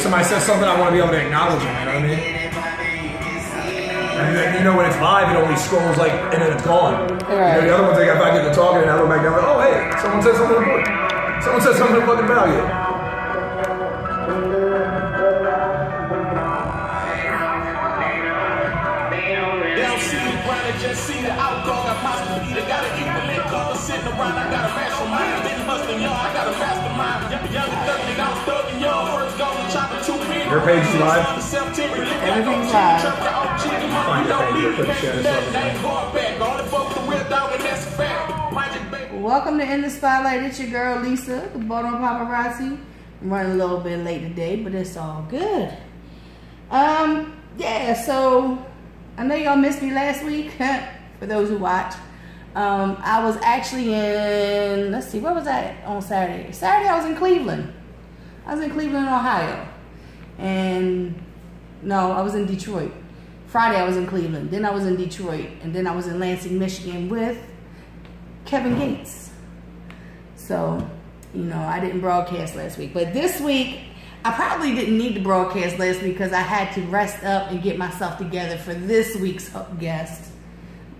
somebody says something, I want to be able to acknowledge it, you know what I mean? And then, you know, when it's live, it only scrolls like, and then it's gone. Right. You know, the other ones, like, if I get to talking and I look back down, like, oh, hey, someone said something important. Someone said something fucking about you. They don't see the grind, they just see the outcome. Got my speed, I got an equal color sitting around. I got a mastermind, been hustling, y'all. I got a mastermind. Young and thugging, I was thugging, y'all. First going chopping 2 feet. Your page is live. Everything's live. Find your page real quick, share this Welcome to In the Spotlight. It's your girl Lisa, the Bono Paparazzi. I'm running a little bit late today, but it's all good. Yeah, so I know y'all missed me last week. For those who watch, I was actually in, let's see, where was I on Saturday? Saturday I was in Cleveland. I was in Cleveland, Ohio. And no, I was in Detroit. Friday I was in Cleveland. Then I was in Detroit. And then I was in Lansing, Michigan with Kevin Gates. So, you know, I didn't broadcast last week. But this week, I probably didn't need to broadcast last week because I had to rest up and get myself together for this week's guest.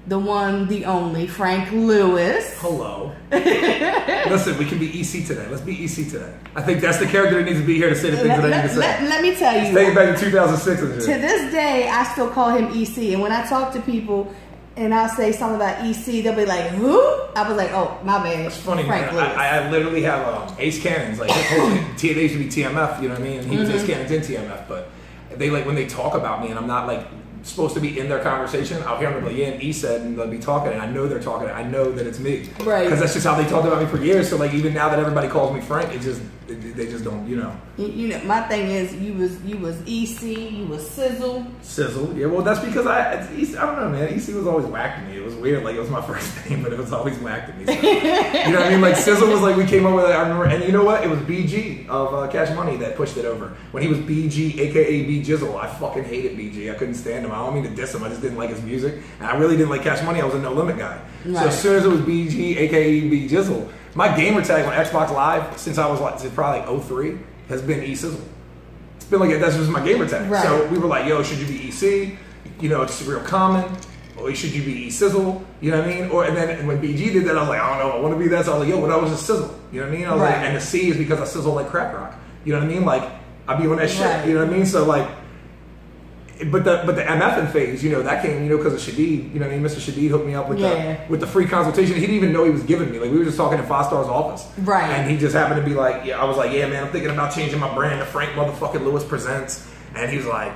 The one, the only, Frank Lewis. Hello. Listen, we can be EC today. Let's be EC today. I think that's the character that needs to be here to say the things that I need to say. Let me tell you. Take it back to 2006 and shit. To this day, I still call him EC. And when I talk to people and I'll say something about EC, they'll be like, who? I was like, oh, my bad. It's funny, Frank man. Lewis. I literally have Ace Cannons. Like, they used to be TMF, you know what I mean? And he was Ace Cannons in TMF. But they, like, when they talk about me and I'm not, like, supposed to be in their conversation, I'll hear them like, yeah, and E said, and they'll be talking, and I know they're talking, I know that it's me. Right. Because that's just how they talked about me for years. So, like, even now that everybody calls me Frank, it just, they just don't, you know. You know, my thing is, you was EC, you was Sizzle. Sizzle, yeah. Well, that's because I don't know, man. EC was always whack to me. It was weird. Like, it was my first name, but it was always whack to me. So, you know what I mean? Like, Sizzle was like, we came up with it. I remember, and you know what? It was BG of Cash Money that pushed it over. When he was BG, aka B Jizzle, I fucking hated BG. I couldn't stand him. I don't mean to diss him. I just didn't like his music, and I really didn't like Cash Money. I was a No Limit guy. Right. So as soon as it was BG, aka B Jizzle, my gamer tag on Xbox Live since I was like probably like 03 has been E Sizzle. It's been like that's just my gamer tag. Right. So we were like, yo, should you be EC? You know, it's real common. Or should you be E Sizzle? You know what I mean? Or and then when BG did that, I was like, I don't know, I want to be that. So I was like, yo, what I was just Sizzle. You know what I mean? I was like, and the C is because I sizzle like crack rock. You know what I mean? Like I be on that shit. Right. You know what I mean? So like. But the MFing phase, you know, that came, you know, because of Shadid. You know what I mean? Mr. Shadid hooked me up with the free consultation. He didn't even know he was giving me. Like, we were just talking in 5 Star's office. Right. And he just happened to be like, yeah, I was like, yeah, man, I'm thinking about changing my brand to Frank motherfucking Lewis Presents. And he was like,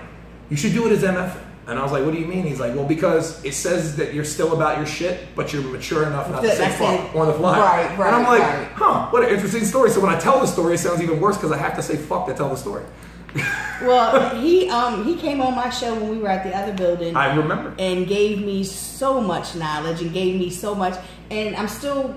you should do it as MFing. And I was like, what do you mean? He's like, well, because it says that you're still about your shit, but you're mature enough not to say fuck on the fly. Right. And I'm like, huh, what an interesting story. So when I tell the story, it sounds even worse because I have to say fuck to tell the story. Well, he came on my show when we were at the other building. I remember. And gave me so much knowledge and gave me so much, and I'm still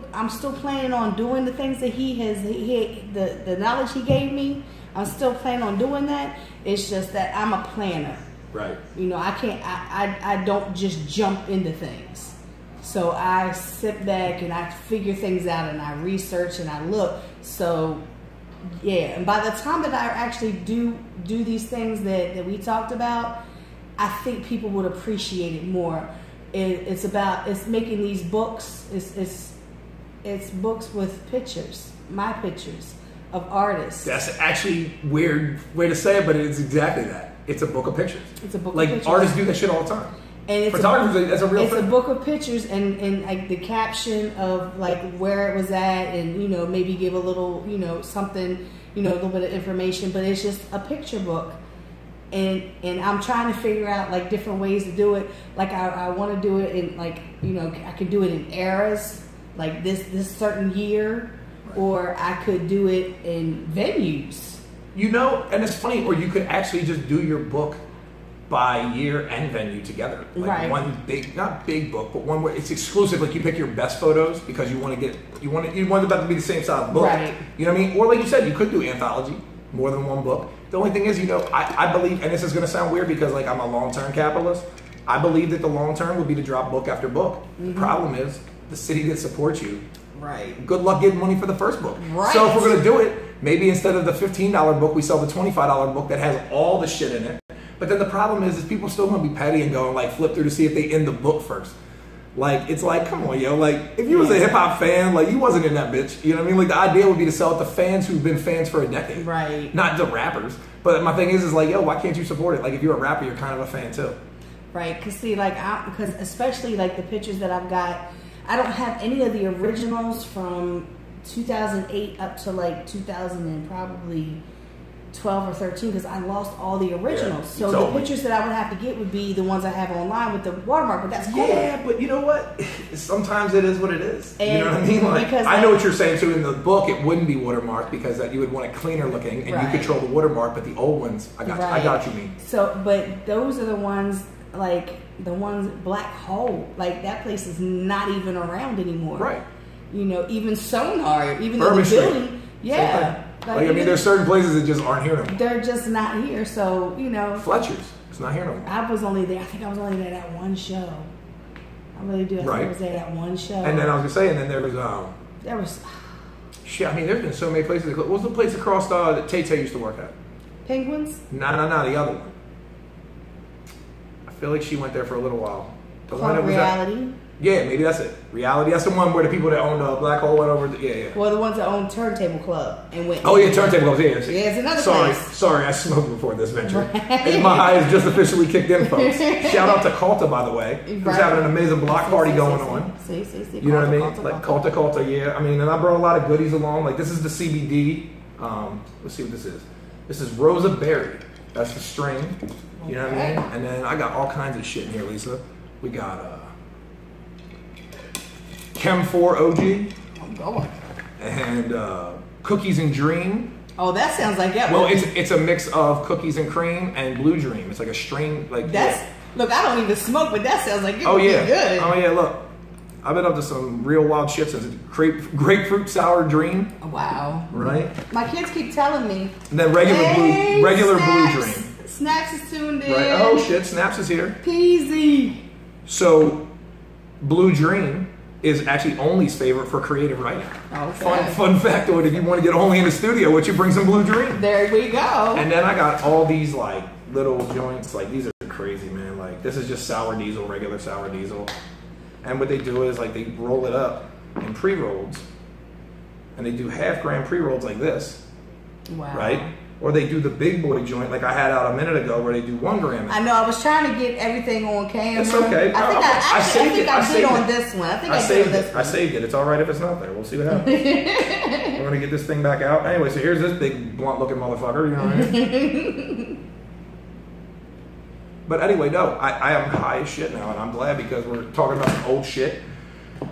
planning on doing the things that the knowledge he gave me. I'm still planning on doing that. It's just that I'm a planner. Right. You know, I don't just jump into things. So I sit back and I figure things out and I research and I look. So yeah, and by the time that I actually do these things that we talked about, I think people would appreciate it more. It's making these books. It's books with pictures, my pictures of artists. That's actually weird way to say it, but it's exactly that. It's a book of pictures. It's a book like of pictures. Artists do that shit all the time. And it's photographers, that's a real thing. It's a book of pictures and like the caption of like where it was at, and you know, maybe give a little, you know, something, you know, a little bit of information, but it's just a picture book. And I'm trying to figure out like different ways to do it. Like I want to do it in like, you know, I could do it in eras, like this certain year, or I could do it in venues. You know, and it's funny, or you could actually just do your book by year and venue together. Like one big, not big book, but one where it's exclusive. Like you pick your best photos because you want it about to be the same size book. Right. You know what I mean? Or like you said, you could do anthology, more than one book. The only thing is, you know, I believe, and this is going to sound weird because like I'm a long-term capitalist. I believe that the long term would be to drop book after book. The problem is the city that supports you. Right. Good luck getting money for the first book. Right. So if we're going to do it, Maybe instead of the $15 book, we sell the $25 book that has all the shit in it. But then the problem is people still gonna be petty and go and like flip through to see if they end the book first. Like, it's like, come on, yo. Like, if you was a hip hop fan, like, you wasn't in that bitch. You know what I mean? Like, the idea would be to sell it to fans who've been fans for a decade. Right. Not the rappers. But my thing is like, yo, why can't you support it? Like, if you're a rapper, you're kind of a fan too. Right. Because, see, like, because especially, like, the pictures that I've got, I don't have any of the originals from 2008 up to, like, 2000 and probably 12 or 13 because I lost all the originals. So the pictures that I would have to get would be the ones I have online with the watermark, but that's cool. Yeah, but you know what? Sometimes it is what it is. And you know what I mean? Like, I know what you're saying too. In the book, it wouldn't be watermarked because that you would want it cleaner looking and you control the watermark, but the old ones, I got you, mean. So, but those are the ones, like the ones Black Hole, like that place is not even around anymore. Right. You know, even Sonar, even though the building, Like, I mean, there's certain places that just aren't here no more. They're just not here, so, you know. Fletcher's. It's not here no more. I was only there. I think I was only there that one show. I really do. I think I was there that one show. And then I was going to say, and then there was... There was... Shit, I mean, there's been so many places. What was the place across that Tay-Tay used to work at? Penguins? No, the other one. I feel like she went there for a little while. The one that was Reality? Yeah, maybe that's it. Reality. That's the one where the people that owned Black Hole went over. Well, the ones that owned Turntable Club and went. Oh yeah, Turntable Club. Yeah, it's another place. Sorry, I smoked before this venture. Right. My high has just officially kicked in, folks. Shout out to Calta, by the way, who's having an amazing block party going on. See. You know what I mean? Like Calta, yeah. I mean, and I brought a lot of goodies along. Like this is the CBD. Let's see what this is. This is Rosa Berry. That's the strain. You know what I mean? And then I got all kinds of shit in here, Lisa. We got Chem 4 OG. Oh, God. And Cookies and Dream. Oh, that sounds like that. Well, it's a mix of Cookies and Cream and Blue Dream. It's like a strain. Like that's look. I don't even smoke, but that sounds like it would be good. Oh yeah, look. I've been up to some real wild shit since grapefruit sour dream. Wow. Right. My kids keep telling me. And then regular Blue Dream. Snaps is tuned in. Right. Oh shit, Snaps is here. Peasy. So, Blue Dream is actually Only's favorite for creative writing. Okay. Fun factoid, if you want to get Only in the studio, what you bring some Blue Dream. There we go. And then I got all these like little joints, like these are crazy, man. Like this is just sour diesel, regular sour diesel. And what they do is like they roll it up in pre-rolls. And they do half-gram pre-rolls like this. Wow. Right? Or they do the big boy joint like I had out a minute ago where they do 1 gram. I know, I was trying to get everything on camera. It's okay. I think I did on this one. I saved it. I saved it. It's all right if it's not there. We'll see what happens. We're going to get this thing back out. Anyway, so here's this big blunt looking motherfucker. You know what I mean? But anyway, no, I am high as shit now, and I'm glad because we're talking about some old shit.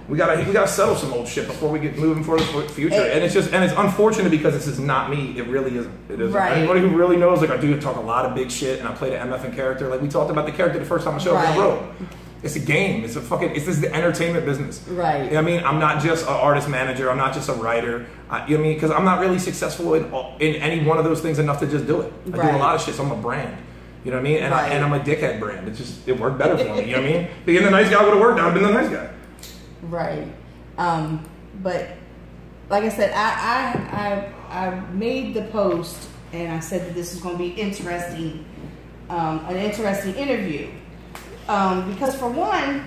We gotta settle some old shit before we get moving for the future. And it's unfortunate because this is not me. It really isn't. It isn't. Right. Anybody who really knows, like I do talk a lot of big shit, and I play the MFing character. Like we talked about the character the first time I showed up on the road. It's a game. This is the entertainment business. Right. You know what I mean? I'm not just an artist manager. I'm not just a writer. You know what I mean? Because I'm not really successful in any one of those things enough to just do it. I do a lot of shit. So I'm a brand. You know what I mean? And I'm a dickhead brand. It worked better for me. You know what I mean? Being the nice guy would have worked. I'd have been the nice guy. Right. But like I said, I made the post and I said that this is going to be interesting, an interesting interview. Because for one,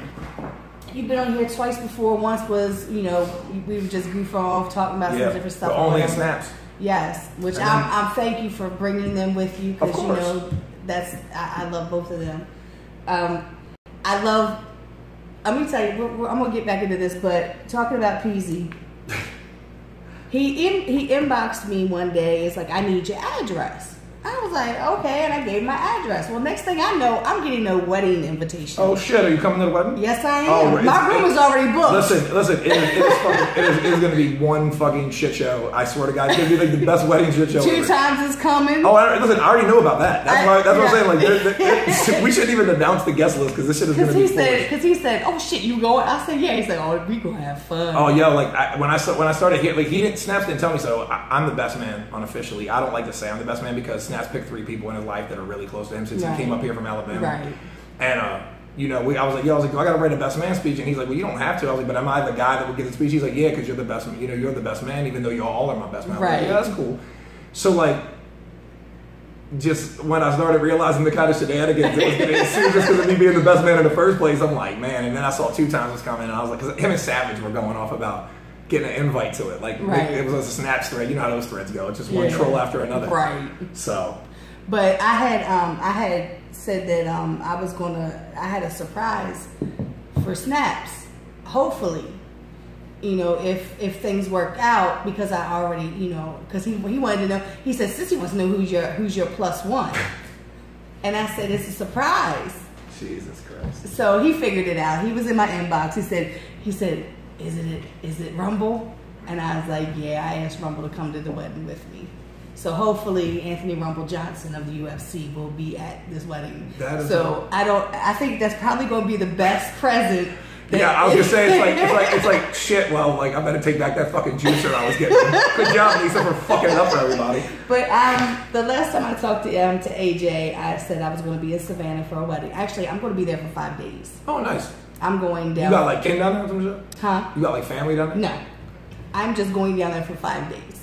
you've been on here twice before. Once was, we were just goof off talking about some different stuff. But Only in Snaps. Yes, which I'm thank you for bringing them with you because I love both of them. Let me tell you, I'm gonna get back into this, but talking about Peasy, he inboxed me one day. It's like, I need your address. I was like, okay, and I gave my address. Well, next thing I know, I'm getting no wedding invitation. Oh shit, are you coming to the wedding? Yes, I am. My room is already booked. Listen, it is going to be one fucking shit show. I swear to God, it's going to be like the best wedding shit show 2 times is coming. Oh, listen, I already know about that. That's what I'm saying. Like, we shouldn't even announce the guest list because this shit is going to be Because he said, oh shit, you going? I said, yeah. He said, oh, we going to have fun. Oh yeah, like when I started here, like Snaps didn't tell me so. I'm the best man unofficially. I don't like to say I'm the best man because Snaps picked 3 people in his life that are really close to him since he came up here from Alabama. Right. And you know, I was like, do I got to write a best man speech? And he's like, well, you don't have to. I was like, but am I the guy that would get the speech? He's like, yeah, because you're the best, you know, you're the best man, even though you all are my best man. Right. Like, yeah, that's cool. So like, just when I started realizing the kind of shenanigans that was getting serious because of me being the best man in the first place, I'm like, man. And then I saw 2 times was coming, and I was like, because him and Savage were going off about getting an invite to it. Like, it was a Snapchat thread. You know how those threads go. It's just one troll after another. Right. So. But I had said that I had a surprise for Snaps. Hopefully, you know, if things work out, because I already, you know, because he wanted to know. He said, Sissy wants to know who's your +1, and I said it's a surprise. Jesus Christ. So he figured it out. He was in my inbox. He said, is it Rumble? And I was like, yeah, I asked Rumble to come to the wedding with me. So hopefully Anthony Rumble Johnson of the UFC will be at this wedding. So I think that's probably going to be the best present. Yeah, I was gonna say it's like shit. Well, like I better take back that fucking juicer I was getting. Good job, Lisa, for fucking it up for everybody. But the last time I talked to AJ, I said I was going to be in Savannah for a wedding. Actually, I'm going to be there for 5 days. Oh, nice. I'm going down. You got like kin down there or some shit? Huh? You got like family down there? No, I'm just going down there for 5 days.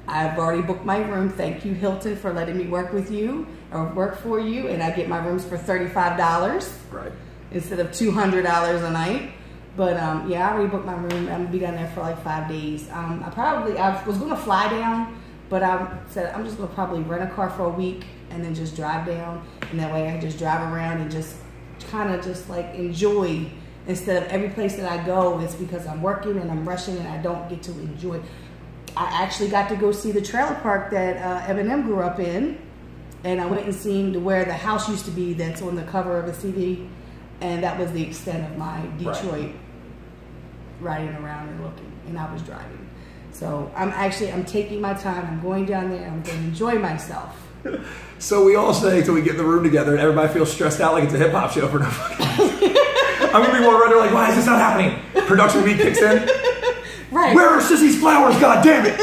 I've already booked my room. Thank you, Hilton, for letting me work with you or work for you, and I get my rooms for $35. Right. Instead of $200 a night. But yeah, I already booked my room. I'm gonna be down there for like 5 days. I was gonna fly down, but I said I'm just gonna probably rent a car for a week and then just drive down, and that way I can just drive around and just kind of just like enjoy, instead of every place that I go it's because I'm working and I'm rushing and I don't get to enjoy. I actually got to go see the trailer park that Eminem grew up in, and I went and seen where the house used to be that's on the cover of the CD, and that was the extent of my Detroit riding around and looking, and I was driving. So I'm taking my time. I'm going down there. I'm going to enjoy myself. So we all stay till we get in the room together, and everybody feels stressed out like it's a hip hop show for no fucking. I'm gonna be more running like, why is this not happening? Production week kicks in. Right. Where are Sissy's flowers? God damn it!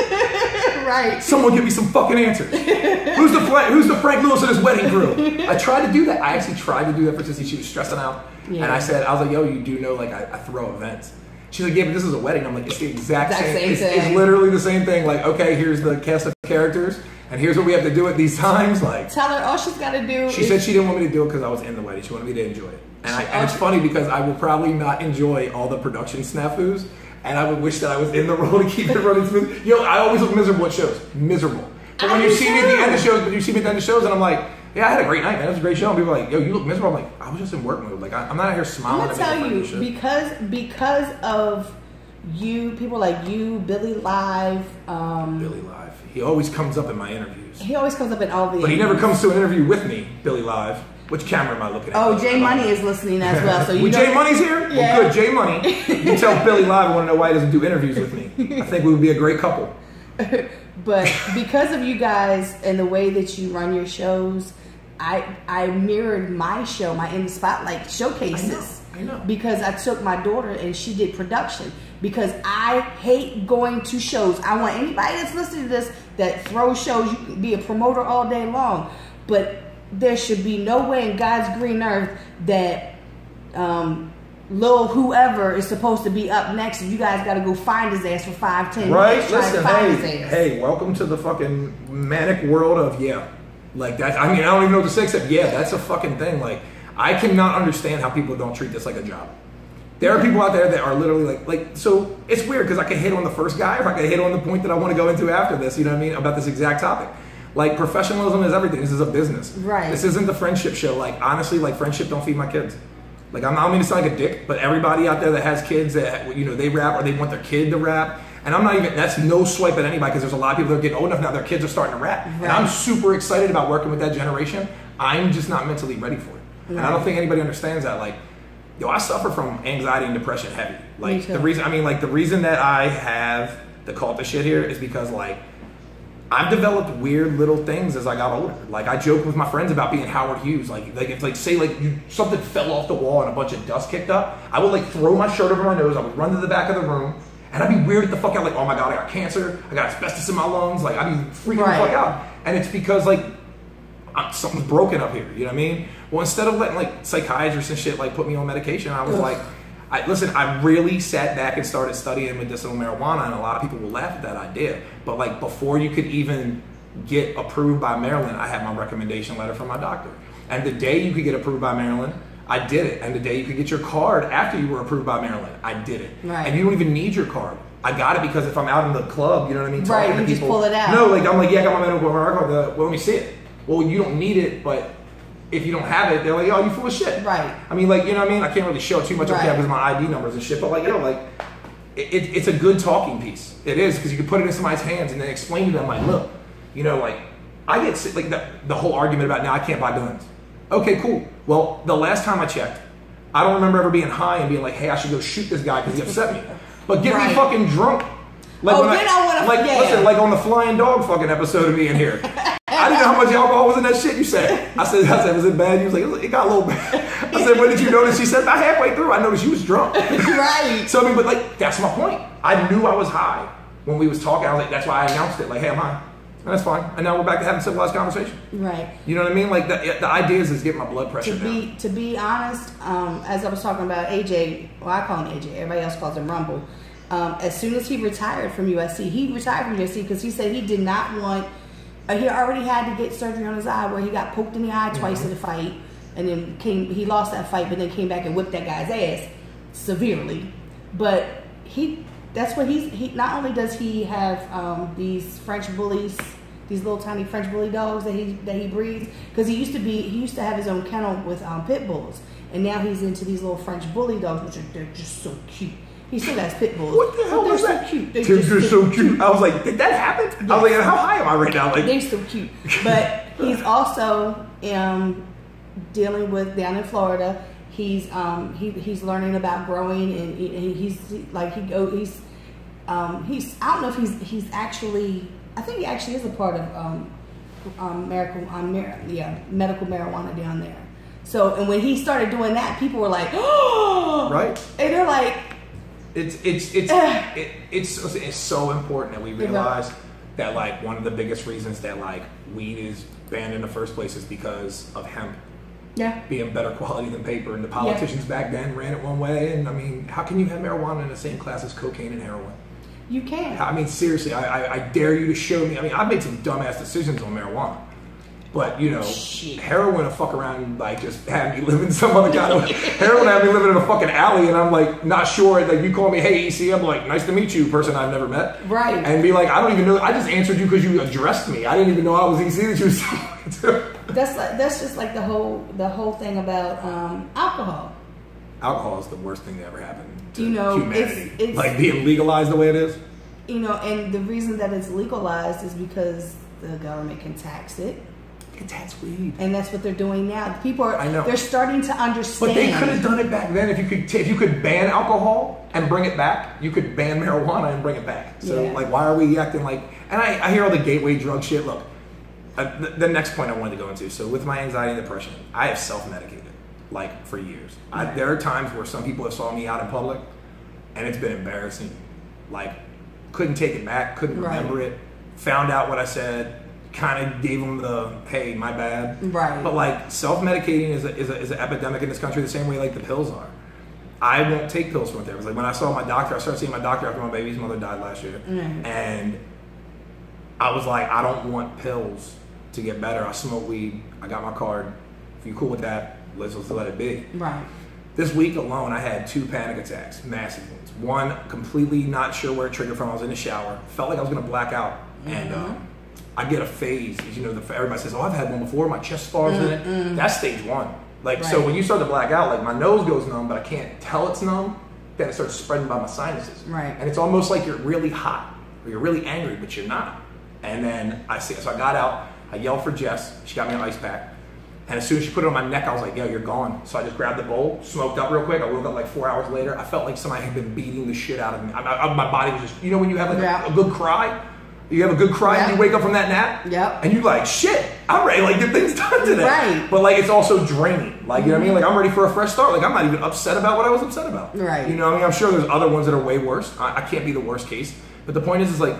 Right. Someone give me some fucking answers. Who's the Frank Lewis of this wedding crew? I tried to do that. I actually tried to do that for Sissy. She was stressing out, and I was like, yo, you do know like I throw events. She's like, yeah, but this is a wedding. I'm like, it's the exact same thing. It's literally the same thing. Like, okay, here's the cast of characters, and here's what we have to do at these times. Like, tell her all she's got to do. She said she didn't want me to do it because I was in the wedding. She wanted me to enjoy it, and it's funny because I will probably not enjoy all the production snafus. And I would wish that I was in the role to keep it running smooth. Yo, I always look miserable at shows. Miserable. But when you see me at the end of shows, and I'm like, yeah, I had a great night, man. It was a great show. And people are like, yo, you look miserable. I'm like, I was just in work mode. Like, I'm not out here smiling. I'm gonna tell you, because of you, people like you, Billy Live. Billy Live. He always comes up in my interviews. He always comes up in all the. But he never comes to an interview with me, Billy Live. Which camera am I looking at? Oh, Jay Money is listening as well. So Jay Money's here? Yeah. Well, good. Jay Money. You tell Billy Live I want to know why he doesn't do interviews with me. I think we would be a great couple. But because of you guys and the way that you run your shows, I mirrored my show, my In the Spotlight showcases. I know. Because I took my daughter and she did production. Because I hate going to shows. I want anybody that's listening to this that throws shows, you can be a promoter all day long. But there should be no way in God's green earth that Lil whoever is supposed to be up next, and you guys got to go find his ass for 5-10 minutes. Right? Listen, hey, welcome to the fucking manic world of like that. I mean, I don't even know what to say except that's a fucking thing. Like, I cannot understand how people don't treat this like a job. There are people out there that are literally like so it's weird because I can hit on the first guy or I can hit on the point that I want to go into after this. You know what I mean about this exact topic. Like, professionalism is everything. This is a business. Right. This isn't the friendship show. Like, honestly, like, friendship don't feed my kids. Like, I don't mean to sound like a dick, but everybody out there that has kids that, you know, they rap or they want their kid to rap. And I'm not even, that's no swipe at anybody because there's a lot of people that are getting old enough now, their kids are starting to rap. Right. And I'm super excited about working with that generation. I'm just not mentally ready for it. Right. And I don't think anybody understands that. Like, yo, I suffer from anxiety and depression heavy. Like, the reason that I have the cult of shit here is because, like, I've developed weird little things as I got older. Like, I joke with my friends about being Howard Hughes. Like if something fell off the wall and a bunch of dust kicked up, I would like throw my shirt over my nose. I would run to the back of the room, and I'd be weirded the fuck out. Like, oh my god, I got cancer. I got asbestos in my lungs. Like, I'd be freaking the fuck out. And it's because like something's broken up here. You know what I mean? Well, instead of letting like psychiatrists and shit like put me on medication, I was like, I really sat back and started studying medicinal marijuana, and a lot of people will laugh at that idea. But like before you could even get approved by Maryland, I had my recommendation letter from my doctor. And the day you could get approved by Maryland, I did it. And the day you could get your card after you were approved by Maryland, I did it. Right. And you don't even need your card. I got it because if I'm out in the club, you know what I mean, talking to you people, just pull it out. No, like I'm like, yeah, I got my medical card. Well, let me see it. Well, you don't need it, but if you don't have it, they're like, oh, you full of shit. Right. I mean, like, you know what I mean? I can't really show too much of because of my ID numbers and shit, but like, like, it's a good talking piece. It is, because you can put it in somebody's hands and then explain to them, like, look, like, I get sick, like the whole argument about now I can't buy guns. Okay, cool. Well, the last time I checked, I don't remember ever being high and being like, hey, I should go shoot this guy because he upset me. But get me fucking drunk. Like listen, like on the Flying Dog fucking episode of me in here. I didn't know how much alcohol was in that shit you said. I said, was it bad? He was like, it got a little bad. I said, when did you notice? She said, about halfway through, I noticed you was drunk. Right. So, I mean, but like, that's my point. I knew I was high when we was talking. I was like, that's why I announced it. Like, hey, I'm high. And that's fine. And now we're back to having civilized conversation. Right. You know what I mean? Like, the idea is get my blood pressure down. To be honest, as I was talking about AJ, well, I call him AJ. Everybody else calls him Rumble. As soon as he retired from USC, because he said he did not want... he already had to get surgery on his eye where he got poked in the eye twice in the fight, and then he lost that fight, but then came back and whipped that guy's ass severely. But that's what he not only does he have these French bullies, these little tiny French bully dogs that he breeds, because he used to have his own kennel with pit bulls, and now he's into these little French bully dogs, which they're just so cute. He still has pit bulls. What the hell was that? So cute. They're just so cute. I was like, did that happen? Yes. I was like, how high am I right now? Like, they're so cute. But he's also dealing with down in Florida. He's learning about growing, and he's I don't know if he's actually. I think he actually is a part of medical marijuana down there. So, and when he started doing that, people were like, oh, right, and they're like. It's so important that we realize that like one of the biggest reasons that like weed is banned in the first place is because of hemp being better quality than paper, and the politicians back then ran it one way. And I mean, how can you have marijuana in the same class as cocaine and heroin? You can. I mean, seriously, I dare you to show me. I mean, I've made some dumbass decisions on marijuana. But, heroin will fuck around and, like, just have me live in some other kind of... heroin have me living in a fucking alley, and I'm, like, not sure. Like, you call me, hey, EC, I'm like, nice to meet you, person I've never met. Right. And be like, I don't even know... I just answered you because you addressed me. I didn't even know I was EC that you was talking to. That's just, like, the whole thing about alcohol. Alcohol is the worst thing that ever happened to humanity. It's like, being legalized the way it is. And the reason that it's legalized is because the government can tax it. Tax weed, and that's what they're doing now. People are, I know, they're starting to understand. But they could have done it back then. If you could ban alcohol and bring it back, you could ban marijuana and bring it back. So like, why are we acting like? And I hear all the gateway drug shit. Look, the next point I wanted to go into. So with my anxiety and depression, I have self-medicated like for years. There are times where some people have saw me out in public, and it's been embarrassing. Like, couldn't take it back, couldn't remember it. Found out what I said. Kind of gave them the, hey, my bad. Right. But like, self-medicating is an epidemic in this country the same way like the pills are. I won't take pills from therapists. Like, when I saw my doctor, I started seeing my doctor after my baby's mother died last year. Mm-hmm. And I was like, I don't want pills to get better. I smoke weed. I got my card. If you're cool with that, let's just let it be. Right. This week alone, I had 2 panic attacks, massive ones. One, completely not sure where it triggered from. I was in the shower. Felt like I was going to black out. Mm-hmm. And I get a phase. Everybody says, oh, I've had one before. My chest falls in it. That's stage 1. Like, so when you start to black out, like, my nose goes numb, but I can't tell it's numb. Then it starts spreading by my sinuses. Right. And it's almost like you're really hot or you're really angry, but you're not. And then so I got out. I yelled for Jess. She got me an ice pack. And as soon as she put it on my neck, I was like, yo, you're gone. So I just grabbed the bowl, smoked up real quick. I woke up like 4 hours later. I felt like somebody had been beating the shit out of me. My body was just, when you have like a good cry? You have a good cry and you wake up from that nap? Yep. And you're like, shit, I'm ready to like get things done today. Right. But like, it's also draining. Like, you know what I mean? Like, I'm ready for a fresh start. Like, I'm not even upset about what I was upset about. Right. You know what I mean? I'm sure there's other ones that are way worse. I can't be the worst case. But the point is like,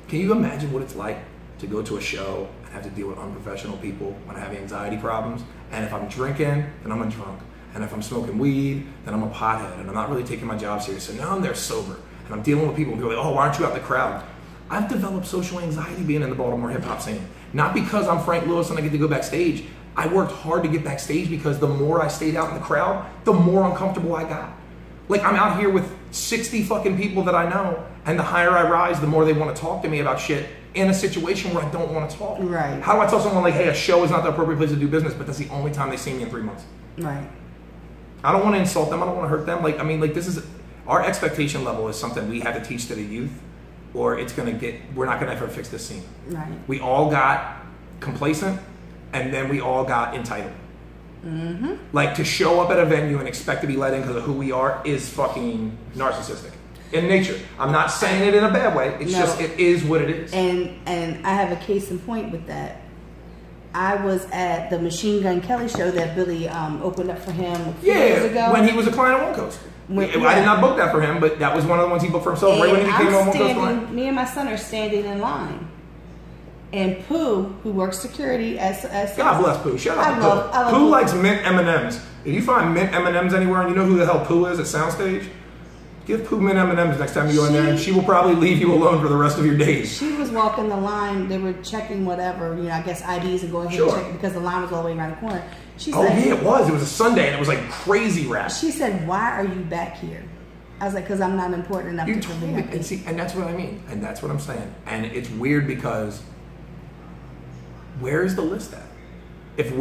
can you imagine what it's like to go to a show and have to deal with unprofessional people when I have anxiety problems. And if I'm drinking, then I'm a drunk. And if I'm smoking weed, then I'm a pothead. And I'm not really taking my job serious. So now I'm there sober. And I'm dealing with people who are like, oh, why aren't you out in the crowd? I've developed social anxiety being in the Baltimore hip hop scene. Not because I'm Frank Lewis and I get to go backstage. I worked hard to get backstage because the more I stayed out in the crowd, the more uncomfortable I got. Like, I'm out here with 60 fucking people that I know, and the higher I rise, the more they want to talk to me about shit in a situation where I don't want to talk. Right. How do I tell someone, like, hey, a show is not the appropriate place to do business, but that's the only time they see me in 3 months? Right. I don't want to insult them. I don't want to hurt them. Like, I mean, like, this is, our expectation level is something we have to teach to the youth, or it's going to get, we're not going to ever fix this scene. Right. We all got complacent, and then we all got entitled. Mm-hmm. Like, to show up at a venue and expect to be let in because of who we are is fucking narcissistic in nature. I'm not saying it in a bad way. It's just, it is what it is. And I have a case in point with that. I was at the Machine Gun Kelly show that Billy opened up for him a few years ago. When he was a client on One Coast. I did not book that for him, but that was one of the ones he booked for himself. Right when he became on One Coast client. Me and my son are standing in line. And Pooh, who works security as God bless Pooh. Shout out to Pooh. Pooh likes mint M&Ms. If you find mint M&Ms anywhere and you know who the hell Pooh is at Soundstage, give Pooh mint M&Ms next time you go in there, and she will probably leave you alone for the rest of your days. She was walking the line. They were checking whatever, I guess IDs and going ahead and check because the line was all the way around the corner. She said, yeah, it was. It was a Sunday, and it was like crazy rap. She said, "Why are you back here?" I was like, "Because I'm not important enough to come here." And see, and that's what I mean, and that's what I'm saying. And it's weird because where is the list at? If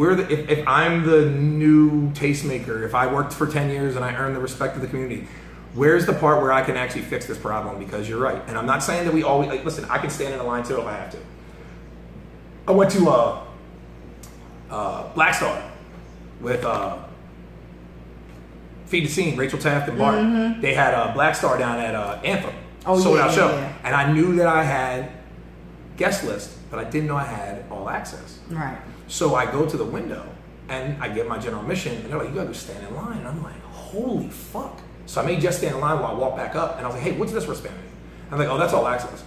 I'm the new tastemaker, if I worked for 10 years and I earned the respect of the community, where's the part where I can actually fix this problem? Because you're right. And I'm not saying that we always, like, listen, I can stand in a line too if I have to. I went to Black Star with Feed the Scene, Rachel Taft and Bart. Mm-hmm. They had a Black Star down at Anthem, sold out show. Yeah. And I knew that I had guest list, but I didn't know I had all access. Right. So I go to the window and I get my general admission, and they're like, "You gotta go stand in line." And I'm like, "Holy fuck!" So I made just stand in line while I walk back up, and I was like, "Hey, what's this wristband?" I'm like, "Oh, that's all access."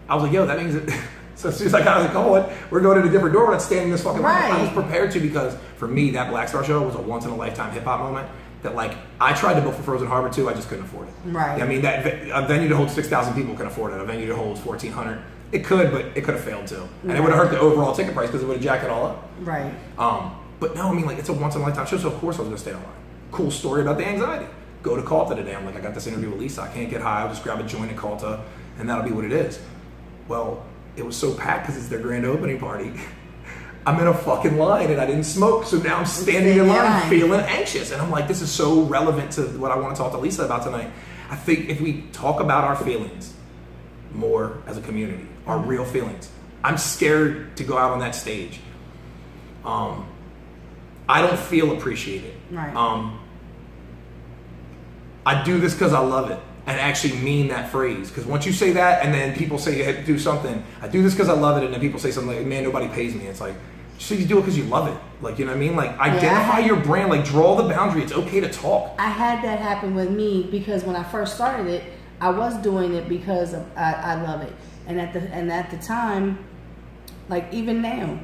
I was like, "Yo, that means it." So as soon as I got going, we're going to a different door. We're not standing in this fucking line. I was prepared to, because for me, that Black Star show was a once in a lifetime hip hop moment. That, like, I tried to book for Frozen Harbor too, I just couldn't afford it. Right. I mean, that a venue that holds 6,000 people can afford it. A venue that holds 1,400, it could, but it could have failed too, and it would have hurt the overall ticket price because it would have jacked it all up. Right. But no, I mean, like, it's a once in a lifetime show, so of course I was gonna stay online. Cool story about the anxiety. Go to Calta today. I'm like, I got this interview with Lisa. I can't get high. I'll just grab a joint at Calta, and that'll be what it is. Well, it was so packed because it's their grand opening party. I'm in a fucking line and I didn't smoke, so now I'm standing in line feeling anxious. And I'm like, this is so relevant to what I want to talk to Lisa about tonight. I think if we talk about our feelings more as a community, our real feelings, I'm scared to go out on that stage. I don't feel appreciated. Right. I do this because I love it, and actually mean that phrase. Because once you say that, and then people say you have to do something, I do this because I love it, and then people say something like, man, nobody pays me. It's like, so you do it because you love it. Like, you know what I mean? Like, identify your brand, like, draw the boundary. It's okay to talk. I had that happen with me because when I first started it, I was doing it because I love it. And at the time, like, even now,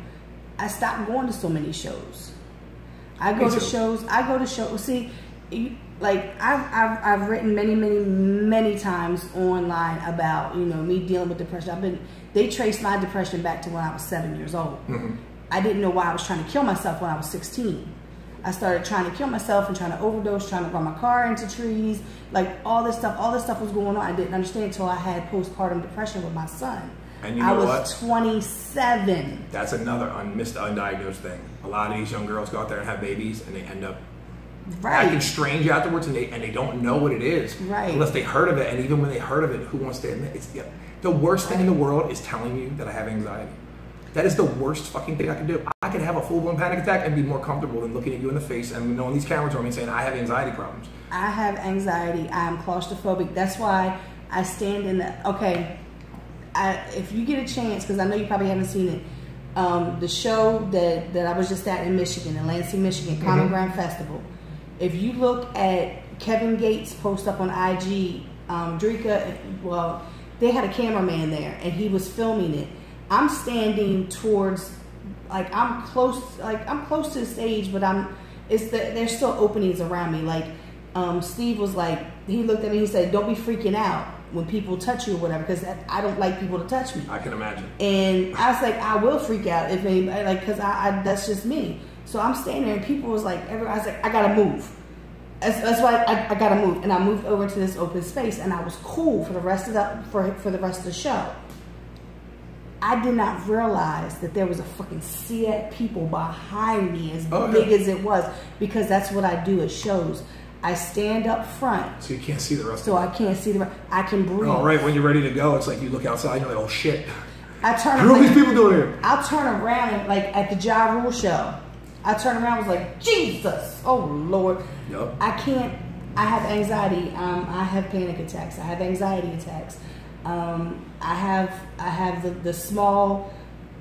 I stopped going to so many shows. I go to shows. See, like, I've written many times online about, me dealing with depression. They traced my depression back to when I was 7 years old. Mm-hmm. I didn't know why I was trying to kill myself when I was 16. I started trying to kill myself and trying to overdose, trying to run my car into trees, like all this stuff was going on. I didn't understand until I had postpartum depression with my son. And you know I was 27. That's another undiagnosed thing. A lot of these young girls go out there and have babies, and they end up acting strange afterwards, and they don't know what it is, unless they heard of it. And even when they heard of it, who wants to admit it? The worst thing in the world is telling you that I have anxiety. That is the worst fucking thing I can do. I could have a full-blown panic attack and be more comfortable than looking at you in the face and knowing these cameras on me saying I have anxiety problems. I have anxiety. I am claustrophobic. That's why I stand in the, if you get a chance, because I know you probably haven't seen it, the show that I was just at in Michigan, in Lansing, Michigan, Common Ground Festival. If you look at Kevin Gates' post up on IG, Drika, they had a cameraman there and he was filming it. I'm standing towards, like I'm close to the stage, but there's still openings around me. Like Steve was like, he looked at me, he said, "Don't be freaking out when people touch you or whatever, because I don't like people to touch me." I can imagine. And I was like, I will freak out if anybody, like, because I that's just me. So I'm standing there and people was like, I was like, I gotta move. That's why I gotta move. And I moved over to this open space and I was cool for the rest of the rest of the show. I did not realize that there was a fucking sea of people behind me as big as it was, because that's what I do at shows. I stand up front. So you can't see the rest So I can't see the rest. I can breathe. Oh, right. When you're ready to go, it's like you look outside and you're like, oh shit. I turn What are all these people doing here? I'll turn around, like at the Ja Rule show. I turn around and was like, Jesus, oh Lord. Yep. I have anxiety. I have panic attacks. I have anxiety attacks. I have the small,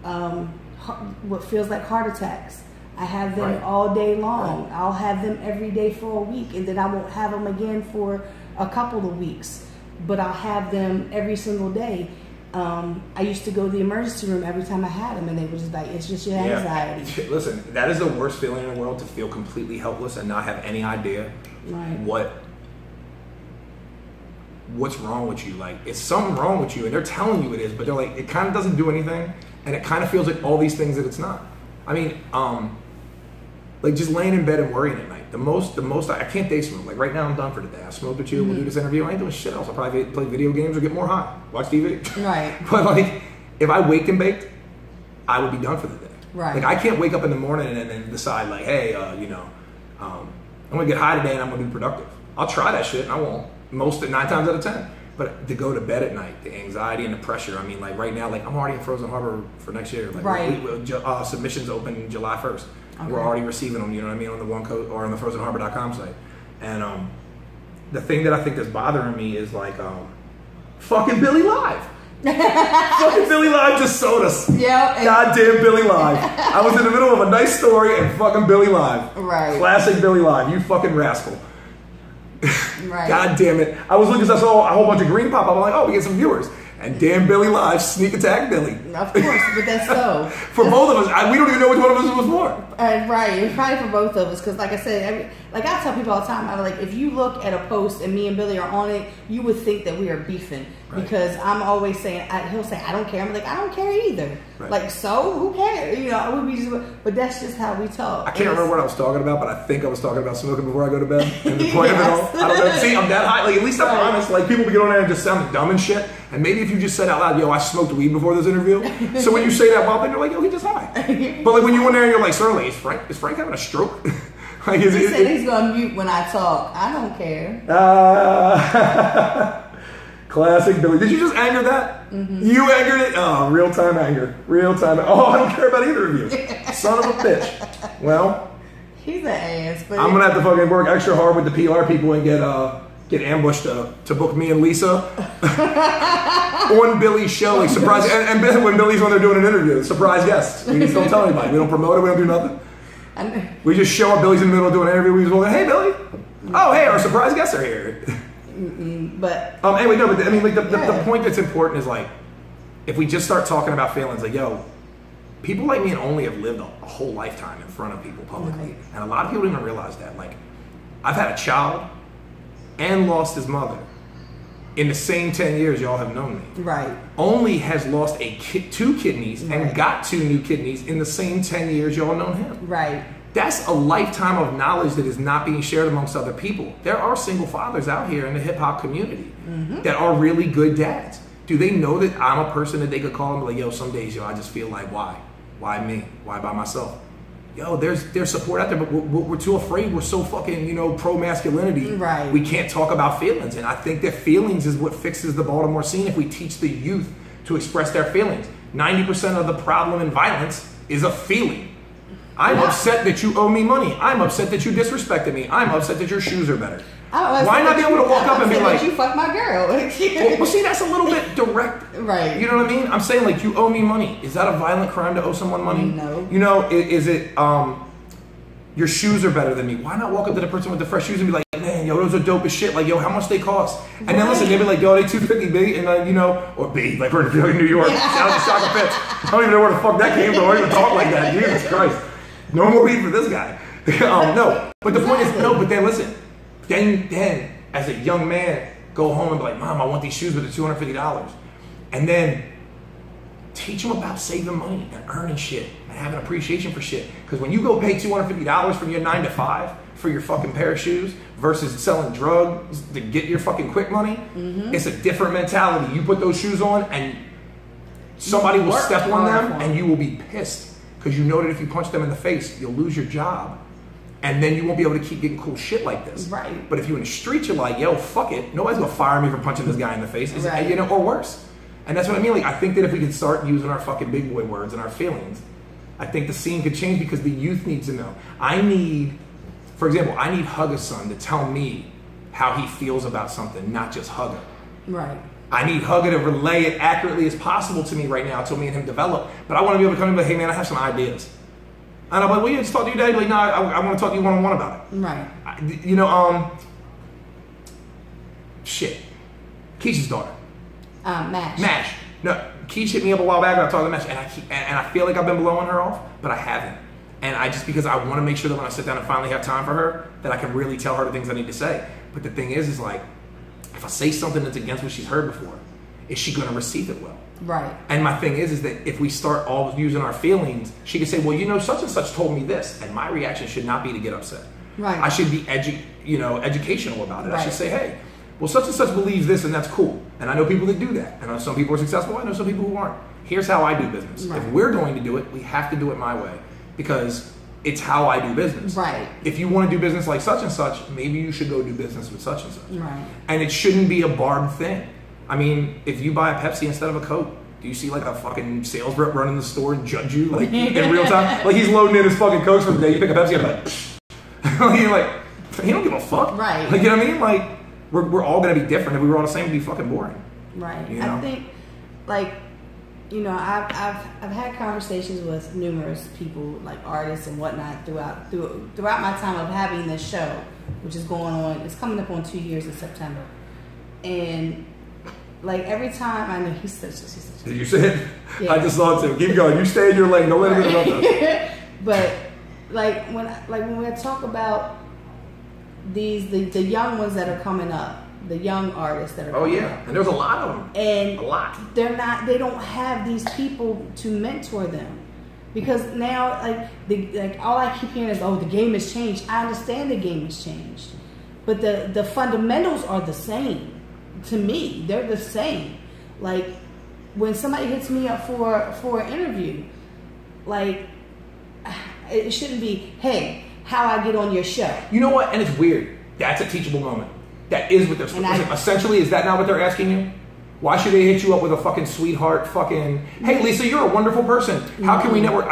what feels like heart attacks. I have them all day long. Right. I'll have them every day for a week, and then I won't have them again for a couple of weeks. But I'll have them every single day. I used to go to the emergency room every time I had them, and they were just like, "It's just your anxiety." Listen, that is the worst feeling in the world, to feel completely helpless and not have any idea what's wrong with you. Like, it's something wrong with you, and they're telling you it is, but they're like, it kind of doesn't do anything, and it kind of feels like all these things that it's not. I mean, like just laying in bed and worrying at night. The most I can't day smoke. Like right now, I'm done for the day. I smoked with you. We'll do this interview. I ain't doing shit else. I'll probably play video games or get more high, watch TV. Right. But like, if I waked and baked, I would be done for the day. Right. Like I can't wake up in the morning and then decide like, hey, I'm gonna get high today and I'm gonna be productive. I'll try that shit and I won't. 9 times out of 10. But to go to bed at night, the anxiety and the pressure. I mean, like right now, like I'm already in Frozen Harbor for next year. Like submissions open July 1st. Okay. We're already receiving them, you know what I mean, on the One Coast or on the FrozenHarbor.com site. And the thing that I think that's bothering me is like fucking Billy Live. Fucking Billy Live just sold us. Yeah. Goddamn Billy Live. I was in the middle of a nice story and fucking Billy Live. Right. Classic Billy Live. You fucking rascal. Right. God damn it. I was looking, I saw a whole bunch of green pop up. I'm like, oh, we get some viewers. And damn Billy Live, sneak attack Billy. Of course, but that's so. For both of us. We don't even know which one of us it was for. Right, it's probably for both of us. Because like I said, I tell people all the time, I'm like, if you look at a post and me and Billy are on it, you would think that we are beefing. Right. Because I'm always saying, he'll say, I don't care. I'm like, I don't care either. Right. Like, so? Who cares? You know, I would be just, but that's just how we talk. I can't remember what I was talking about, but I think I was talking about smoking before I go to bed. And the point of it all, I don't know. See, I'm that high. Like, at least I'm honest. Like, people get on there and just sound dumb and shit. And maybe if you just said out loud, yo, I smoked weed before this interview. So when you say that, well, then you're like, yo, he just high. But like when you went there and you're like, sir, like, is Frank having a stroke? Like, he said he's going to mute when I talk. I don't care. Classic Billy. Did you just anger that? Mm-hmm. You angered it? Oh, real-time anger. Real-time. Oh, I don't care about either of you. Son of a bitch. Well. He's an ass. But I'm going to have to fucking work extra hard with the PR people and get ambushed to book me and Lisa on Billy's show, like surprise. And when Billy's on there doing an interview, surprise guests. We just don't tell anybody. We don't promote it. We don't do nothing. We just show up. Billy's in the middle doing an interview. We just go, hey, Billy. Oh, hey, our surprise guests are here. But anyway, no. But I mean, like the point that's important is like, if we just start talking about feelings, like, yo, people like me and Only have lived a whole lifetime in front of people publicly, and a lot of people don't even realize that. Like, I've had a child and lost his mother in the same 10 years y'all have known me. Right. Only has lost 2 kidneys and got 2 new kidneys in the same 10 years y'all known him. Right. That's a lifetime of knowledge that is not being shared amongst other people. There are single fathers out here in the hip hop community that are really good dads. Do they know that I'm a person that they could call and be like, yo, some days, yo, I just feel like, why? Why me? Why by myself? Yo, there's support out there, but we're too afraid. We're so fucking, pro-masculinity. Right. We can't talk about feelings. And I think that feelings is what fixes the Baltimore scene if we teach the youth to express their feelings. 90% of the problem in violence is a feeling. I'm upset that you owe me money. I'm upset that you disrespected me. I'm upset that your shoes are better. Why not be able to walk up and be like, you fucked my girl? well, see, that's a little bit direct. Right. You know what I mean? I'm saying, like, you owe me money. Is that a violent crime to owe someone money? No. Is it, you're your shoes are better than me. Why not walk up to the person with the fresh shoes and be like, man, yo, those are dope as shit. Like, yo, how much they cost? And then listen, they be like, yo, they $250 B, and you know, or B, like we're in New York. Shout out to Shaka Pitts. I don't even know where the fuck that came from. I don't even talk like that. Jesus Christ. No more beef for this guy. No, but the point is, no, but then listen, then as a young man, go home and be like, Mom, I want these shoes with the $250. And then teach them about saving money and earning shit and having appreciation for shit. Because when you go pay $250 from your 9 to 5 for your fucking pair of shoes versus selling drugs to get your fucking quick money, it's a different mentality. You put those shoes on and somebody will step on them and you will be pissed because you know that if you punch them in the face, you'll lose your job. And then you won't be able to keep getting cool shit like this. Right. But if you're in the street, you're like, yo, fuck it. Nobody's gonna fire me for punching this guy in the face. Right. You know, or worse. And that's what I mean. Like, I think that if we could start using our fucking big boy words and our feelings, I think the scene could change because the youth needs to know. For example, I need Hugga-son to tell me how he feels about something, not just Hugga. Right. I need Hugga to relay it accurately as possible to me right now until me and him develop. But I want to be able to come in and be like, hey man, I have some ideas. And I'm like, well, yeah, just talk to your daddy. Like, no, I want to talk to you one-on-one about it. Right. You know, shit. Keisha's daughter. Mash. No, Keish hit me up a while back and I talked to Mash, and I feel like I've been blowing her off, but I haven't. And I just, because I want to make sure that when I sit down and finally have time for her, that I can really tell her the things I need to say. But the thing is like, if I say something that's against what she's heard before, is she going to receive it well? Right. And my thing is that if we start all using our feelings, she can say, well, you know, such and such told me this, and my reaction should not be to get upset. Right. I should be educational about it. Right. I should say, hey, well, such and such believes this, and that's cool. And I know people that do that. And I know some people are successful. I know some people who aren't. Here's how I do business. Right. If we're going to do it, we have to do it my way because it's how I do business. Right. If you want to do business like such and such, maybe you should go do business with such and such. Right. And it shouldn't be a barbed thing. I mean, if you buy a Pepsi instead of a Coke, do you see like a fucking sales rep running the store and judge you like in real time? Like he's loading in his fucking Cokes for the day. You pick a Pepsi, and like, you're like, he don't give a fuck. Right. Like, you know what I mean? Like, we're all gonna be different. If we were all the same, it'd be fucking boring. Right. You know? I think, like, you know, I've had conversations with numerous people, like artists and whatnot, throughout my time of having this show, which is going on. It's coming up on 2 years in September, and like every time I know he's such. Did you say it? Yeah. I just saw it too. Keep going. You stay in your lane. Don't let him interrupt us. But when we talk about the young ones that are coming up, the young artists that are coming up. And there's a lot of them. And a lot. They don't have these people to mentor them. Because now all I keep hearing is, oh, the game has changed. I understand the game has changed. But the fundamentals are the same. To me, they're the same. Like when somebody hits me up for an interview, like it shouldn't be, hey, how I get on your show. You know what? And it's weird. That's a teachable moment. That is what they're essentially. Is that not what they're asking you? Why should they hit you up with a fucking sweetheart fucking, hey Lisa, you're a wonderful person. How can we network?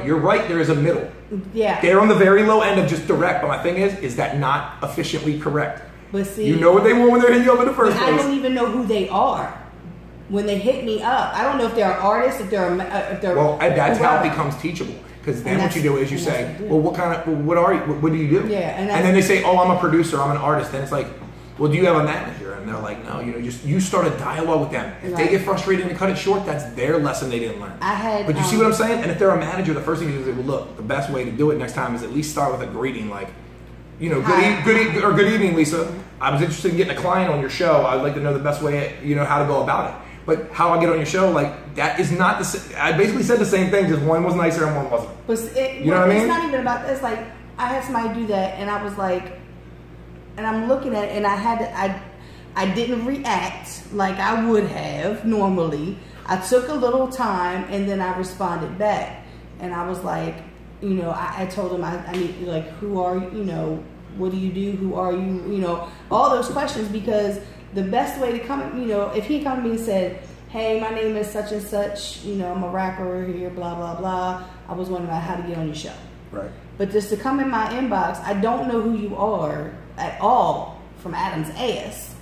You're right, there is a middle. Yeah. They're on the very low end of just direct, but my thing is that not efficiently correct? But see, you know what they want when they're hitting you up in the first place. I don't even know who they are when they hit me up. I don't know if they're artists, if they're well, that's how it becomes teachable. Because then what you do is you say, well, what do you do? Yeah, and then they say, oh, I'm a producer, I'm an artist. Then it's like, well, do you have a manager? And they're like, no, you start a dialogue with them. If they get frustrated and cut it short, that's their lesson they didn't learn. But you see what I'm saying? And if they're a manager, the first thing you do is say, well, look, the best way to do it next time is at least start with a greeting, like, good evening, Lisa. I was interested in getting a client on your show. I'd like to know the best way, how to go about it. But how I get on your show, like, that is not the same. I basically said the same thing, just one was nicer and one wasn't. But you know what I mean? It's not even about, it's like, I had somebody do that, and I was like, and I'm looking at it, and I didn't react like I would have normally. I took a little time, and then I responded back. And I was like, I told him, I mean, like, who are you, what do you do, who are you, all those questions, because the best way to come, if he come to me and said, hey, my name is such and such, I'm a rapper here, blah, blah, blah. I was wondering about how to get on your show. Right. But just to come in my inbox, I don't know who you are at all from Adam's ass.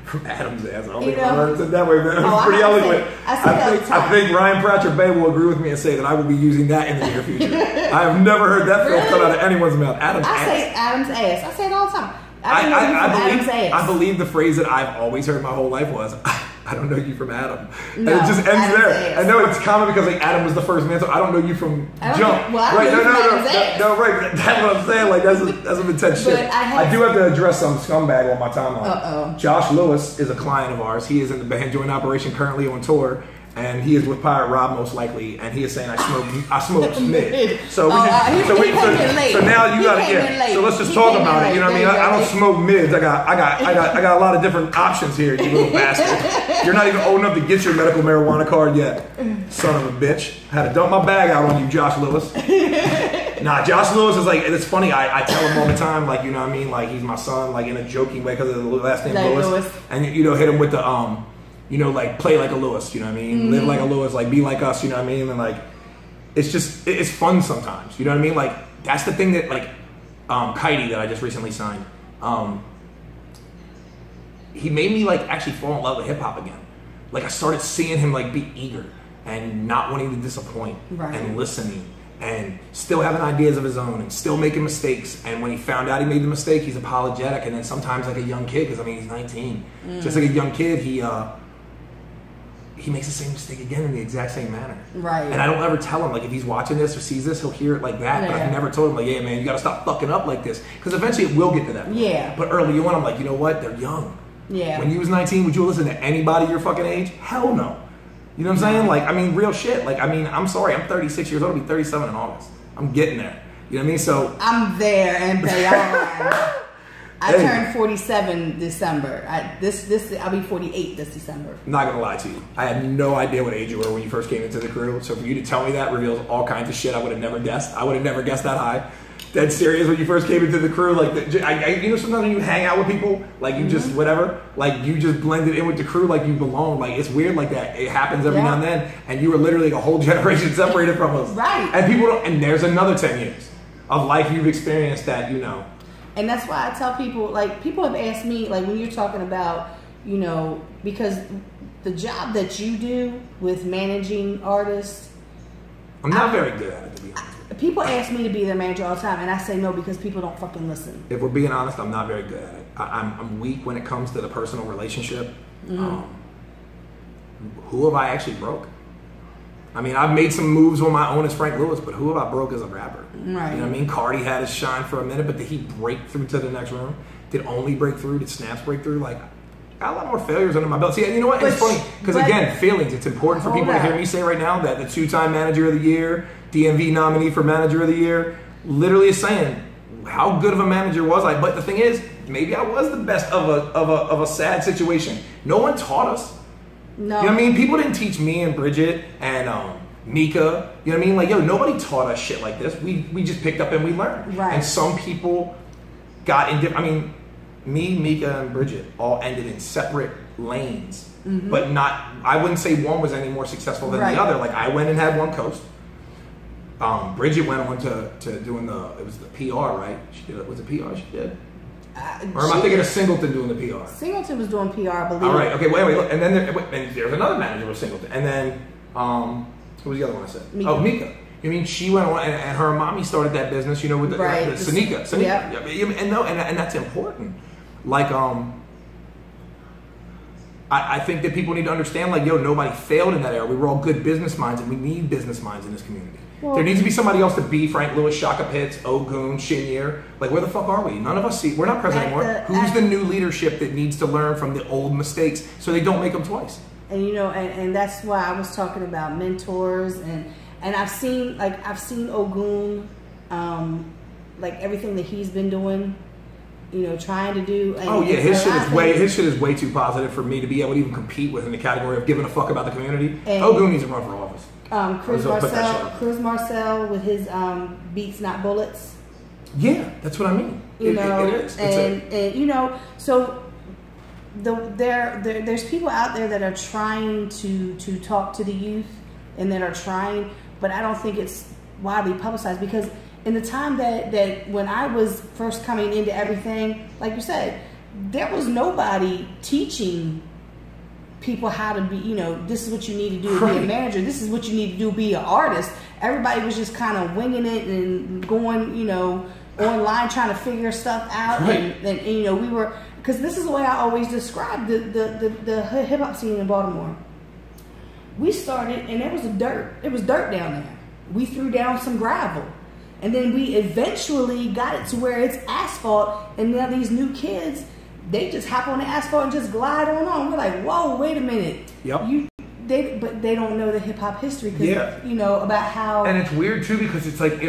From Adam's ass. I don't think I learned it that way, man. It was pretty eloquent. I think Ryan Pratchett Bay will agree with me and say that I will be using that in the near future. I have never heard that filth come out of anyone's mouth. Adam's I ass. say Adam's ass. I say it all the time. I don't know you from Adam's ass. I believe the phrase that I've always heard my whole life was, I don't know you from Adam. No, and it just ends Adam's there. ass. I know it's common because like Adam was the first man, so I don't know you from jump. Well, I right? don't know you from Adam's ass. No, right. That's what I'm saying. Like that's some intense shit. I do have to address some scumbag on my timeline. Josh Lewis is a client of ours. He is in the Band Joint operation currently on tour. And he is with Pirate Rob most likely, and he is saying I smoke mid. So now you got So let's just talk about it. You know what I mean? I don't smoke mids. I got a lot of different options here. You little bastard. You're not even old enough to get your medical marijuana card yet, son of a bitch. I had to dump my bag out on you, Josh Lewis. Nah, Josh Lewis is like, it's funny. I tell him all the time, like, you know what I mean? Like he's my son, like in a joking way because of the last name Lewis. And hit him with the like play like a Lewis, you know what I mean? Live like a Lewis, like be like us, you know what I mean? And like, it's fun sometimes, you know what I mean? Like that's the thing that like, Kitey that I just recently signed, he made me like actually fall in love with hip hop again. Like I started seeing him like be eager and not wanting to disappoint and listening and still having ideas of his own and still making mistakes. And when he found out he made the mistake, he's apologetic. And then sometimes like a young kid, because I mean he's 19, just like a young kid, he makes the same mistake again in the exact same manner. Right. And I don't ever tell him, like, if he's watching this or sees this, he'll hear it like that. Yeah. But I've never told him, like, yeah, man, you got to stop fucking up like this. Because eventually it will get to that point. Yeah. But early on, I'm like, you know what? They're young. Yeah. When you was 19, would you listen to anybody your fucking age? Hell no. You know what I'm saying? Like, I mean, real shit. Like, I mean, I'm sorry. I'm 36 years old. I'll be 37 in August. I'm getting there. You know what I mean? So I'm there and beyond. I turned 47 December. I'll be 48 this December. I'm not gonna lie to you. I had no idea what age you were when you first came into the crew. So for you to tell me that reveals all kinds of shit I would have never guessed. I would have never guessed that high. Dead serious when you first came into the crew. Like, sometimes when you hang out with people, like you just whatever, like you just blended in with the crew like you belong. Like it's weird like that. It happens every now and then, and you were literally like a whole generation separated from us. Right. And people don't. And there's another 10 years of life you've experienced that you know. And that's why I tell people, like, people have asked me, like, when you're talking about, you know, because the job that you do with managing artists. I'm not very good at it, to be honest. People ask me to be their manager all the time, and I say no because people don't fucking listen. If we're being honest, I'm not very good at it. I'm weak when it comes to the personal relationship. Who have I actually broke? I mean, I've made some moves on my own as Frank Lewis, but who have I broke as a rapper? Right. You know what I mean? Cardi had his shine for a minute, but did he break through to the next room? Did Only break through? Did Snaps break through? Like, I got a lot more failures under my belt. See, and you know what? It's funny, because again, feelings. It's important for people to hear me say right now that the 2-time Manager of the Year, DMV nominee for Manager of the Year, literally is saying how good of a manager was I. But the thing is, maybe I was the best of a sad situation. No one taught us. No. You know what I mean? People didn't teach me and Bridget and Mika. You know what I mean? Like, yo, nobody taught us shit like this. We just picked up and we learned. Right. And some people got in different. I mean, me, Mika, and Bridget all ended in separate lanes. But not. I wouldn't say one was any more successful than the other. Like, I went and had one coast. Bridget went on to doing it was the PR, right? She did. Was it PR she did? Or am I thinking of Singleton doing the PR? Singleton was doing PR, I believe. All right, okay, wait, look. And then there's another manager with Singleton. And then, who was the other one I said? Mika. Oh, Mika. I mean, she went on, and her mommy started that business, you know, with the Sanika. Yeah. And that's important. Like, I think that people need to understand, like, yo, nobody failed in that era. We were all good business minds, and we need business minds in this community. Well, there needs to be somebody else to be Frank Lewis, Shaka Pitts, Ogun, Shinyer. Like, where the fuck are we? None of us see. We're not present anymore. Who's the new leadership that needs to learn from the old mistakes so they don't make them twice? And you know, and that's why I was talking about mentors, and I've seen Ogun, like everything that he's been doing, you know, trying to do. And his shit is way too positive for me to be able to even compete with in the category of giving a fuck about the community. Ogun needs to run for office. Chris Marcel with his Beats Not Bullets. Yeah, that's what I mean. It is. And you know, so there's people out there that are trying to talk to the youth and that are trying, but I don't think it's widely publicized because in the time that when I was first coming into everything, like you said, there was nobody teaching people how to be, this is what you need to do to be a manager. This is what you need to do to be an artist. Everybody was just kind of winging it and going, online trying to figure stuff out. Right. And we were, because this is the way I always describe the hip hop scene in Baltimore. We started and it was dirt down there. We threw down some gravel. And then we eventually got it to where it's asphalt, and now these new kids, they just hop on the asphalt and just glide on. We're like, whoa, wait a minute. Yep. But they don't know the hip hop history, about how. And it's weird too because it's like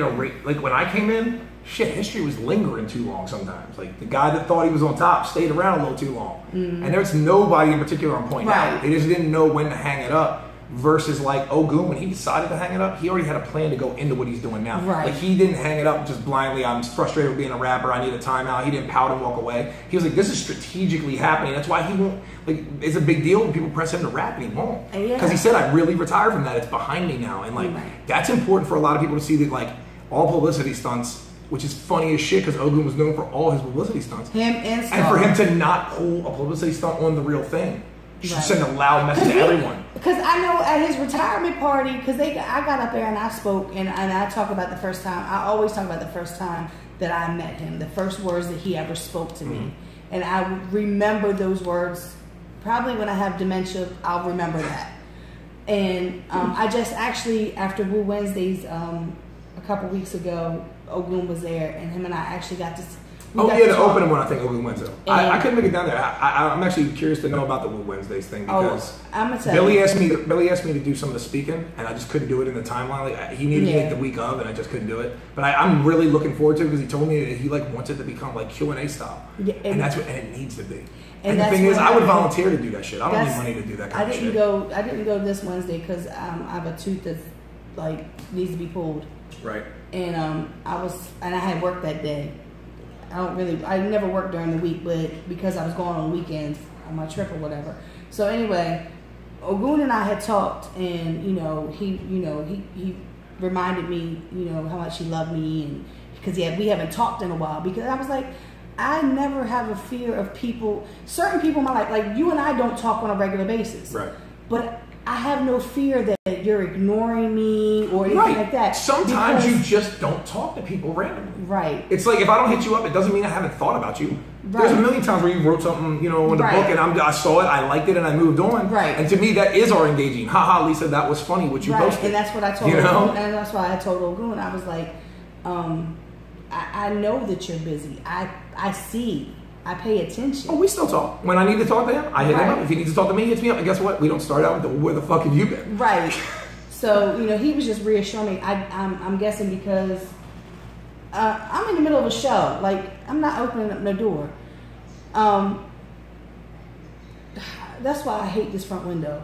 like when I came in, history was lingering too long sometimes. Like the guy that thought he was on top stayed around a little too long, and there's nobody in particular on point. Right. Now. They just didn't know when to hang it up. Versus like Ogun, when he decided to hang it up, he already had a plan to go into what he's doing now. Right. Like he didn't hang it up just blindly. I'm frustrated with being a rapper. I need a timeout. He didn't pout and walk away. He was like, this is strategically happening. That's why he won't. Like, it's a big deal when people press him to rap, and he won't. Because he said, I really retired from that. It's behind me now. And like that's important for a lot of people to see that like all publicity stunts. Which is funny as shit because Ogun was known for all his publicity stunts. And for him to not pull a publicity stunt on the real thing. You should send a loud message to everyone. Because I know at his retirement party, because I got up there and I spoke and I talk about the first time. I always talk about the first time that I met him, the first words that he ever spoke to me. And I remember those words. Probably when I have dementia, I'll remember that. And I just actually, after Woo Wednesdays a couple weeks ago, Ogun was there and him and I actually got to the opening one I think Ogun went to. I couldn't make it down there. I'm actually curious to know about the Woo Wednesdays thing because I'm gonna tell Billy asked me to do some of the speaking and I just couldn't do it in the timeline. Like he needed me like the week of and I just couldn't do it. But I'm really looking forward to it because he told me that he like wants it to become like Q&A style. Yeah, and that's what it needs to be. And the thing is, I would volunteer to do that shit. I don't need money to do that kind of shit. I didn't go this Wednesday because I have a tooth that's like needs to be pulled. Right. And I had work that day. I never worked during the week, but because I was going on weekends on my trip or whatever. So anyway, Ogun and I had talked, and he reminded me, how much he loved me, and because we haven't talked in a while. Because I was like, I never have a fear of certain people in my life. Like you and I don't talk on a regular basis, right? But I have no fear that you're ignoring me or anything like that. Sometimes you just don't talk to people randomly. Right. It's like if I don't hit you up, it doesn't mean I haven't thought about you. Right. There's a million times where you wrote something, in the book, and I saw it, I liked it, and I moved on. Right. And to me, that is our engaging. Haha, Lisa, that was funny what you posted. And that's what I told Ogun, and that's why I told Ogun. I was like, I know that you're busy. I see. I pay attention. Oh, we still talk. When I need to talk to him, I hit him up. If he needs to talk to me, he hits me up. And guess what? We don't start out with where the fuck have you been? Right. So, he was just reassuring me. I'm guessing because I'm in the middle of a show. Like, I'm not opening up no door. That's why I hate this front window.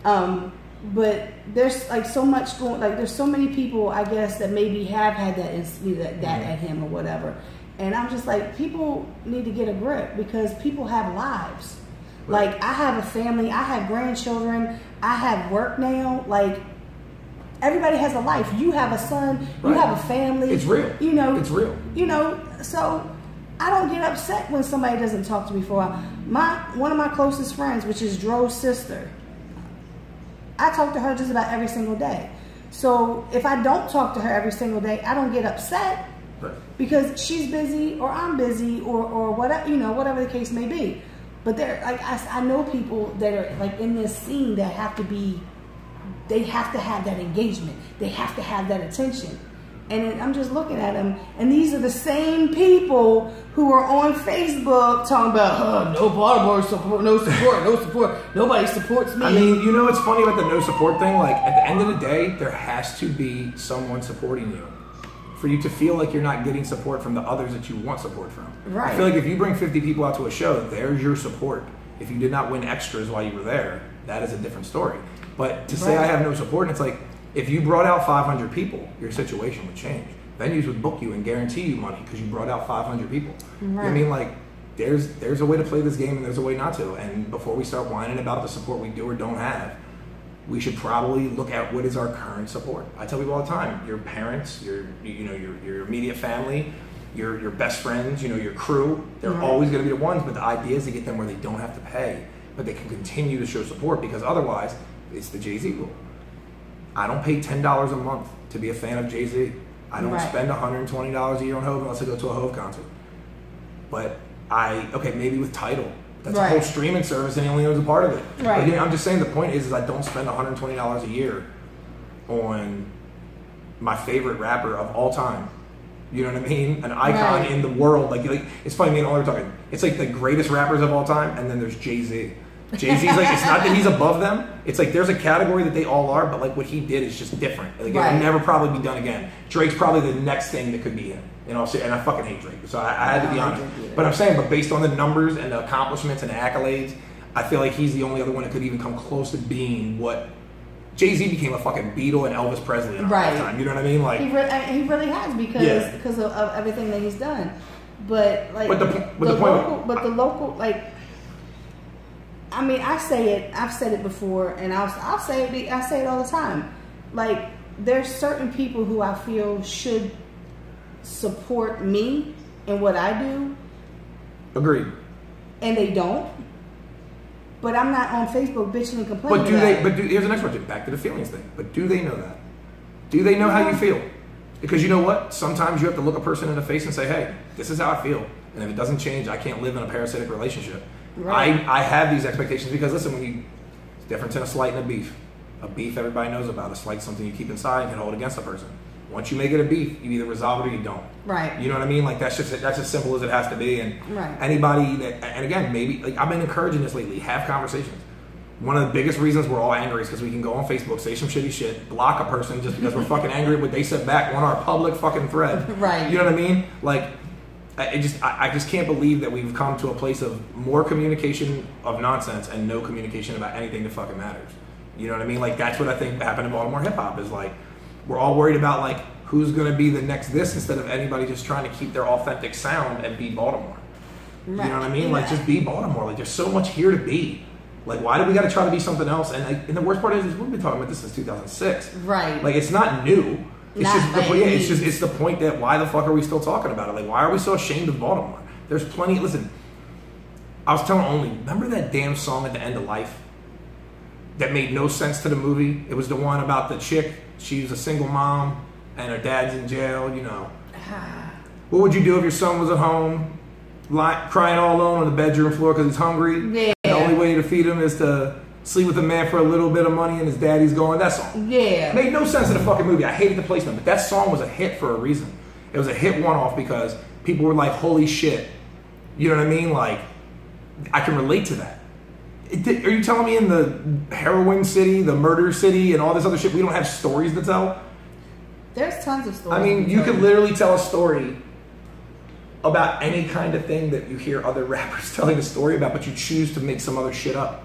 But there's like so much going. Like, there's so many people, I guess, that maybe have had that at him or whatever. And I'm just like, people need to get a grip because people have lives. Right. Like, I have a family, I have grandchildren, I have work now. Like, everybody has a life. You have a son, you have a family. It's real. It's real. So I don't get upset when somebody doesn't talk to me for a while. One of my closest friends, which is Dro's sister, I talk to her just about every single day. So if I don't talk to her every single day, I don't get upset. Right. Because she's busy or I'm busy or whatever, whatever the case may be. But I know people that are like in this scene that they have to have that engagement. They have to have that attention. And I'm just looking at them, and these are the same people who are on Facebook talking about, no Baltimore support, no support, nobody supports me. I mean, what's funny about the no support thing? Like, at the end of the day, there has to be someone supporting you for you to feel like you're not getting support from the others that you want support from. Right. I feel like if you bring 50 people out to a show, there's your support. If you did not win extras while you were there, that is a different story. But to say I have no support, and it's like, if you brought out 500 people, your situation would change. Venues would book you and guarantee you money because you brought out 500 people. Right. You know what I mean? Like, there's a way to play this game and there's a way not to. And before we start whining about the support we do or don't have, we should probably look at what is our current support. I tell people all the time, your parents, your immediate family, your best friends, your crew, they're always going to be the ones, but the idea is to get them where they don't have to pay but they can continue to show support because otherwise, it's the Jay-Z rule. I don't pay $10 a month to be a fan of Jay-Z. I don't spend $120 a year on Hove unless I go to a Hove concert. But maybe with Tidal. That's a whole streaming service and he only owns a part of it. Right. Again, I'm just saying the point is I don't spend $120 a year on my favorite rapper of all time. You know what I mean? An icon in the world. Like it's funny, me and Oliver talking. It's like the greatest rappers of all time, and then there's Jay-Z. Jay-Z's like, it's not that he's above them. It's like there's a category that they all are, but like what he did is just different. Like it'll never probably be done again. Drake's probably the next thing that could be him. You know, and I fucking hate Drake, so I had to be honest. But I'm saying, but based on the numbers and the accomplishments and the accolades, I feel like he's the only other one that could even come close to being what Jay-Z became a fucking Beatle and Elvis Presley in our lifetime. You know what I mean? Like he really has because of everything that he's done. But like, the local like. I mean, I say it. I've said it before, and I'll say it. I say it all the time. Like, there's certain people who I feel should support me and what I do. Agreed. And they don't. But I'm not on Facebook bitching and complaining. But do they? But here's the next question. Back to the feelings thing. But do they know that? Do they know how you feel? Because you know what? Sometimes you have to look a person in the face and say, "Hey, this is how I feel." And if it doesn't change, I can't live in a parasitic relationship. Right. I have these expectations because listen, it's different than a slight and a beef. A beef everybody knows about. A slight something you keep inside and can hold against a person. Once you make it a beef, you either resolve it or you don't. Right. You know what I mean? Like that's as simple as it has to be. And anybody that, and again, maybe like I've been encouraging this lately. Have conversations. One of the biggest reasons we're all angry is because we can go on Facebook, say some shitty shit, block a person just because we're fucking angry at what they said back on our public fucking thread. Right. You know what I mean? Like. I just can't believe that we've come to a place of more communication of nonsense and no communication about anything that fucking matters. You know what I mean? Like that's what I think happened in Baltimore hip hop is like we're all worried about like who's gonna be the next this instead of anybody just trying to keep their authentic sound and be Baltimore. Right. You know what I mean? Like just be Baltimore. Like there's so much here to be. Like why do we gotta try to be something else? And the worst part is we've been talking about this since 2006. Right. Like it's not new. It's the point that why the fuck are we still talking about it? Like, why are we so ashamed of Baltimore? There's plenty. Listen, I was telling Only, remember that damn song at the end of Life that made no sense to the movie? It was the one about the chick. She was a single mom and her dad's in jail. You know, what would you do if your son was at home, crying all alone on the bedroom floor because he's hungry? Yeah. The only way to feed him is to sleep with a man for a little bit of money and his daddy's going. That song. Yeah. Made no sense in the fucking movie. I hated the placement, but that song was a hit for a reason. It was a hit one-off because people were like, holy shit. You know what I mean? Like, I can relate to that. Are you telling me in the heroin city, the murder city, and all this other shit, we don't have stories to tell? There's tons of stories. I mean, you could literally tell a story about any kind of thing that you hear other rappers telling a story about, but you choose to make some other shit up.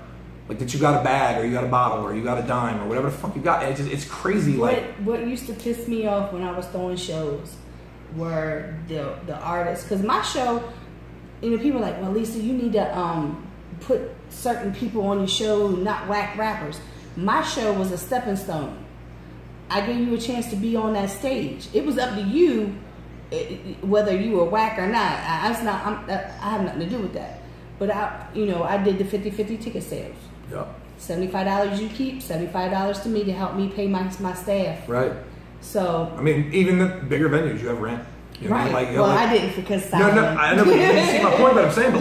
Like that you got a bag or you got a bottle or you got a dime or whatever the fuck you got. And it's crazy. What used to piss me off when I was throwing shows were the artists. Because my show, you know, people are like, well, Lisa, you need to put certain people on your show, not whack rappers. My show was a stepping stone. I gave you a chance to be on that stage. It was up to you whether you were whack or not. I have nothing to do with that. But I did the 50-50 ticket sales. Yep. $75 you keep, $75 to me to help me pay my staff. Right. So I mean, even the bigger venues, you have rent. You know, right. Like, well, I didn't because I know. But you see my point. But I'm saying,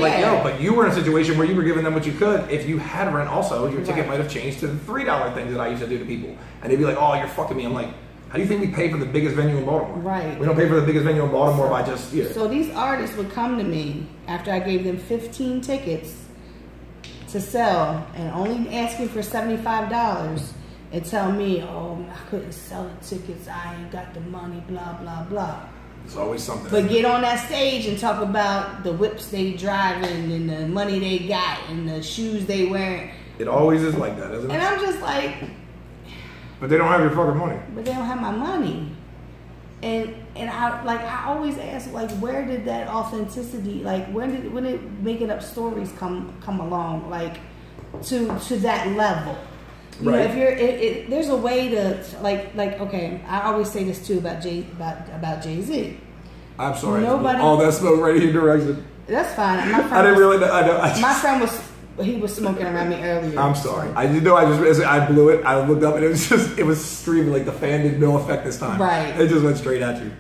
but you were in a situation where you were giving them what you could. If you had rent, also your ticket might have changed to the $3 things that I used to do to people, and they'd be like, "Oh, you're fucking me." I'm like, how do you think we pay for the biggest venue in Baltimore? Right. We don't pay for the biggest venue in Baltimore by just So these artists would come to me after I gave them 15 tickets to sell and only asking for $75 and tell me, oh, I couldn't sell the tickets, I ain't got the money, blah, blah, blah. There's always something. But get on that stage and talk about the whips they driving and the money they got and the shoes they wearing. It always is like that, isn't it? And I'm just like... But they don't have your fucking money. But they don't have my money. And I always ask, like, where did that authenticity, like, when did making up stories come along, like, to that level? You know, if you're, there's a way to, like, okay, I always say this too about Jay-Z. I'm sorry. All that smoke right in your direction. That's fine. My friend I didn't really know. My friend was he was smoking around me earlier. I'm sorry. I didn't know. I blew it. I looked up and it was streaming like the fan did no effect this time. Right. It just went straight at you.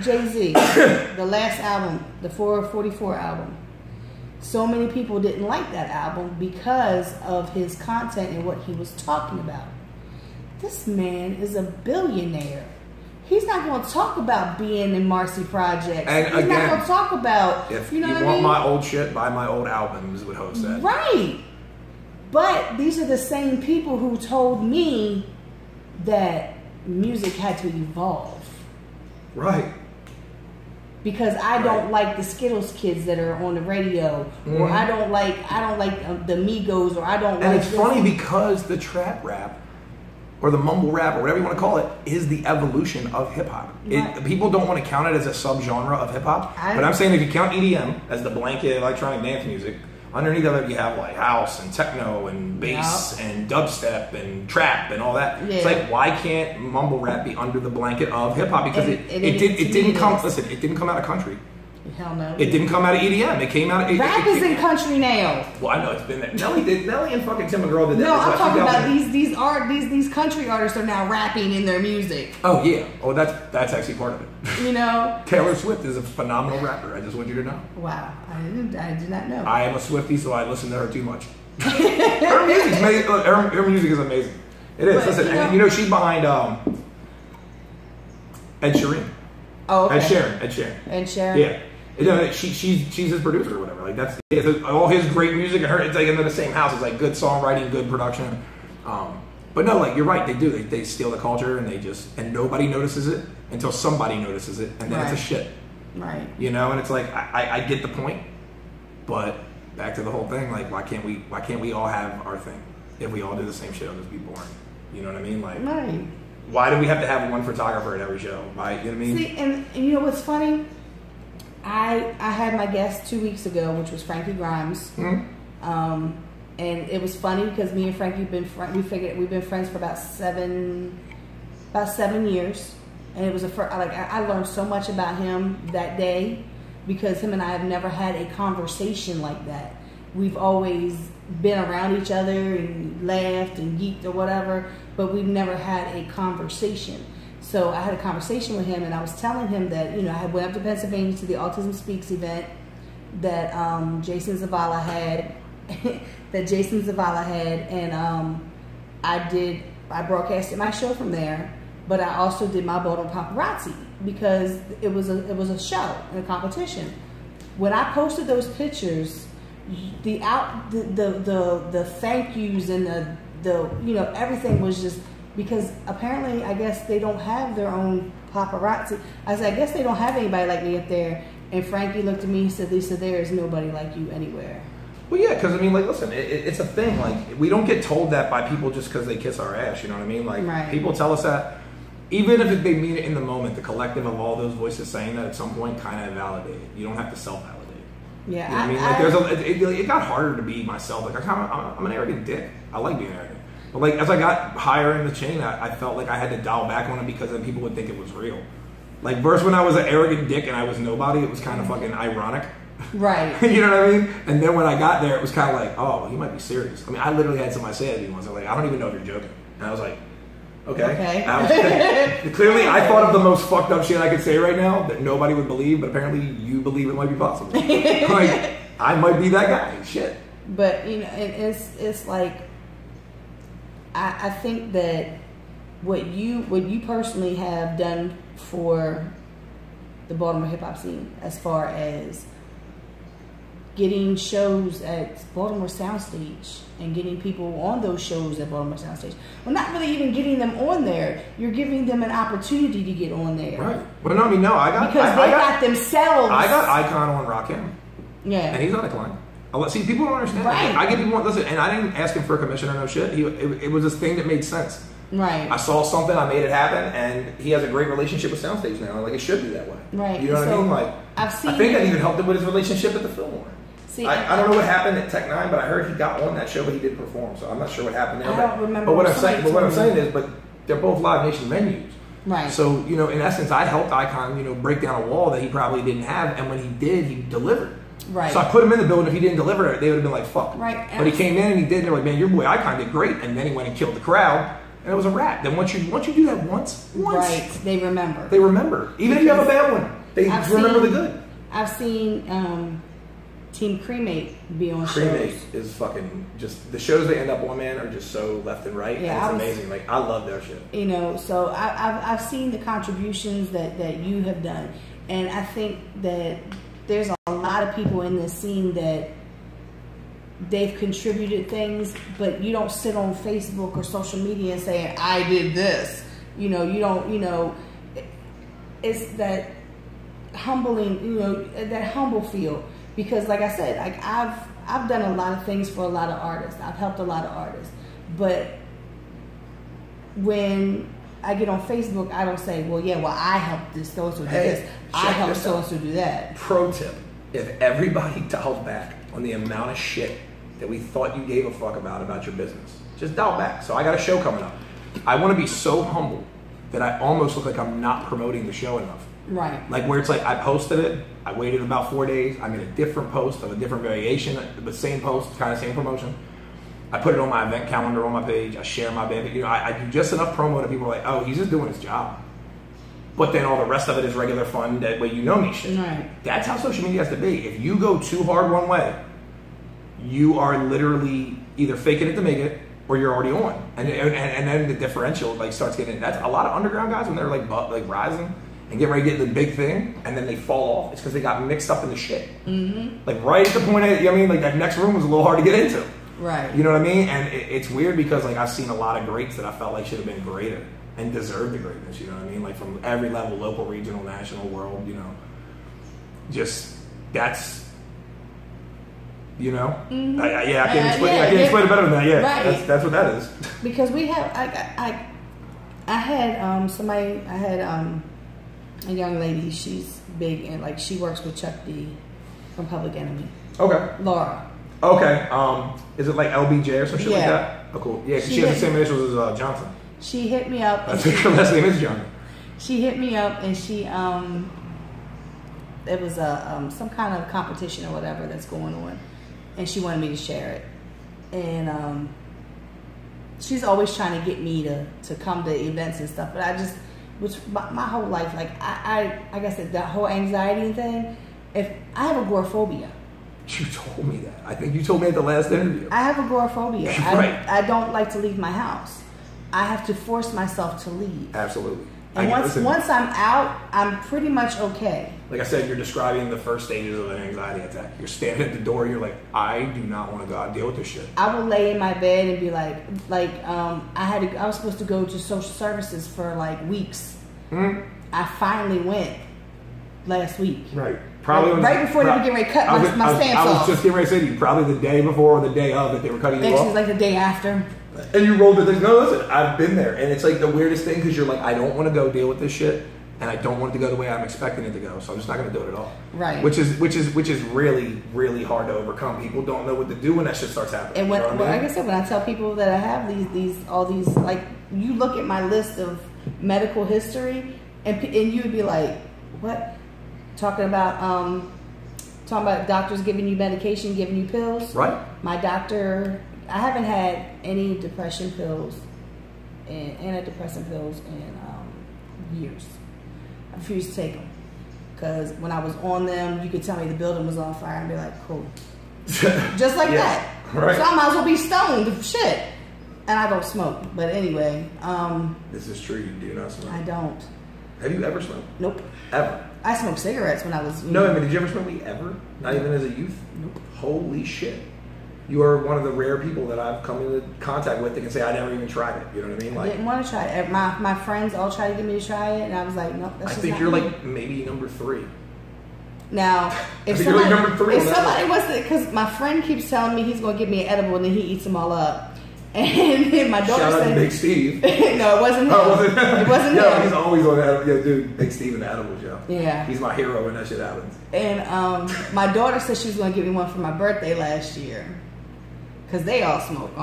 Jay-Z, the last album, the 444 album. So many people didn't like that album because of his content and what he was talking about. This man is a billionaire. He's not going to talk about being in Marcy Projects. And He's not going to talk about, if you know you what I want mean? my old shit, buy my old albums, what Ho said. Right. But these are the same people who told me that music had to evolve. Right. Because I don't like the Skittles kids that are on the radio, or I don't like the Migos, or I don't like. And it's funny because the trap rap, or the mumble rap, or whatever you want to call it, is the evolution of hip hop. Right. People don't want to count it as a subgenre of hip hop, but I'm saying if you count EDM as the blanket electronic dance music, underneath of it you have like house and techno and bass and dubstep and trap and all that. Yeah. It's like, why can't mumble rap be under the blanket of hip hop? Because it didn't come out of country. Hell no. It didn't come out of EDM. It came out of rap is in country now. Well, I know it's been there. Nelly and fucking Tim McGraw did that. No, I'm talking about these country artists are now rapping in their music. Oh yeah. Oh, that's actually part of it. You know, Taylor Swift is a phenomenal rapper. I just want you to know. Wow, I did not know. I am a Swiftie, so I listen to her too much. Her music's amazing. Her music is amazing. It is. But, listen, she's behind Ed Sheeran. Oh, okay. Ed Sheeran. And Sharon. Yeah. She's his producer or whatever. Like that's all his great music and her. It's like in the same house. It's like good songwriting, good production. But no, like you're right. They do. They steal the culture and nobody notices it until somebody notices it, and then it's a shit. Right. And it's like I get the point, but back to the whole thing. Like why can't we all have our thing? If we all do the same shit, I'll just be boring. You know what I mean? Like right. Why do we have to have one photographer at every show? Why? You know what I mean? See, and you know what's funny? I had my guest 2 weeks ago, which was Frankie Grimes. Mm-hmm. And it was funny because me and Frankie we've been friends for about 7 years, and it was I learned so much about him that day because him and I have never had a conversation like that. We've always been around each other and laughed and geeked or whatever, but we've never had a conversation. So I had a conversation with him, and I was telling him that I had went up to Pennsylvania to the Autism Speaks event that Jason Zavala had. And I broadcasted my show from there, but I also did my Baltimore Paparazzi because it was a show and a competition. When I posted those pictures, the thank yous and the everything was just because apparently I guess they don't have their own paparazzi. I said I guess they don't have anybody like me up there. And Frankie looked at me and said, Lisa, there is nobody like you anywhere. Well, yeah, because, listen, it's a thing. Like, we don't get told that by people just because they kiss our ass, you know what I mean? Like, right. People tell us that. Even if they mean it in the moment, the collective of all those voices saying that at some point kind of validate it. You don't have to self-validate. Yeah, you know what I mean? Like, it got harder to be myself. Like, I'm an arrogant dick. I like being arrogant. But, like, as I got higher in the chain, I felt like I had to dial back on it because then people would think it was real. Like, first when I was an arrogant dick and I was nobody, it was kind of fucking ironic. Right. You know what I mean? And then when I got there, it was kind of like, oh, he might be serious. I literally had somebody say it to me once. I was like, I don't even know if you're joking. And I was like, okay. Clearly, I thought of the most fucked up shit I could say right now that nobody would believe, but apparently you believe it might be possible. Like, I might be that guy. Shit. But, it's like, I think that what you personally have done for the Baltimore hip hop scene as far as getting shows at Baltimore Soundstage and getting people on those shows at Baltimore Soundstage. Well, not really even getting them on there. You're giving them an opportunity to get on there. Right. But no, I got... Because they got themselves... I got Icon on Rakim. Yeah. And he's on Decline. See, people don't understand. Right. I get people... Listen, and I didn't ask him for a commission or no shit. It was this thing that made sense. Right. I saw something, I made it happen, and he has a great relationship with Soundstage now. Like, it should be that way. Right. You know what I mean? Like, I think that even helped him with his relationship at the Fillmore. See, I don't know what happened at Tech 9, but I heard he got on that show, but he did perform. So I'm not sure what happened there. I don't remember. But what I'm saying is, they're both Live Nation venues. Right. So, in essence, I helped Icon, break down a wall that he probably didn't have, and when he did, he delivered. Right. So I put him in the building. If he didn't deliver it, they would have been like, fuck. Right. But he came in and he did. And they're like, man, your boy Icon did great. And then he went and killed the crowd. And it was a wrap. Then once you do that once, right, they remember. They remember. Even if you have a bad one, they remember the good. I've seen Team Cremate be on Cremate shows. is fucking just, the shows they end up on, man, are just so left and right. Yeah, and it's amazing. Like, I love their shit. You know, so I've seen the contributions that you have done. And I think that there's a lot of people in this scene that they've contributed things, but you don't sit on Facebook or social media and say, I did this. You know, you don't, you know, it's that humbling, you know, that humble feel. Because like I said, like I've done a lot of things for a lot of artists. I've helped a lot of artists. But when I get on Facebook, I don't say, well, yeah, well, I helped this, so-and-so do this. I helped so-and-so do that. Pro tip, if everybody dialed back on the amount of shit that we thought you gave a fuck about your business, just dial back. So I got a show coming up. I want to be so humble that I almost look like I'm not promoting the show enough. Right. Like where it's like I posted it, I waited about 4 days, I made a different post of a different variation, but same post, kind of same promotion. I put it on my event calendar on my page, I share my band, you know, I do just enough promo that people are like, oh, he's just doing his job. But then all the rest of it is regular fun, that way you know me shit. Right. That's how social media has to be. If you go too hard one way, you are literally either faking it to make it, or you're already on. And then the differential like starts getting, that's a lot of underground guys when they're like rising and get ready to get the big thing, and then they fall off. It's because they got mixed up in the shit. Mm-hmm. Like right at the point, you know what I mean? Like that next room was a little hard to get into. Right. You know what I mean? And it's weird because like I've seen a lot of greats that I felt like should have been greater and deserved the greatness. You know what I mean? Like from every level, local, regional, national, world. You know, just that's. You know, mm-hmm. I can't explain it better than that. Yeah, right. That's what that is. Because we have, I had somebody, I had a young lady. She's big and like she works with Chuck D from Public Enemy. Okay. Laura. Okay. Is it like LBJ or some shit like that? Oh, cool. Yeah, she has the same initials as Johnson. She hit me up. I think her last name is Johnson. She hit me up and she it was a some kind of competition or whatever that's going on. And she wanted me to share it. And she's always trying to get me to come to events and stuff. But I just, which my whole life, like like I said, that whole anxiety thing, if I have agoraphobia. You told me that. I think you told me at the last interview. I have agoraphobia. Right. I don't like to leave my house. I have to force myself to leave. Absolutely. And once I'm out, I'm pretty much okay. Like I said, you're describing the first stages of an anxiety attack. You're standing at the door, you're like, I do not want to go out and deal with this shit. I would lay in my bed and be like I was supposed to go to social services for like weeks. Mm-hmm. I finally went last week. Right. Probably right before they were getting ready to cut my stamps off. I was just getting ready to say to you, probably the day before or the day of that they were cutting you off. Actually, it was like the day after. And you rolled the things. No, listen, I've been there. And it's like the weirdest thing because you're like, I don't want to go deal with this shit. And I don't want it to go the way I'm expecting it to go. So I'm just not going to do it at all. Right. Which is really, really hard to overcome. People don't know what to do when that shit starts happening. And like I said, when I tell people that I have all these, like, you look at my list of medical history and you would be like, what? Talking about doctors giving you medication, giving you pills. Right. My doctor, I haven't had any depression pills and antidepressant pills in years. I refuse to take them because when I was on them, you could tell me the building was on fire and be like, cool. Just like that. Right. So I might as well be stoned. Shit. And I don't smoke. But anyway. This is true. You do not smoke. I don't. Have you ever smoked? Nope. Ever? I smoked cigarettes when I was... No, I mean, did you ever smoke weed ever? Not even as a youth? Nope. Holy shit. You are one of the rare people that I've come into contact with that can say I never even tried it. You know what I mean? Like, I didn't want to try it. My friends all tried to get me to try it, and I was like, nope, that's I just think not you're me. like maybe number 3. Now, if I think you're like number 3 if somebody was to, because my friend keeps telling me he's going to give me an edible and then he eats them all up. And my daughter Shout out said, to Big Steve. no, it wasn't him. Oh, was it? It wasn't Yo, him. he's always on that. Yeah, dude, Big Steve and the edibles, yo. Yeah. He's my hero when that shit happens. And my daughter said she was going to give me one for my birthday last year. Because they all smoke.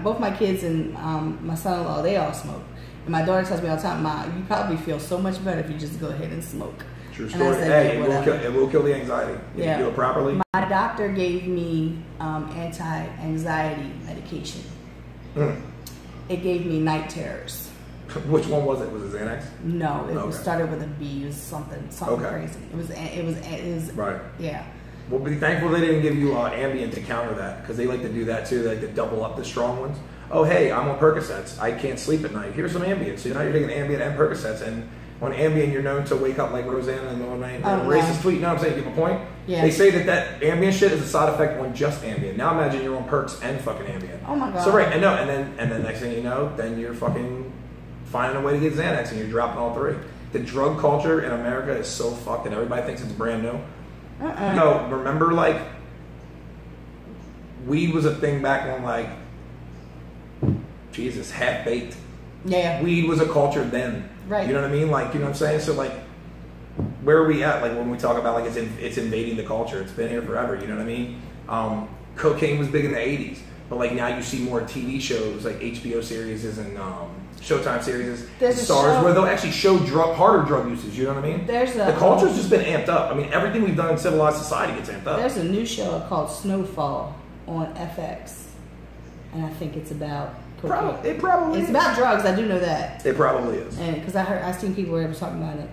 Both my kids and my son-in-law, they all smoke. And my daughter tells me all the time, Ma, you probably feel so much better if you just go ahead and smoke. True And I story. said, Hey, yeah, it will kill the anxiety. If Yeah. you do it properly. My doctor gave me anti-anxiety medication. It gave me night terrors. Which one was it? Was it Xanax? No, it Okay. started with a B. It was something Okay. crazy. It was Right. yeah. Well, be thankful they didn't give you Ambien to counter that, because they like to do that too. They like to double up the strong ones. Oh, hey, I'm on Percocets. I can't sleep at night. Here's some Ambien. So now you're taking Ambien and Percocets, and on Ambien you're known to wake up like Roseanne in the middle of the night. Oh, Racist no. tweet. You know what I'm saying? Give a point. Yeah. They say that Ambien shit is a side effect on just Ambien. Now imagine you're on Percs and fucking Ambien. Oh my god. So right, and no, and then next thing you know, then you're fucking finding a way to get Xanax, and you're dropping all three. The drug culture in America is so fucked, and everybody thinks it's brand new. No, remember, like, weed was a thing back when, like, Jesus, half baked. Yeah. Weed was a culture then. Right. You know what I mean? Like, you know what I'm saying? So, like, where are we at? Like, when we talk about, like, it's invading the culture. It's been here forever. You know what I mean? Cocaine was big in the 80s. But, like, now you see more TV shows, like HBO series and Showtime series, There's a stars, show- where they'll actually show harder drug usage. You know what I mean? The culture's just been amped up. I mean, everything we've done in civilized society gets amped up. There's a new show called Snowfall on FX, and I think it's about cocaine. It probably It's is. about drugs. I do know that, It probably is. and because I seen people who were talking about it.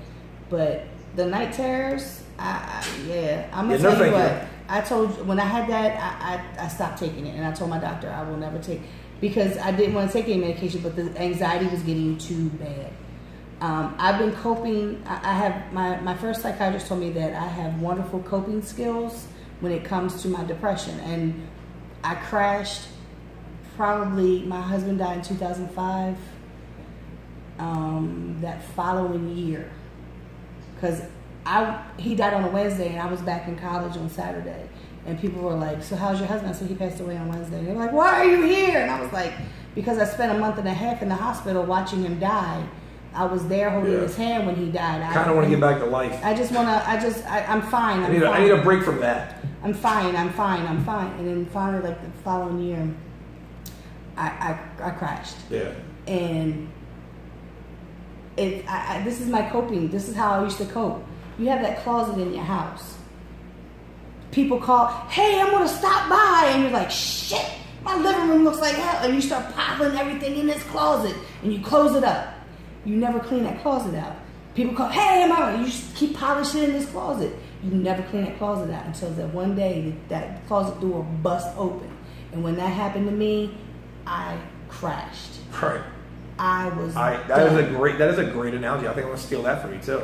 But the night terrors, I'm gonna no, tell you thank what. you. I told when I had that, I stopped taking it, and I told my doctor I will never take, because I didn't want to take any medication, but the anxiety was getting too bad. I've been coping. I have my first psychiatrist told me that I have wonderful coping skills when it comes to my depression, and I crashed. Probably my husband died in 2005. That following year, because he died on a Wednesday and I was back in college on Saturday, and people were like, "So how's your husband?" I said, "He passed away on Wednesday." They were like, "Why are you here?" And I was like, "Because I spent a month and a half in the hospital watching him die. I was there holding his hand when he died. I Kind of want to get back to life. I'm fine. I need a break from that. I'm fine. And then finally, like the following year, I crashed. Yeah. And this is my coping. This is how I used to cope. You have that closet in your house. People call, "Hey, I'm gonna stop by," and you're like, "Shit, my living room looks like hell," and you start piling everything in this closet, and you close it up. You never clean that closet out. People call, "Hey, I'm out." You just keep polishing in this closet. You never clean that closet out until that one day that closet door bust open. And when that happened to me, I crashed. Right. That is a great analogy. I think I'm gonna steal that from you too.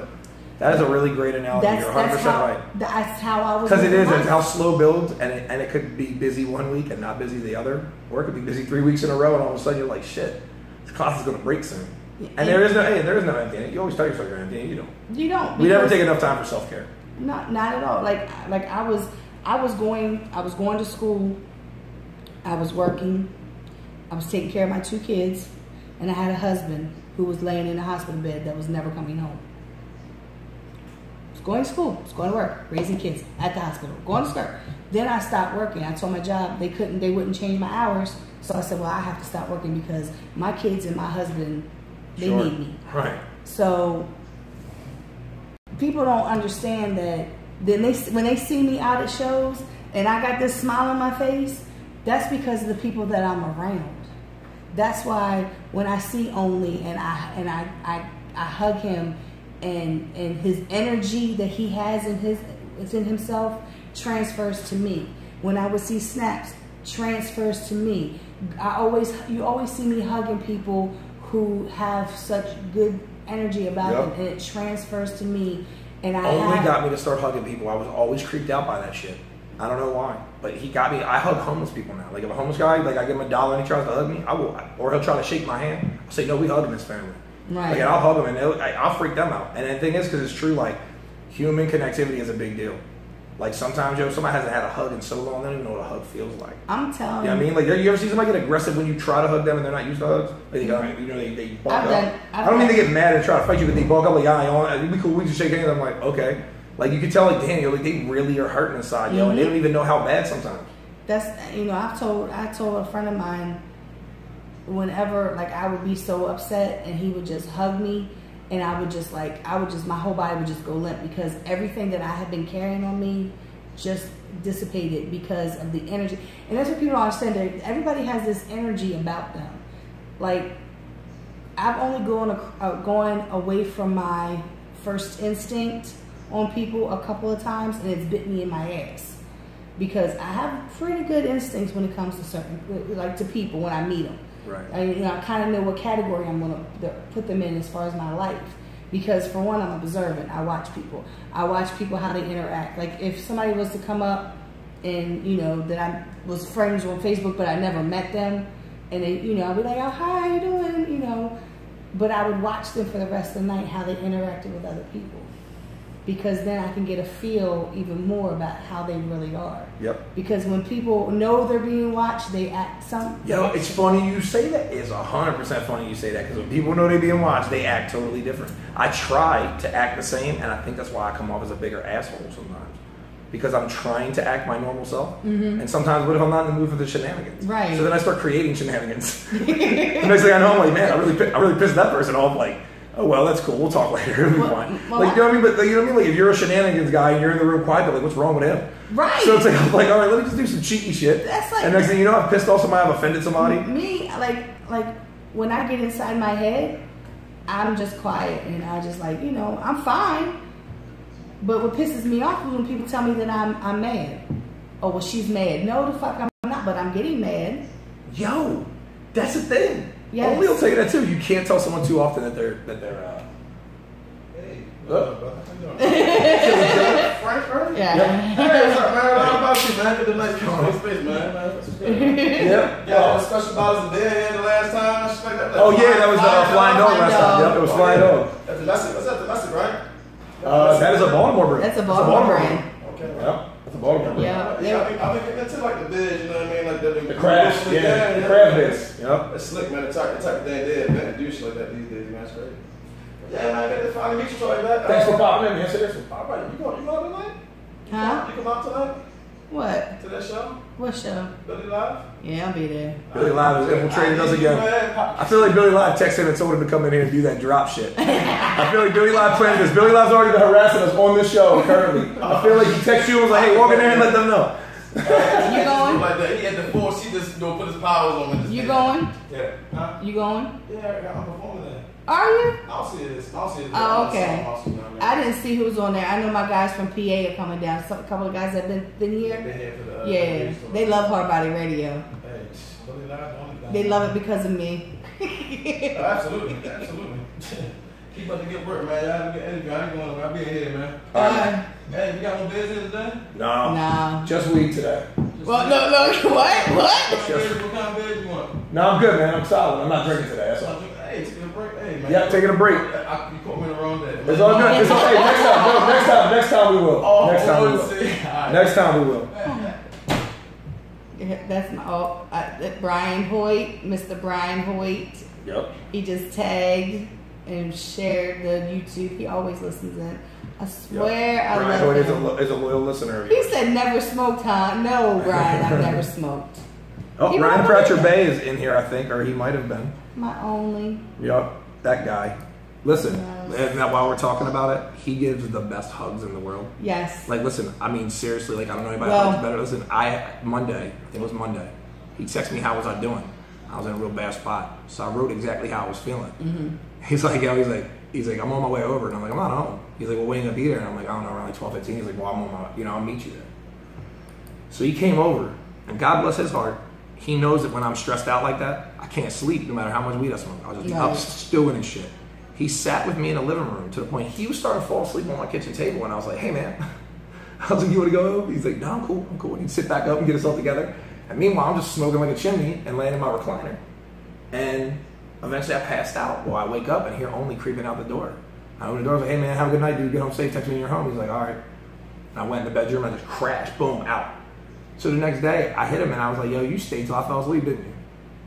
That is a really great analogy. You're 100% right. That's how I was. Because it's how slow builds, and it could be busy one week and not busy the other, or it could be busy 3 weeks in a row, and all of a sudden you're like, "Shit, this closet's gonna break soon." And there is no empty in it. You always tell yourself you're empty, and you don't. You don't. We never take enough time for self care. Not at all. Like I was going to school. I was working. I was taking care of my 2 kids, and I had a husband who was laying in a hospital bed that was never coming home. I was going to school. I was going to work, raising kids at the hospital, going to school. Then I stopped working. I told my job they wouldn't change my hours. So I said, well, I have to stop working because my kids and my husband, they need me. Right. So people don't understand that. Then when they see me out at shows and I got this smile on my face, that's because of the people that I'm around. That's why when I see Only and I hug him, and his energy that he has in himself transfers to me. When I would see Snaps, transfers to me. You always see me hugging people who have such good energy about them, and it transfers to me. And Only got me to start hugging people. I was always creeped out by that shit. I don't know why, but he got me. I hug homeless people now. Like if a homeless guy, like I give him $1 and he tries to hug me, I will, or he'll try to shake my hand. I'll say, "No, we hug in this family." Right. Like, and I'll hug them, and I'll freak them out. And the thing is, because it's true, like human connectivity is a big deal. Like sometimes, somebody hasn't had a hug in so long, they don't even know what a hug feels like. I'm telling you. You know what I mean? Like, you ever see somebody get aggressive when you try to hug them and they're not used to hugs? Like, they balk up. I don't mean they get mad and try to fight you, but they balk up like, "Yeah, we cool, we just shake hands." I'm like, okay. Like you can tell, like, damn, like they really are hurting inside, and they don't even know how bad sometimes. That's I told a friend of mine, whenever like I would be so upset and he would just hug me, and I would just my whole body would just go limp because everything that I had been carrying on me just dissipated because of the energy. And that's what people don't understand. Everybody has this energy about them. Like, I've only gone away from my first instinct on people a couple of times, and it's bit me in my ass because I have pretty good instincts when it comes to to people when I meet them. Right. I kind of know what category I'm going to put them in as far as my life. Because for one, I'm observant. I watch people. I watch people how they interact. Like if somebody was to come up and, that I was friends on Facebook, but I never met them, and they, I'd be like, oh, hi, how you doing? But I would watch them for the rest of the night, how they interacted with other people. Because then I can get a feel even more about how they really are. Yep. Because when people know they're being watched, they act it's funny you say that. It's 100% funny you say that because when people know they're being watched, they act totally different. I try to act the same, and I think that's why I come off as a bigger asshole sometimes. Because I'm trying to act my normal self, and sometimes what if I'm not in the mood for the shenanigans? Right. So then I start creating shenanigans. The next thing I know, I'm like, man, I really pissed that person off. Like, oh well, that's cool. We'll talk later. It'll be fine. Well, like, you know what I mean? But you know what I mean? Like, if you're a shenanigans guy and you're in the room quiet, like, what's wrong with him? Right. So it's like, I'm like, all right, let me just do some cheeky shit. That's like, and next thing you know, I've pissed off somebody, I've offended somebody. Me, like when I get inside my head, I'm just quiet and I just I'm fine. But what pisses me off is when people tell me that I'm mad. Oh, well, she's mad. No, the fuck I'm not, but I'm getting mad. Yo, that's the thing. Yes. Only will tell you that too. You can't tell someone too often that they're Hey, brother. How you doing? Frank, right? Yeah. Hey, what's up, man? How about you, man? Get the nice space, man. Yep. Yeah, special bottles of dead the last time. Shit like that. Oh yeah, that was Flying Dog last time. Yep, it was Flying Dog. That's domestic. What's that? Domestic, right? That is a Baltimore brand. That's a Baltimore brand. Okay. Yep. That's a Baltimore brand. Yeah. I think into like the bid, you know what I mean? Like The crabs, the crab bits. Yep. That's slick, man. The type of thing they man, do shit like that these days, man. That's great. Yeah, man, I got to finally meet you like that. Thanks for popping in, man. Seriously. All right, you going tonight? Huh? You come out tonight What? to that show? What show? Billy Live? Yeah, I'll be there. Billy Live has infiltrated us again. I feel like Billy Live texted him and told him to come in here and do that drop shit. I feel like Billy Live planned this. Billy Live's already been harassing us on this show currently. I feel like he texted you and was like, hey, walk in there and let them know. You going? Like that. He had the force. He just put his powers on this. You going? Yeah. Huh? You going? Yeah, I'm performing that. Are you? I'll see this. Oh, okay. I didn't see who's on there. I know my guys from PA are coming down. A couple of guys that have been here. Yeah, they love Hard Body Radio. Hey, Billy Live, only guy. They love it because of me. Absolutely. Keep up the good work, man. Y'all have a good energy. I ain't going to. I'll be here, man. Hey, you got no business today? No. Just weed today. Well, no. What? What kind of bed you want? No, I'm good, man. I'm solid. I'm not drinking today. That's all. Hey, taking a break. Hey, man. Yeah, taking a break. You caught me in the wrong day. It's all good. It's okay. Next time we will. Oh, next time we will. right. Next time we will. That's my Brian Hoyt, Mr. Brian Hoyt. Yep. He just tagged and shared the YouTube. He always listens in. I swear, yep. I Brian love Hoyt him. is a loyal listener of He yours. said never smoked, huh? No, Brian, I've never smoked. Oh, Ryan Pratcher Bay is in here, I think, or he might have been. My only. Yep, that guy. Listen, Yes. and now while we're talking about it, he gives the best hugs in the world. Yes. Like, listen, I mean, seriously, like, I don't know anybody Well- hugs better. Listen, Monday, I think it was Monday, he texted me, how was I doing? I was in a real bad spot. So I wrote exactly how I was feeling. Mm-hmm. He's like, I'm on my way over. And I'm like, I'm not home. He's like, well, when are you going to be there? And I'm like, I don't know, around like 12:15. He's like, well, I'm on my, I'll meet you there. So he came over, and God bless his heart, he knows that when I'm stressed out like that, I can't sleep no matter how much weed I smoke. I'll just be up stewing and shit. He sat with me in the living room to the point he was starting to fall asleep on my kitchen table, and I was like, hey, man. I was like, you want to go? He's like, no, I'm cool. And he'd sit back up and get himself together. And meanwhile, I'm just smoking like a chimney and laying in my recliner. And eventually I passed out. Well, I wake up and hear only creeping out the door. I open the door, I was like, hey, man, have a good night, dude. Get home safe. Text me when you're home. He's like, all right. And I went in the bedroom and I just crashed. Boom, out. So the next day, I hit him and I was like, yo, you stayed till I fell asleep, didn't you?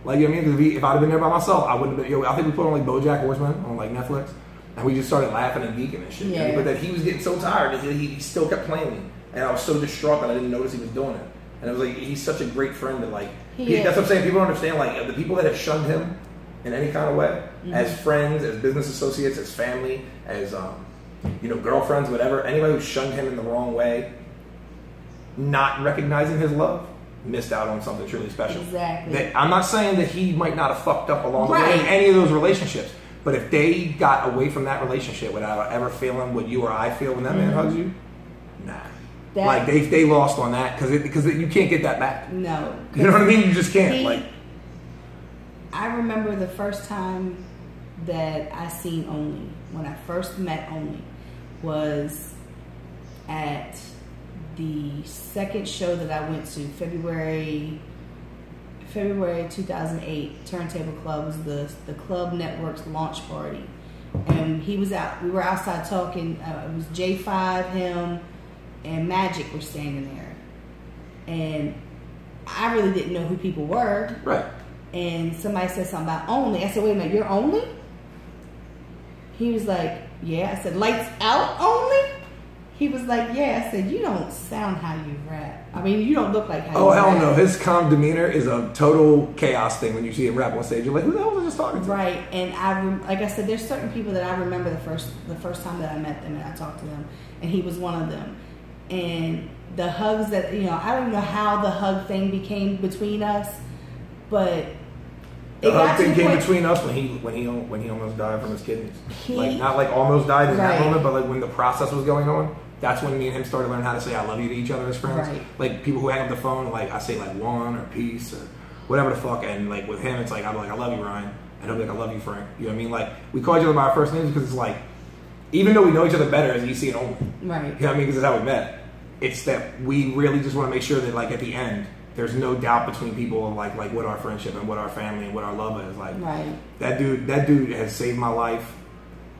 Like, you know what I mean? If I'd have been there by myself, I wouldn't have been. I think we put on like BoJack Horseman on like Netflix. And we just started laughing and geeking and shit. Yeah. But that he was getting so tired that he still kept playing me. And I was so distraught that I didn't notice he was doing it. And it was like, he's such a great friend that like, that's what I'm saying. People don't understand, like, the people that have shunned him in any kind of way, as friends, as business associates, as family, as girlfriends, whatever. Anybody who shunned him in the wrong way, not recognizing his love, missed out on something truly special. Exactly. I'm not saying that he might not have fucked up along the way in any of those relationships, but if they got away from that relationship without ever feeling what you or I feel when that man hugs you, nah. Like they lost on that because you can't get that back. No. You know what I mean? You just can't. I remember the first time that I seen Only, when I first met Only, was at the second show that I went to, February 2008. Turntable Club was the Club Network's launch party, and he was out. We were outside talking. It was J5, him, and Magic were standing there, and I really didn't know who people were. Right. And somebody said something about Only. I said, "Wait a minute, you're Only?" He was like, "Yeah." I said, "Lights Out Only?" He was like, "Yeah." I said, "You don't sound how you rap. I mean, you don't look like how you rap." Oh, hell no. His calm demeanor is a total chaos thing when you see him rap on stage. You're like, who the hell was I just talking to? Right. And like I said, there's certain people that I remember the first time that I met them and I talked to them, and he was one of them. And the hugs that, I don't even know how the hug thing became between us, but the hug thing came between us when he almost died from his kidneys. Not like almost died in that moment, but like when the process was going on. That's when me and him started learning how to say I love you to each other as friends. Right. Like people who hang up the phone, like I say like one or peace or whatever the fuck, and like with him it's like I'm like I love you Ryan, and he'll be like I love you Frank. You know what I mean? Like we call each other by our first names because it's like even though we know each other better as EC and Only, right? You know what I mean? Because that's how we met. It's that we really just want to make sure that like at the end there's no doubt between people of like what our friendship and what our family and what our love is. Like that dude has saved my life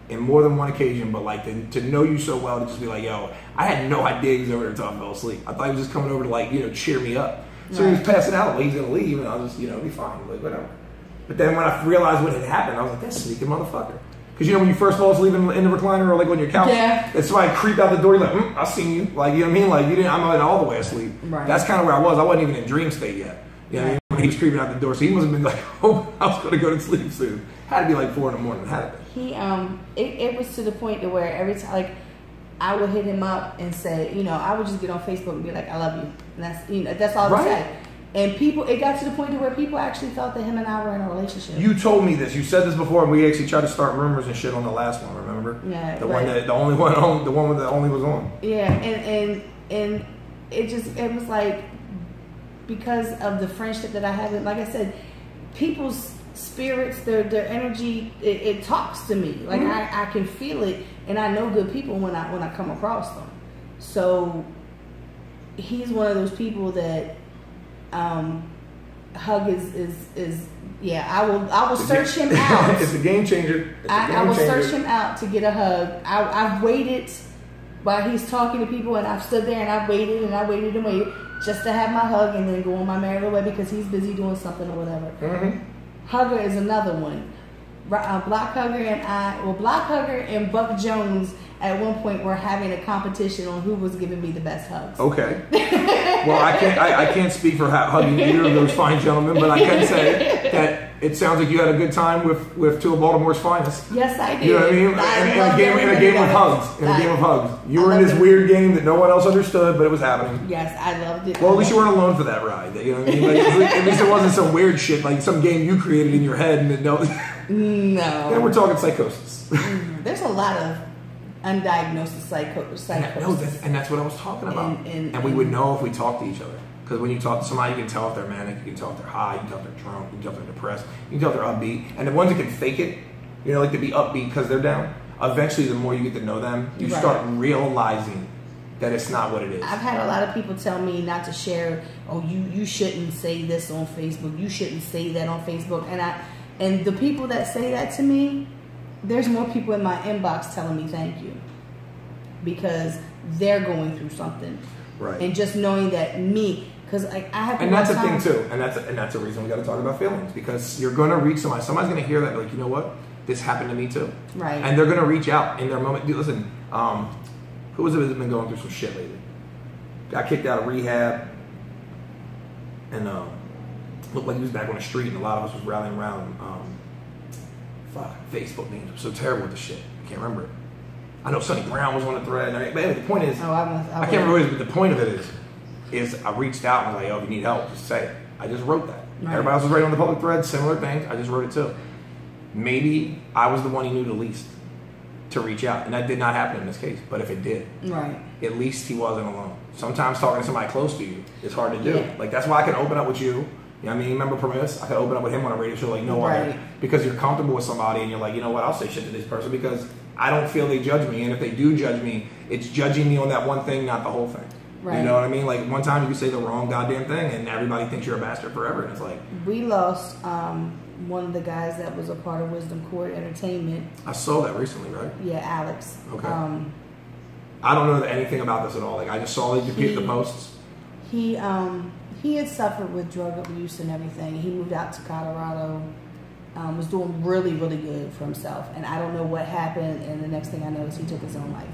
in more than one occasion, but like to know you so well to just be like, yo, I had no idea he was over there until I fell asleep. I thought he was just coming over to like, cheer me up. So he was passing out, like he's gonna leave, and I'll just, be fine, like whatever. But then when I realized what had happened, I was like, that sneaking motherfucker. Because when you first fall asleep in the recliner or like on your couch, that's why I creep out the door. You're like, I seen you, like you know what I mean? Like you didn't. I'm not all the way asleep. Right. That's kind of where I was. I wasn't even in dream state yet. You know what I mean? When he was creeping out the door, so he must have been like, oh, I was gonna go to sleep soon. Had to be like 4 a.m. Had to be. It was to the point to where every time, like, I would hit him up and say, I would just get on Facebook and be like, I love you. And that's all I would say. And it got to the point to where people actually felt that him and I were in a relationship. You told me this. You said this before, and we actually tried to start rumors and shit on the last one. Remember? Yeah. The one that the one that Only was on. Yeah, and it was like because of the friendship that I have. Like I said, people's spirits, their energy, it talks to me. Like I can feel it, and I know good people when I come across them. So he's one of those people that hug is I will search him out. It's a game changer. I will search him out to get a hug. I've waited while he's talking to people, and I've stood there and I've waited and I waited and waited just to have my hug and then go on my merry way because he's busy doing something or whatever. Hugger is another one. Block Hugger and Buck Jones at one point were having a competition on who was giving me the best hugs. Okay. Well, I can't speak for hugging either of those fine gentlemen, but I can say that it sounds like you had a good time with two of Baltimore's finest. Yes, I did. You know what I mean? In a game of hugs. You were in this weird game that no one else understood, but it was happening. Yes, I loved it. Well, at least you weren't alone for that ride. You know what I mean? Like, at least it wasn't some weird shit like some game you created in your head and no. Then we're talking psychosis. There's a lot of undiagnosed psychosis. And that's what I was talking about. And we would know if we talked to each other. Because when you talk to somebody, you can tell if they're manic, you can tell if they're high, you can tell if they're drunk, you can tell if they're depressed, you can tell if they're upbeat. And the ones that can fake it, like to be upbeat because they're down, eventually the more you get to know them, you start realizing that it's not what it is. I've had a lot of people tell me not to share, you shouldn't say this on Facebook, you shouldn't say that on Facebook. And the people that say that to me, there's more people in my inbox telling me thank you. Because they're going through something. Right. And just knowing that because I have. And that's a thing too, and that's a reason we got to talk about feelings because you're going to reach somebody. Somebody's going to hear that, like, you know what, this happened to me too, right? And they're going to reach out in their moment. Dude, listen, who was it that's been going through some shit lately? Got kicked out of rehab, and looked like he was back on the street, and a lot of us was rallying around. fuck, Facebook names. I'm so terrible with the shit. I can't remember it. I know Sonny Brown was on the thread. But anyway, the point is, I can't remember what it is, but the point of it is I reached out and was like, yo, if you need help, just say it. I just wrote that. Right. Everybody else was writing on the public thread, similar things. I just wrote it too. Maybe I was the one he knew the least to reach out. And that did not happen in this case. But if it did, right, at least he wasn't alone. Sometimes talking to somebody close to you is hard to do. Yeah. Like, that's why I can open up with you. You know what I mean? Remember Promise? I could open up with him on a radio show like no right. other. Because you're comfortable with somebody and you're like, you know what, I'll say shit to this person because I don't feel they judge me. And if they do judge me, it's judging me on that one thing, not the whole thing. Right. You know what I mean? Like, one time you say the wrong goddamn thing and everybody thinks you're a bastard forever. And it's like... We lost one of the guys that was a part of Wisdom Court Entertainment. I saw that recently, right? Yeah, Alex. Okay. I don't know anything about this at all. Like, I just saw the posts. He had suffered with drug abuse and everything. He moved out to Colorado. Was doing really, really good for himself. And I don't know what happened. And the next thing I know is he took his own life.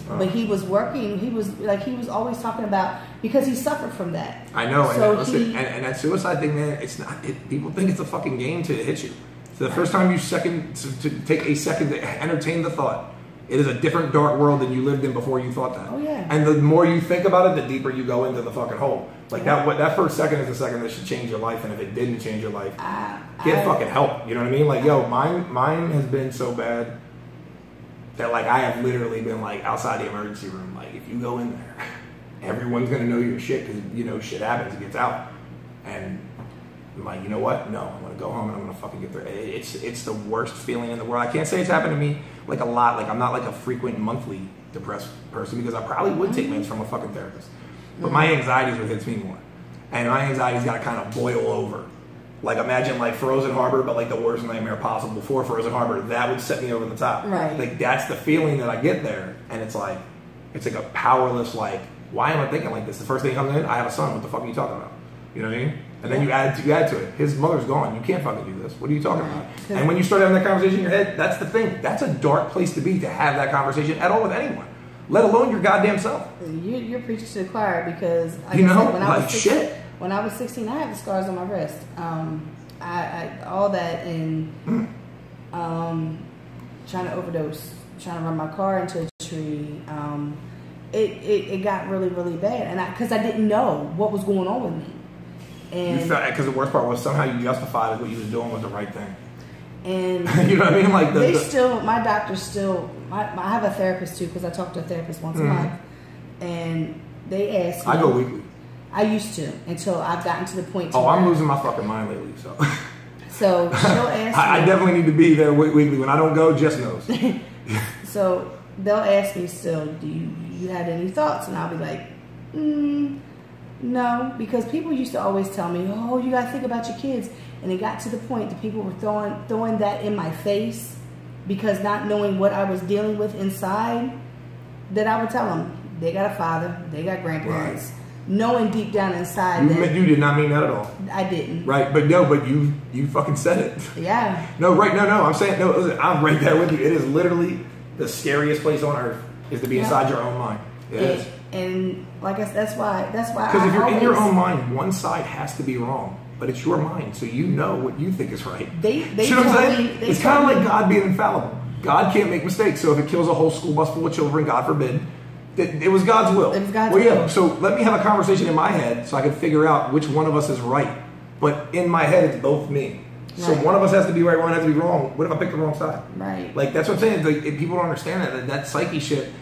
But he was working. He was always talking about, because he suffered from that. I know. So and listen, and that suicide thing, man, it's not. People think it's a fucking game to hit you. So the first time to take a second to entertain the thought, it is a different dark world than you lived in before you thought that. Oh yeah. And the more you think about it, the deeper you go into the fucking hole. Like that first second is the second that should change your life. And if it didn't change your life, get fucking help. You know what I mean? Like, yo, mine has been so bad that, like, I have literally been, like, outside the emergency room. Like, if you go in there, everyone's going to know your shit because, you know, shit happens. It gets out. And I'm like, you know what? No, I'm going to go home and I'm going to fucking get through it. It's the worst feeling in the world. I can't say it's happened to me, like, a lot. Like, I'm not, like, a frequent monthly depressed person because I probably would take meds from a fucking therapist. But my anxiety is what hits me more. And my anxiety's got to kind of boil over. Like, imagine, like, Frozen Harbor, but, like, the worst nightmare possible before Frozen Harbor. That would set me over the top. Right. Like, that's the feeling that I get there. And it's like a powerless, like, why am I thinking like this? The first thing comes in, I have a son. What the fuck are you talking about? You know what I mean? And then you add to it. His mother's gone. You can't fucking do this. What are you talking about? And when you start having that conversation in your head, that's the thing. That's a dark place to be, to have that conversation at all with anyone. Let alone your goddamn self. You're preaching to the choir because, like you know, when like shit. When I was 16, I had the scars on my wrist. I all that in trying to overdose, trying to run my car into a tree. It got really, really bad, and because I didn't know what was going on with me. And because the worst part was somehow you justified that what you was doing was the right thing. And you know what I mean? Like my doctors still. I have a therapist too because I talk to a therapist once a month, and they ask me. I go weekly. I used to until I've gotten to the point. I'm losing my fucking mind lately. So she'll ask me. I definitely need to be there weekly. When I don't go, Jess knows. So they'll ask me still, do you have any thoughts? And I'll be like, no, because people used to always tell me, oh, you got to think about your kids. And it got to the point that people were throwing that in my face because not knowing what I was dealing with inside, that I would tell them, they got a father, they got grandparents. Right. Knowing deep down inside you did not mean that at all. I didn't. Right, but you fucking said it. Yeah. No, I'm saying, listen, I'm right there with you. It is literally the scariest place on earth is to be inside your own mind. It is. And like I said, that's why. Because if you're in your own mind, one side has to be wrong, but it's your mind, so you know what you think is right. They you know what I'm saying? It's kind of like God being infallible. God can't make mistakes, so if it kills a whole school bus full of children, God forbid, it was God's will. It was God's will. Yeah, so let me have a conversation in my head so I can figure out which one of us is right. But in my head, it's both me. So one of us has to be right, one has to be wrong. What if I pick the wrong side? Right. Like, that's what I'm saying. Like, if people don't understand that psyche shit,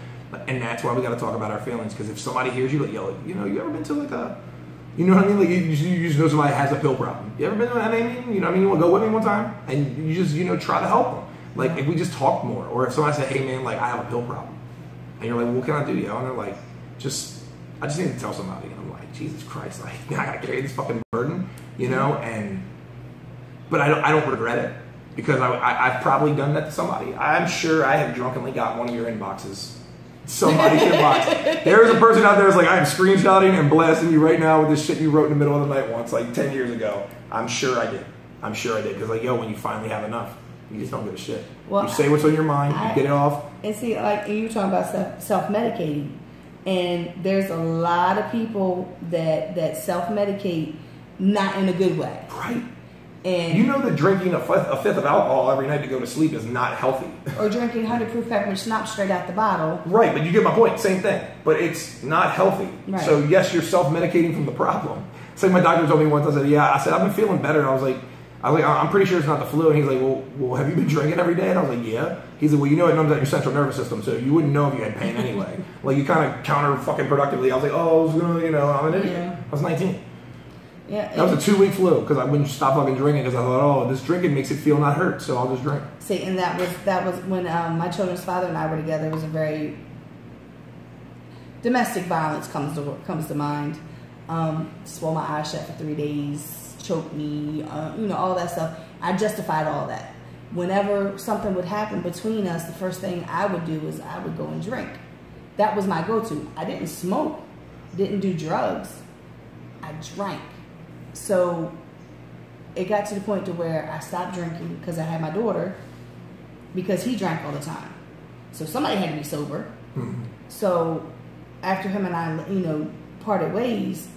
and that's why we got to talk about our feelings. Because if somebody hears you, like, yo, you know, you ever been to like a, you know what I mean? Like, you just know somebody has a pill problem. You ever been to an AA meeting? You know what I mean? You want to go with me one time? And you just, you know, try to help them. Like, if we just talk more. Or if somebody said, hey, man, like, I have a pill problem. And you're like, well, what can I do, yo? And they're like, I just need to tell somebody. And I'm like, Jesus Christ, like, now I gotta carry this fucking burden, you know? But I don't regret it because I've probably done that to somebody. I'm sure I have drunkenly got one of your inboxes. Somebody's inbox. There is a person out there who's like, I'm screenshotting and blasting you right now with this shit you wrote in the middle of the night once, like 10 years ago. I'm sure I did. Because like, yo, when you finally have enough, you just don't give a shit. Well, you say what's on your mind, you get it off. And see, like, you were talking about self-medicating. And there's a lot of people that self-medicate not in a good way. Right. And you know that drinking a fifth of alcohol every night to go to sleep is not healthy. Or drinking 100 proof peppermint schnapps straight out the bottle. Right, but you get my point. Same thing. But it's not healthy. Right. So yes, you're self-medicating from the problem. It's like my doctor told me once. I said, I've been feeling better. And I was like, I'm pretty sure it's not the flu. And he's like, well, have you been drinking every day? And I was like, yeah. He's like, well, you know it numbs out your central nervous system, so you wouldn't know if you had pain anyway. Like, you kind of counter fucking productively. I was like, oh, I was gonna, I'm an idiot. Yeah. I was 19. Yeah, that was a 2-week flu because I wouldn't stop fucking drinking because I thought, oh, this drinking makes it feel not hurt, so I'll just drink. See, and that was when my children's father and I were together. It was a very domestic violence comes to mind. Swole my eyes shut for 3 days, choked me, all that stuff. I justified all that. Whenever something would happen between us, the first thing I would do was I would go and drink. That was my go-to. I didn't smoke, didn't do drugs. I drank. So it got to the point to where I stopped drinking because I had my daughter, because he drank all the time. So somebody had to be sober. Mm-hmm. So after him and I, parted ways,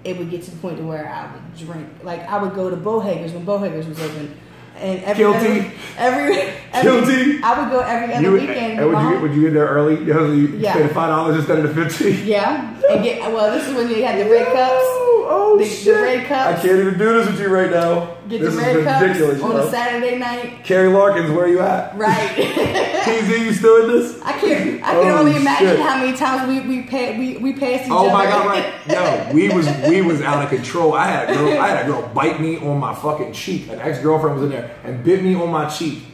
it would get to the point to where I would drink. Like, I would go to Bohager's when Bohager's was open. And every Guilty. Guilty. I would go every other weekend. And would you get there early? You Yeah. paid $5 instead of the $15. Yeah. And this is when you had the red cups. Oh, the shit. red cups. I can't even do this with you right now. Get this the red is ridiculous, cups on a Saturday night. Carrie Larkins, where you at? Right. KZ, you still in this? I can only imagine how many times we passed each other. Oh my God, right. No, we was out of control. I had a girl bite me on my fucking cheek. An ex-girlfriend was in there and bit me on my cheek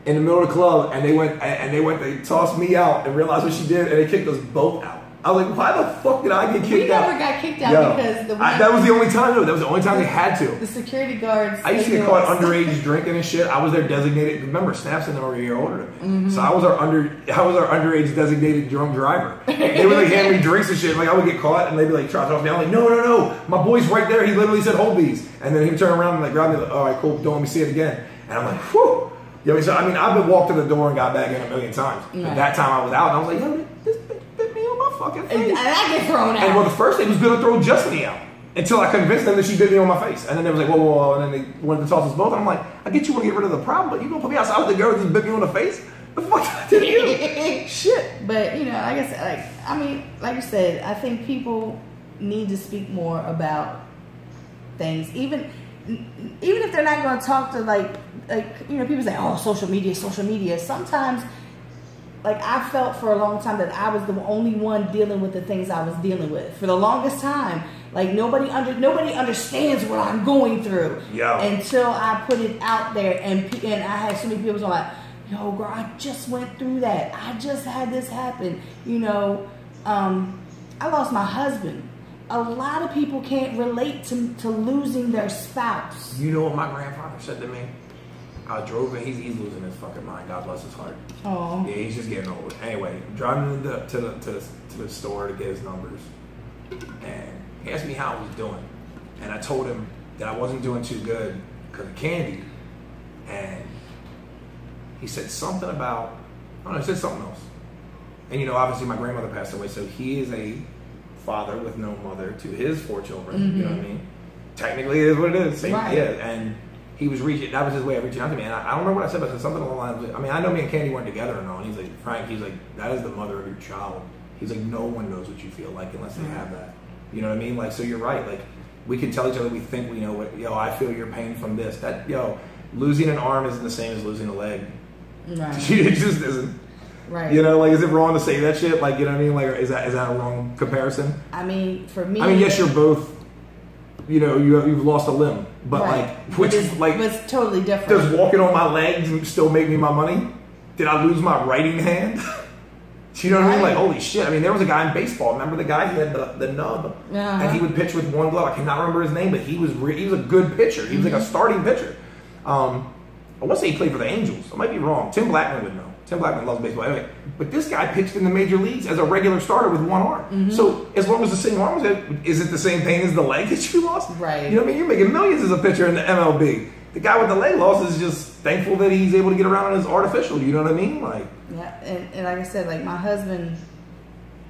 in the middle of the club, and they tossed me out and realized what she did, and they kicked us both out. I was like, why the fuck did I get kicked out? We never got kicked out because that was the only time, though. That was the only time they had to. The security guards. I used to get caught underage drinking and shit. I was their designated. Remember, Snaps and them were a year older than me, so I was our underage designated drunk driver. They would like hand me drinks and shit. Like, I would get caught and they'd be like trying to talk me. I'm like, no, my boy's right there. He literally said, hold these, and then he would turn around and like grab me. Like, all right, cool. Don't let me see it again. And I'm like, whew. So I mean, I've been walked to the door and got back in a million times. Right. But that time I was out and I was like, yo, this bitch bit me on my fucking face. And I get thrown out. And well, the first thing was going to throw Justiny out until I convinced them that she bit me on my face. And then they was like, whoa. And then they wanted to toss us both. And I'm like, I get you want to get rid of the problem, but you going to put me outside with the girl that just bit me on the face? The fuck did you? Shit. But, like I said, like you said, I think people need to speak more about things. Even if they're not going to talk to people say, oh, social media. Sometimes, I felt for a long time that I was the only one dealing with the things I was dealing with for the longest time. Like, nobody understands what I'm going through. Until I put it out there, and I had so many people who were like, yo, girl, I just went through that. I just had this happen. I lost my husband. A lot of people can't relate to losing their spouse. You know what my grandfather said to me? I drove in. He's losing his fucking mind. God bless his heart. Oh. Yeah, he's just getting old. Anyway, driving to the store to get his numbers, and he asked me how I was doing, and I told him that I wasn't doing too good because of Candy, and he said something about, I don't know, he said something else, and obviously my grandmother passed away, so he is a father with no mother to his 4 children. Mm-hmm. You know what I mean? Technically, it is what it is. Same, right. Yeah, and he was reaching. That was his way of reaching out to me. And I don't remember what I said, but I said something along the lines of, I know me and Candy weren't together and all. And he's like, Frank, that is the mother of your child. He's like, no one knows what you feel like unless they have that. You know what I mean? Like, so you're right. Like, we can tell each other we think we know what. I feel your pain from this. That losing an arm isn't the same as losing a leg. Right. It just isn't. Right. Is it wrong to say that shit? Like, you know what I mean? Like, is that a wrong comparison? For me. Yes, you're both. You've lost a limb, but right. It's totally different. Does walking on my legs still make me my money? Did I lose my writing hand? You know what I mean? Like, holy shit. There was a guy in baseball. Remember the guy? He had the nub, and he would pitch with one glove. I cannot remember his name, but he was a good pitcher. He was like a starting pitcher. I want to say he played for the Angels. I might be wrong. Tim Blackman would know. Tim Blackman loves baseball. Anyway, but this guy pitched in the major leagues as a regular starter with one arm. Mm-hmm. So as long as the same arm is it the same pain as the leg that you lost? Right. You know what I mean? You're making millions as a pitcher in the MLB. The guy with the leg loss is just thankful that he's able to get around and is artificial. You know what I mean? Yeah, and like I said, my husband,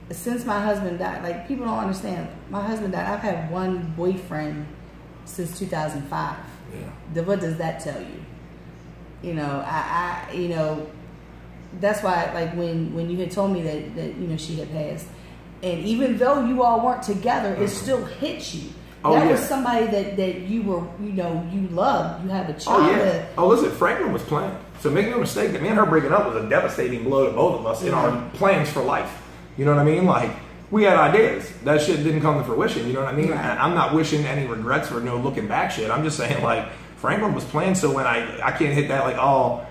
since my husband died, people don't understand. My husband died. I've had one boyfriend since 2005. Yeah. What does that tell you? You know, you know, that's why, like, when you had told me that you know, she had passed, and even though you all weren't together, it still hit you. Oh, that yeah. was somebody that you were, you know, you loved. You had a child. Oh, yeah. Oh, listen, Franklin was playing. So make no mistake, that me and her breaking up was a devastating blow to both of us in our plans for life. You know what I mean? Like, we had ideas. That shit didn't come to fruition. You know what I mean? Right. And I'm not wishing any regrets or no looking back shit. I'm just saying, like, Franklin was playing, so when I can't hit that, like, oh,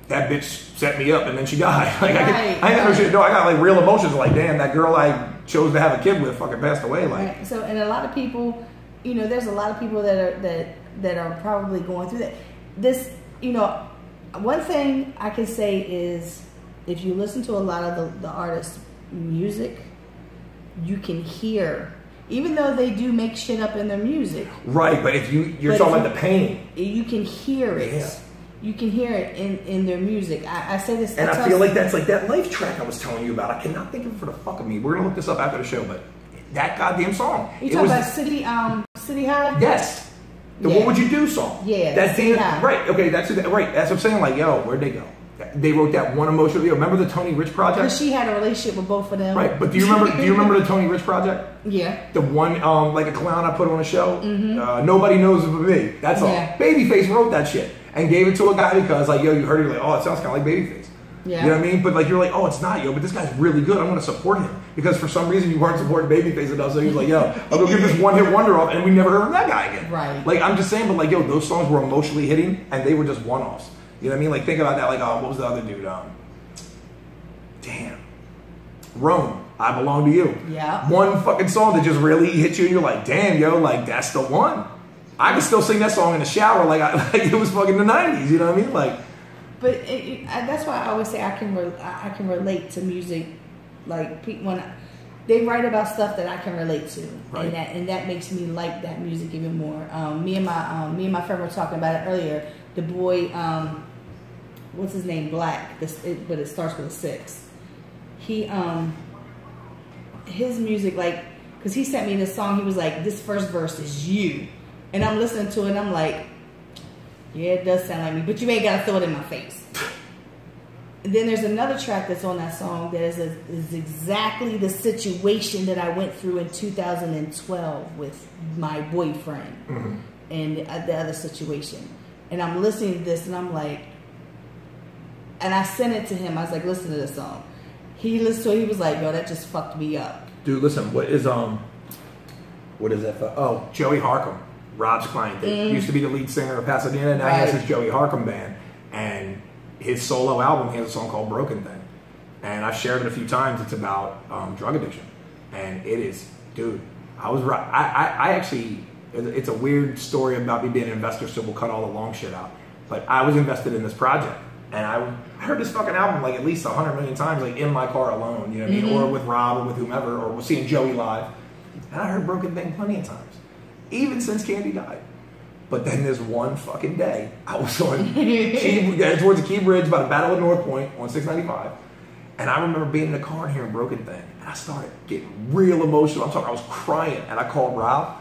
that bitch set me up and then she died. Like, Right, I ain't no shit. No, I got, like, real emotions. Like, damn, that girl I chose to have a kid with fucking passed away. Like, Right. So, and a lot of people, you know, there's a lot of people that are probably going through that. This, you know, one thing I can say is, if you listen to a lot of the artists' music, you can hear, even though they do make shit up in their music. right, but if you're talking about the pain. You can hear it. Yeah. You can hear it in their music. I say this, And I feel like that's like that Life track I was telling you about. I cannot think of it for the fuck of me. We're gonna look this up after the show, but that goddamn song. You it talking was about City High? yes, the Yeah. What Would You Do song. Yeah, that City damn High. right. Okay, that's right. That's what I'm saying. Like, yo, where'd they go? They wrote that one emotional video. Remember the Tony Rich Because project? she had a relationship with both of them. Right, but do you remember the Tony Rich project? Yeah. The one, like a clown I put on a show. Nobody knows it but me. That's all. Yeah. Babyface wrote that shit and gave it to a guy because, like, yo, you heard it, you're like, oh, it sounds kind of like Babyface. Yeah. You know what I mean? But like, you're like, oh, it's not, yo, but this guy's really good. I'm going to support him because for some reason you weren't supporting Babyface enough. So he was like, yo, I'll go give this one hit wonder off, and we never heard of that guy again. Right. Like, I'm just saying, but like, yo, those songs were emotionally hitting, and they were just one offs. You know what I mean? Like, think about that. Like, what was the other dude? Damn. Rome, I Belong to You. Yeah. One fucking song that just really hit you and you're like, damn, yo, like, that's the one. I can still sing that song in the shower like it was fucking the 90s, you know what I mean? Like, But that's why I always say I can relate to music, like when they write about stuff that I can relate to, Right. and that makes me like that music even more. Me and my friend were talking about it earlier. The boy, what's his name? Black, but it starts with a 6. He his music, like, because he sent me this song. He was like, this first verse is you, and I'm listening to it and I'm like, yeah, it does sound like me, but you ain't gotta throw it in my face. And then there's another track that's on that song that is exactly the situation that I went through in 2012 with my boyfriend and the other situation. And I'm listening to this and I'm like, and I sent it to him. I was like, listen to this song. He listened to it. He was like, yo, that just fucked me up. dude, listen, what is that for? Oh, Joey Harcum, Rob's client. He used to be the lead singer of Pasadena, now he has Right. his Joey Harcum band. And his solo album, he has a song called Broken Thing. And I've shared it a few times. It's about drug addiction. And it is, dude, I was right. I actually, it's a weird story about me being an investor, so we'll cut all the long shit out. But I was invested in this project. And I heard this fucking album like at least 100 million times, like in my car alone, you know what I mean? Or with Rob or with whomever, or seeing Joey live. And I heard Broken Thing plenty of times, even since Candy died. But then this one fucking day, I was on towards the Key Bridge by the Battle of North Point on 695. And I remember being in the car and hearing Broken Thing. And I started getting real emotional. I'm talking, I was crying. And I called Rob.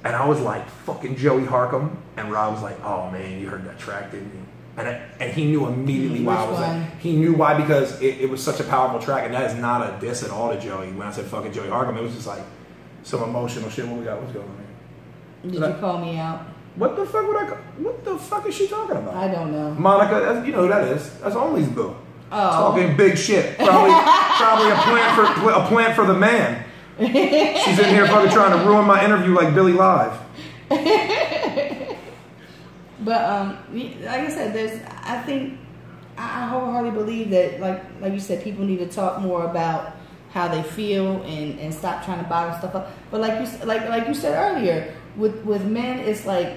And I was like, fucking Joey Harcum. And Rob was like, oh man, you heard that track, didn't you? And he knew immediately why I was like, he knew why, because it was such a powerful track. And that is not a diss at all to Joey. When I said fucking Joey Harcum, it was just like some emotional shit. What we got? What's going on here? Did you call me out? What the fuck would I? What the fuck is she talking about? I don't know. Monica, you know who that is? That's Only's boo. Oh. Talking big shit. Probably a plant for the man. She's in here fucking trying to ruin my interview like Billy Live. But like I said, I think I wholeheartedly believe that, like you said, people need to talk more about how they feel and stop trying to bottle stuff up. But like you said earlier, with men, it's like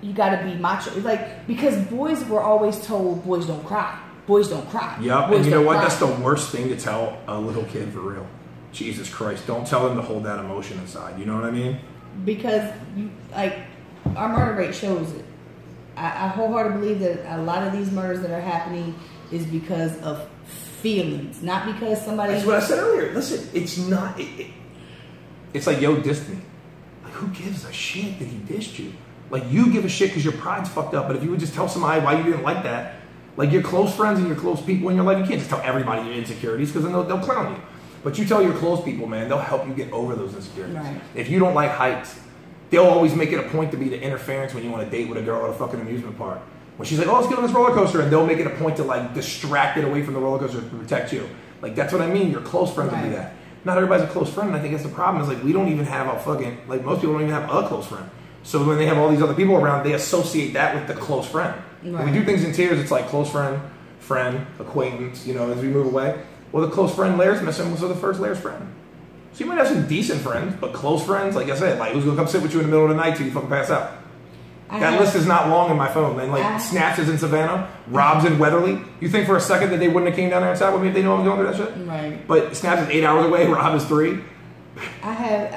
you got to be macho. It's like, because boys were always told, boys don't cry. Boys don't cry. Yep, Boys and you know don't what? cry. That's the worst thing to tell a little kid, for real. Jesus Christ, don't tell them to hold that emotion inside. You know what I mean? Because our murder rate shows it. I wholeheartedly believe that a lot of these murders that are happening is because of feelings, not because somebody. That's what I said earlier. Listen, it's not. It's like, yo, dissed me. Like, who gives a shit that he dissed you? Like, you give a shit because your pride's fucked up, but if you would just tell somebody why you didn't like that, like your close friends and your close people in your life, you can't just tell everybody your insecurities because then they'll clown you. But you tell your close people, man, they'll help you get over those insecurities. Right. If you don't like heights, they'll always make it a point to be the interference when you want to date with a girl at a fucking amusement park. When she's like, oh, let's get on this roller coaster, and they'll make it a point to like distract it away from the roller coaster to protect you. Like, that's what I mean. Your close friends will do that. Not everybody's a close friend, and I think that's the problem. Is like, we don't even have a fucking, like, most people don't even have a close friend. So when they have all these other people around, they associate that with the close friend. Right. When we do things in tiers, it's like close friend, acquaintance, you know, as we move away. Well, the close friend Larry's missing was the first Larry's friend. So you might have some decent friends, but close friends, like I said, like, who's gonna come sit with you in the middle of the night till you fucking pass out? That list is not long in my phone. And like, Snaps is in Savannah, Rob's in Weatherly. You think for a second that they wouldn't have came down there and sat with me if they knew I was going through that shit? Right. But Snaps is 8 hours away, Rob is 3. I had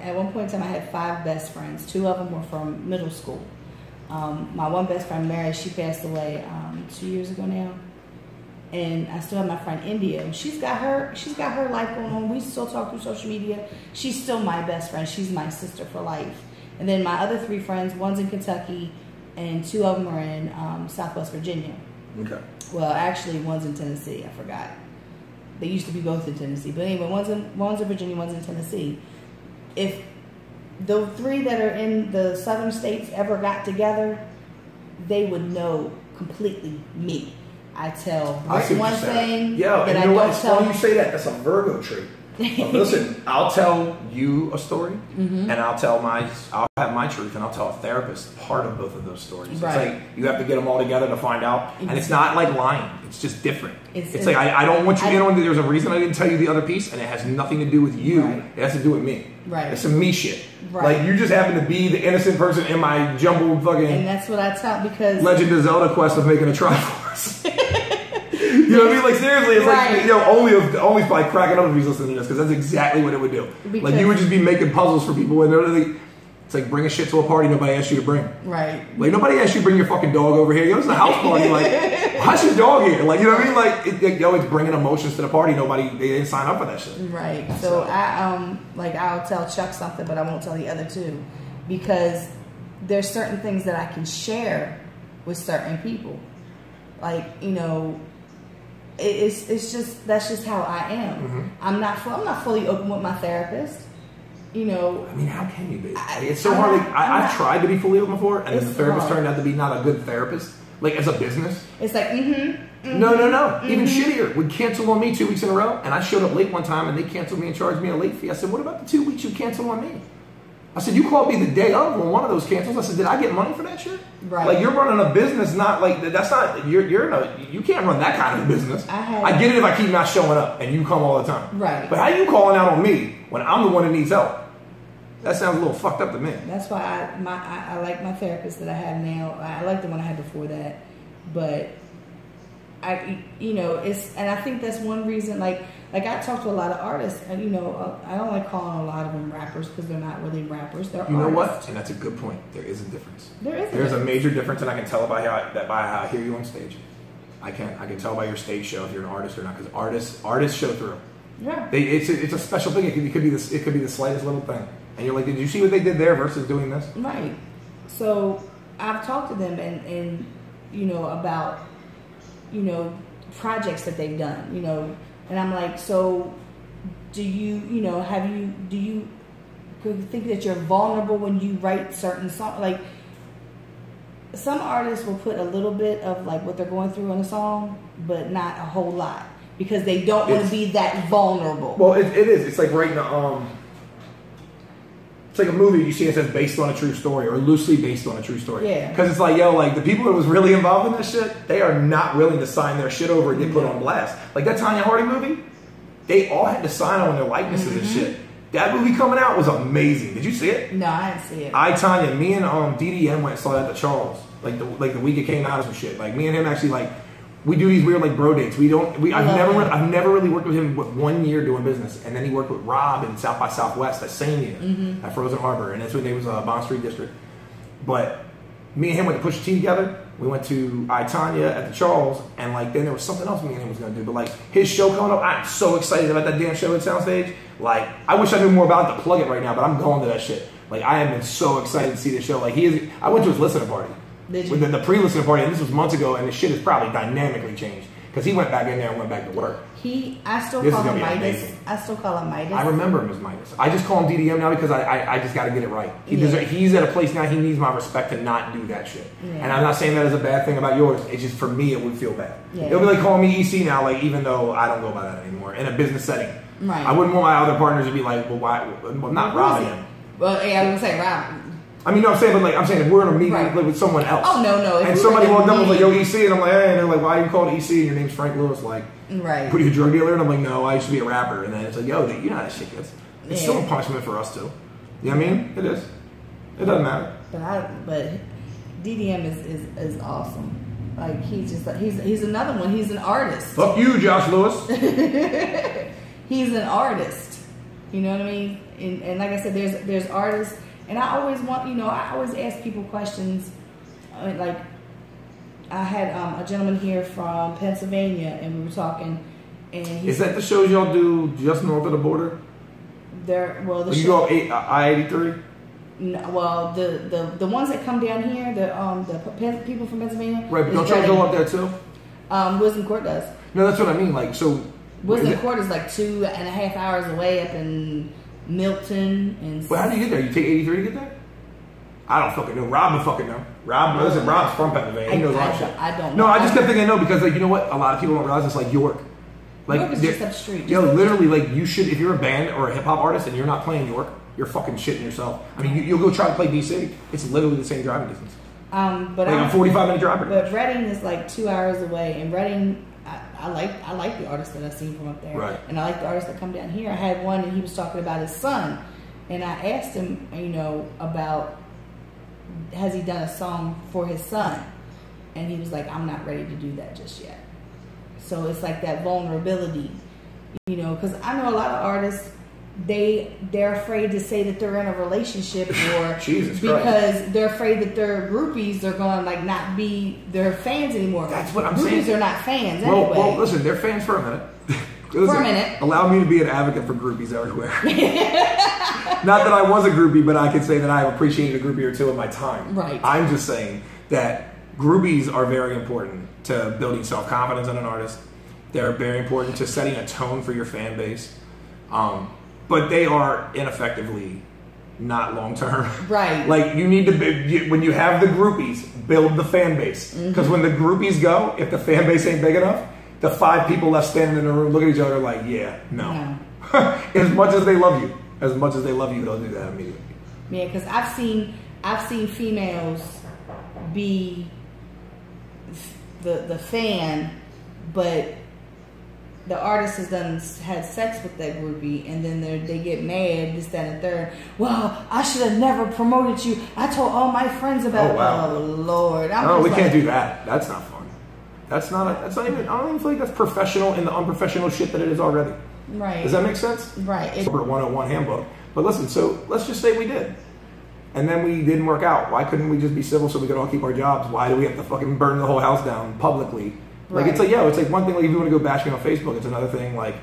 at one point in time I had 5 best friends. 2 of them were from middle school. My one best friend Mary, she passed away 2 years ago now, and I still have my friend India. She's got her life going on. We still talk through social media. She's still my best friend. She's my sister for life. And then my other 3 friends, one's in Kentucky, and 2 of them are in Southwest Virginia. Okay. Well, actually, one's in Tennessee. I forgot. They used to be both in Tennessee. But anyway, one's in Virginia, one's in Tennessee. If the 3 that are in the southern states ever got together, they would know completely me. I tell Rick one thing that I don't tell. Funny you say that. That's a Virgo trait. Listen, I'll tell you a story, and I'll have my truth, and I'll tell a therapist part of both of those stories. Right. It's like you have to get them all together to find out, and it's not like lying. It's just different. It's like I don't want you in on. There's a reason I didn't tell you the other piece, and it has nothing to do with you. Right. It has to do with me. Right. It's some me shit. Right. Like, you just happen to be the innocent person in my jumbled fucking. And that's what I tell, because Legend of Zelda quest of making a Triforce. You know what I mean? Like, seriously, it's like, Only's probably cracking up if he's listening to this, because that's exactly what it would do. Like, you would just be making puzzles for people, and it's like, bring a shit to a party nobody asked you to bring. Right. Like, nobody asked you to bring your fucking dog over here. Yo, it's a house party. Like, why's your dog here? Like, you know what I mean? Like, it's bringing emotions to the party. They didn't sign up for that shit. Right. So I'll tell Chuck something, but I won't tell the other 2, because there's certain things that I can share with certain people. Like, you know, it's just, that's just how I am. I'm not fully open with my therapist. You know, I mean, how can you be? It's so hard. Like, I've tried to be fully open before, and then the therapist turned out to be not a good therapist. Like, as a business, it's like, no. Even shittier. Would cancel on me 2 weeks in a row, and I showed up late one time, and they canceled me and charged me a late fee. I said, what about the 2 weeks you canceled on me? I said, you called me the day of when one of those cancels. I said, did I get money for that shit? Right. Like, you're running a business, not like, that's not, you can't run that kind of business. I get it if I keep not showing up and you come all the time. Right. But how you calling out on me when I'm the one that needs help? That sounds a little fucked up to me. That's why I like my therapist that I have now. I like the one I had before that. But and I think that's one reason, like I talk to a lot of artists, and I don't like calling a lot of them rappers, because they're not really rappers. They're artists. You know what? And that's a good point. There is a difference. There's a major difference, and I can tell by how I hear you on stage. I can tell by your stage show if you're an artist or not, because artists show through. Yeah. It's a special thing. It could be the slightest little thing, and you're like, did you see what they did there versus doing this? Right. So I've talked to them and about projects that they've done, and I'm like, so do you think that you're vulnerable when you write certain songs? Like, some artists will put a little bit of like what they're going through in a song, but not a whole lot, because they don't want to be that vulnerable. Well, it is. It's like writing it's like a movie you see it says based on a true story or loosely based on a true story. Yeah. Because it's like, like the people that was really involved in this shit, they are not willing to sign their shit over and get put on blast. Like that Tanya Harding movie, they all had to sign on their likenesses and shit. That movie coming out was amazing. Did you see it? No, I didn't see it. Tanya, me and DDM went and saw that at the Charles. Like the week it came out or some shit. Like me and him actually we do these weird bro dates. I've never really worked with him with 1 year doing business, and then he worked with Rob in South by Southwest that same year at Frozen Harbor, and that's when they was Bond Street District. But me and him went to Pusha T together. We went to Tanya at the Charles, and then there was something else me and him was gonna do. But his show coming up, I'm so excited about that damn show at Soundstage. I wish I knew more about it to plug it right now, but I'm going to that shit. Like, I have been so excited to see the show. Like, I went to his listening party. Did you? With the pre-listening party, and this was months ago, and the shit has probably dynamically changed. Because he went back in there and went back to work. I still This call is him gonna be Midas. amazing. I still call him Midas. I remember him as Midas. I just call him DDM now because I just got to get it right. Yeah. He's at a place now, he needs my respect to not do that shit. Yeah. And I'm not saying that as a bad thing about yours. It's just, for me, it would feel bad. Yeah. It'll be like calling me EC now, like, even though I don't go by that anymore in a business setting. Right. I wouldn't want my other partners to be like, well, why? Well, not robbing him. Well, yeah, I was gonna say Rob. I mean, no, I'm saying, but like, I'm saying if we're in a meeting Right. with someone else. Oh, no. If And we somebody were in a walked up and was like, yo, meeting- EC, and I'm like, hey, and they're like, why are you called EC and your name's Frank Lewis? Like, Right. what are you, a drug dealer? And I'm like, no, I used to be a rapper. And then it's like, yo, you know how that shit gets. It's still a Yeah. punishment for us too. You know what I mean? It is. It doesn't matter. But DDM is awesome. Like he's another one. He's an artist. Fuck you, Josh Lewis. He's an artist. You know what I mean? And like I said, there's artists, and I always I always ask people questions. Like I had a gentleman here from Pennsylvania, and we were talking, and he Is that the shows y'all do just north of the border? the You show, go I-83? no, well the ones that come down here, the people from Pennsylvania, Right, but is don't y'all Reading. go up there too? Wisdom Court does. No, that's what I mean. Like, so... Wisdom is it- Court is like 2.5 hours away up in Milton. And Well, how do you get there? You take 83 to get there? I don't fucking know. Rob would fucking know. Rob's from Pennsylvania. He knows all that shit. I don't No, know. I just kept thinking no because, like, you know what? A lot of people don't realize it's like York. Like, York is just up the street. Yo, literally, like, you should, if you're a band or a hip hop artist and you're not playing York, you're fucking shitting yourself. I mean, you'll go try to play DC. It's literally the same driving distance. But Like a 45-minute drive. But Reading is like 2 hours away, and Reading, I like the artists that I've seen from up there, Right. and I like the artists that come down here. I had one, and he was talking about his son, and I asked him, about has he done a song for his son, and he was like, I'm not ready to do that just yet. So it's like that vulnerability, because I know a lot of artists. They're afraid to say that they're in a relationship, or Jesus Christ. because they're afraid that their groupies are going to like not be their fans anymore. That's what I'm groupies saying. are not fans Well, anyway. well, listen, they're fans for a minute. Listen, a minute. Allow me to be an advocate for groupies everywhere. Not that I was a groupie, but I could say that I have appreciated a groupie or two in my time. Right. I'm just saying that groupies are very important to building self-confidence in an artist. They're very important to setting a tone for your fan base. But they are ineffectively not long-term. Right. Like, you need to, when you have the groupies, build the fan base. Because when the groupies go, if the fan base ain't big enough, the 5 people left standing in the room look at each other like, yeah, no. As much as they love you, they'll do that immediately. Yeah, because I've seen females be the fan, but the artist has had sex with that groupie, and then they get mad, this, that, and third. Well, I should have never promoted you. I told all my friends about. Oh, wow. Oh Lord! No, we can't do that. That's not fun. That's not even. I don't even feel like that's professional in the unprofessional shit that it is already. Right. Does that make sense? Right. Corporate 101 handbook. But listen, so let's just say we did. And then we didn't work out. Why couldn't we just be civil so we could all keep our jobs? Why do we have to fucking burn the whole house down publicly? Like, Right. it's like, it's like one thing, like, if you want to go bashing on Facebook, it's another thing, like,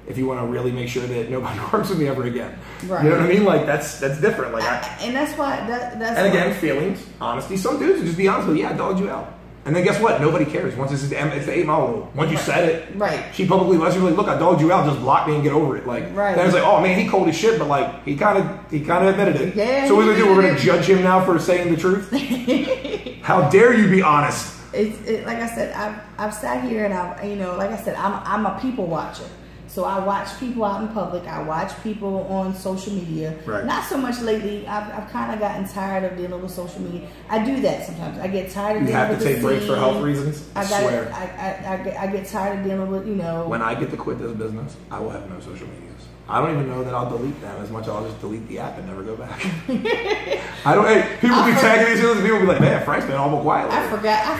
if you want to really make sure that nobody works with me ever again. Right. You know what I mean? Like, that's different. Like, And that's why that's. and again, feelings, honesty. Some dudes would just be honest with you. Yeah, I dogged you out. And then guess what? Nobody cares. Once it's the 8 Mile rule. Once you said it, Right. she publicly lets you like, look, I dogged you out. Just block me and get over it. Like, Right. then it's like, oh man, he cold as shit, but like he kind of admitted it. Yeah, so what he we do? We're did. gonna judge him now for saying the truth. How dare you be honest? Like I said, I've sat here and like I said, I'm a people watcher. So I watch people out in public. I watch people on social media. Right. Not so much lately. I've kind of gotten tired of dealing with social media. I do that sometimes. I get tired of You dealing have with to the take breaks for scene. health reasons. I swear. I get tired of dealing with When I get to quit this business, I will have no social medias. I don't even know that I'll delete them as much as I'll just delete the app and never go back. I don't. Hey, people be tagging these things and people be like, "Man, Frank's been awful quiet." I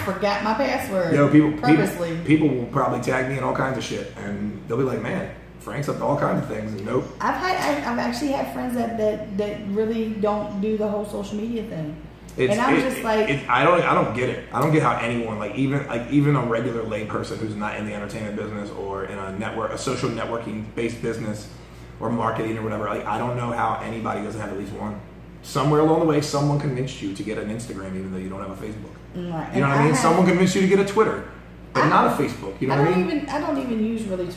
forgot my password. Yo, purposely. people will probably tag me in all kinds of shit, and they'll be like, "Man, Frank's up to all kinds of things." And nope. I've actually had friends that really don't do the whole social media thing. And I'm just like, I don't get it. I don't get how anyone even a regular lay person who's not in the entertainment business or in a social networking based business or marketing or whatever. Like, I don't know how anybody doesn't have at least one. somewhere along the way, someone convinced you to get an Instagram even though you don't have a Facebook. Right. You know what I mean? Someone convinced you to get a Twitter, but not a Facebook. You know what I mean? I don't even use really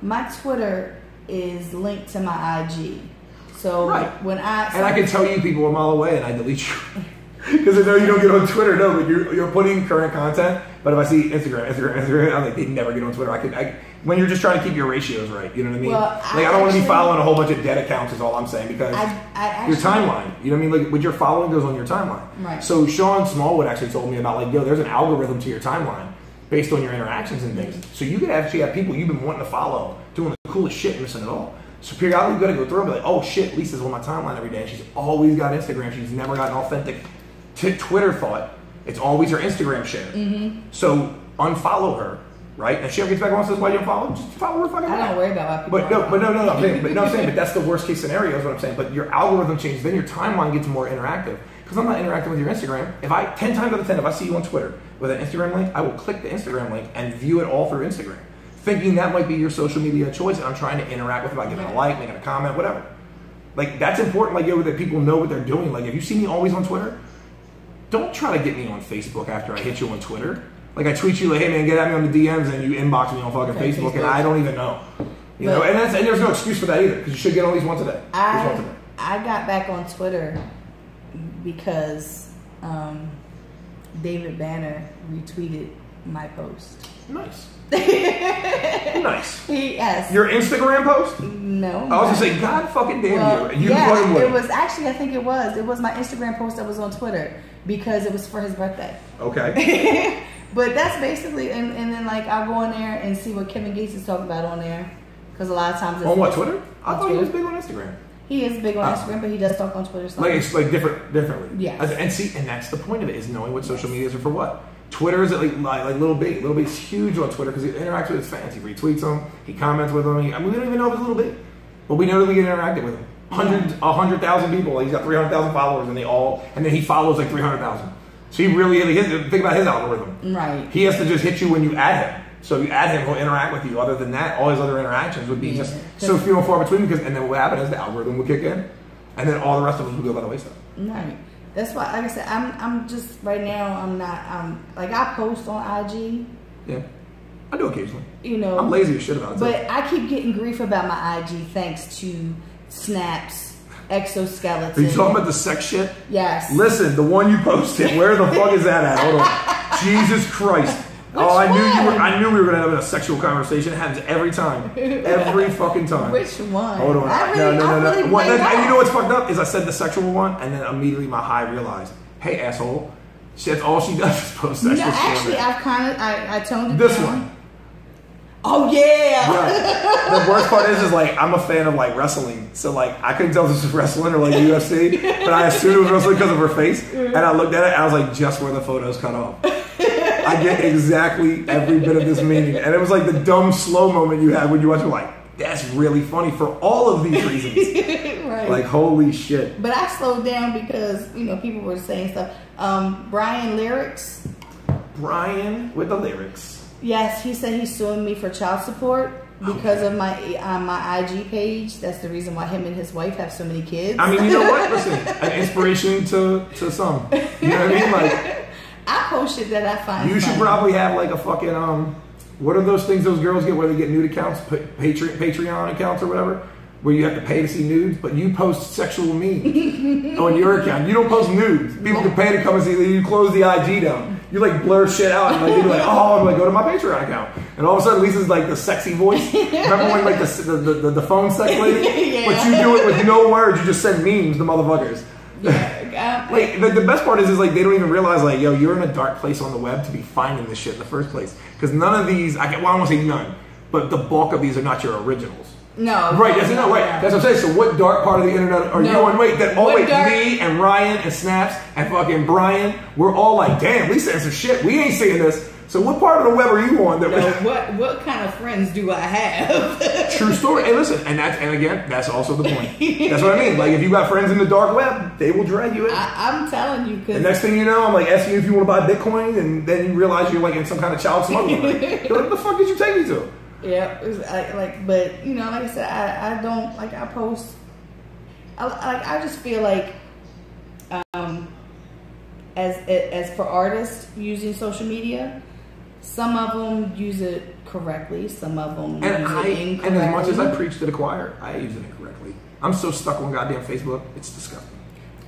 my Twitter is linked to my IG. So when I can tell you people a mile away and I delete you. Because I know you don't get on Twitter, no, but you're putting current content. But if I see Instagram, I'm like, they never get on Twitter. When you're just trying to keep your ratios right, you know what I mean? Well, I don't want to be following a whole bunch of dead accounts is all I'm saying, because your timeline, you know what I mean? Like, what you're following goes on your timeline. Right. So Sean Smallwood actually told me about, like, yo, there's an algorithm to your timeline based on your interactions and things. So you could actually have people you've been wanting to follow doing the coolest shit and missing it all. So periodically you got to go through and be like, oh shit, Lisa's on my timeline every day and she's always got Instagram. She's never got an authentic Twitter thought. It's always her Instagram share. Mm-hmm. So unfollow her, right? And if she ever gets back on and says, why you don't follow? Just follow her fucking I don't worry about why people I'm saying, but that's the worst case scenario is what I'm saying. But your algorithm changes, then your timeline gets more interactive. Because I'm not interacting with your Instagram. 10 times out of 10, if I see you on Twitter with an Instagram link, I will click the Instagram link and view it all through Instagram, thinking that might be your social media choice, and I'm trying to interact with it by giving a like, making a comment, whatever. Like, that's important, like, that people know what they're doing. Like, if you see me always on Twitter, don't try to get me on Facebook after I hit you on Twitter. Like, I tweet you, like, hey, man, get at me on the DMs, and you inbox me on fucking Facebook, and I don't even know. You know, and there's no excuse for that either, because you should get at least once a day. I got back on Twitter because David Banner retweeted my post. Nice. Nice. Yes. Your Instagram post? No. I was gonna say, God fucking damn you. It was actually, I think it was my Instagram post that was on Twitter because it was for his birthday. Okay. But that's basically, and then like I'll go in there and see what Kevin Gates is talking about on there, because a lot of times it's on what, Twitter? I thought he was big on Instagram. He is big on Instagram, but he does talk on Twitter. Like it's like differently. Yeah. And that's the point of it, is knowing what social medias are for what. Twitter is like Little B. Little B's huge on Twitter because he interacts with his fans. He retweets them. He comments with them. We don't even know if it's Little B, but we know that we get interacted with him. 100,000 people. He's got 300,000 followers, and then he follows like 300,000. So he really think about his algorithm. Right. He has to just hit you when you add him. So if you add him, he'll interact with you. Other than that, all his other interactions would be just so few and far between. And then what happened is the algorithm would kick in, and then all the rest of us would go by the wayside. Right. That's why, like I said, I'm just right now. I post on IG. Yeah, I do occasionally. You know, I'm lazy as shit about it. But I keep getting grief about my IG thanks to Snap's exoskeleton. Are you talking about the sex shit? Yes. Listen, the one you posted. Where the fuck is that at? Hold on. Jesus Christ. I knew we were gonna have a sexual conversation. It happens every time, every fucking time. Which one? Hold on. No. Really and you know what's fucked up is I said the sexual one, and then immediately my high realized, hey asshole, that's all she does is post sexual. No, actually, I toned it this down. one. Oh yeah. Right. The worst part is like I'm a fan of like wrestling, so like I couldn't tell if this was wrestling or like UFC, but I assumed it was wrestling because of her face, and I looked at it and I was like, just where the photo's cut off. I get exactly every bit of this meaning. And it was like the dumb slow moment you had when you watch it, like, that's really funny for all of these reasons. Right. Like, holy shit. But I slowed down because, you know, people were saying stuff. Brian Lyrics. Brian with the lyrics. Yes, he said he's suing me for child support because of my IG page. That's the reason why him and his wife have so many kids. I mean, you know what? Listen, an inspiration to some. You know what I mean? Like, I post shit that I find you should probably have like a fucking what are those things those girls get where they get nude accounts, Patreon accounts or whatever, where you have to pay to see nudes, but you post sexual memes on your account. You don't post nudes. People can pay to come and see. You close the IG down. You like blur shit out and like you're like, oh, I'm like, go to my Patreon account, and all of a sudden Lisa's like the sexy voice. Remember when like the phone sex lady? Yeah. But you do it with no words. You just send memes to motherfuckers. Yeah, like the best part is like they don't even realize like, yo, you're in a dark place on the web to be finding this shit in the first place, because none of these I won't say none, but the bulk of these are not your originals. No, right? That's what I'm saying. So what dark part of the internet are you on? Wait, me and Ryan and Snaps and fucking Brian, we're all like, damn, Lisa and some shit. We ain't seeing this. So what part of the web are you on? What kind of friends do I have? True story. Hey, listen, and again, that's also the point. That's what I mean. Like, if you got friends in the dark web, they will drag you in. I'm telling you. The next thing you know, I'm like asking you if you want to buy Bitcoin, and then you realize you're like in some kind of child smuggling. You're like, what the fuck did you take me to? Yeah, but you know, like I said, I don't like I post I just feel like, as for artists using social media, some of them use it correctly, some of them use it incorrectly. And as much as I preach to the choir, I use it incorrectly. I'm so stuck on goddamn Facebook, it's disgusting.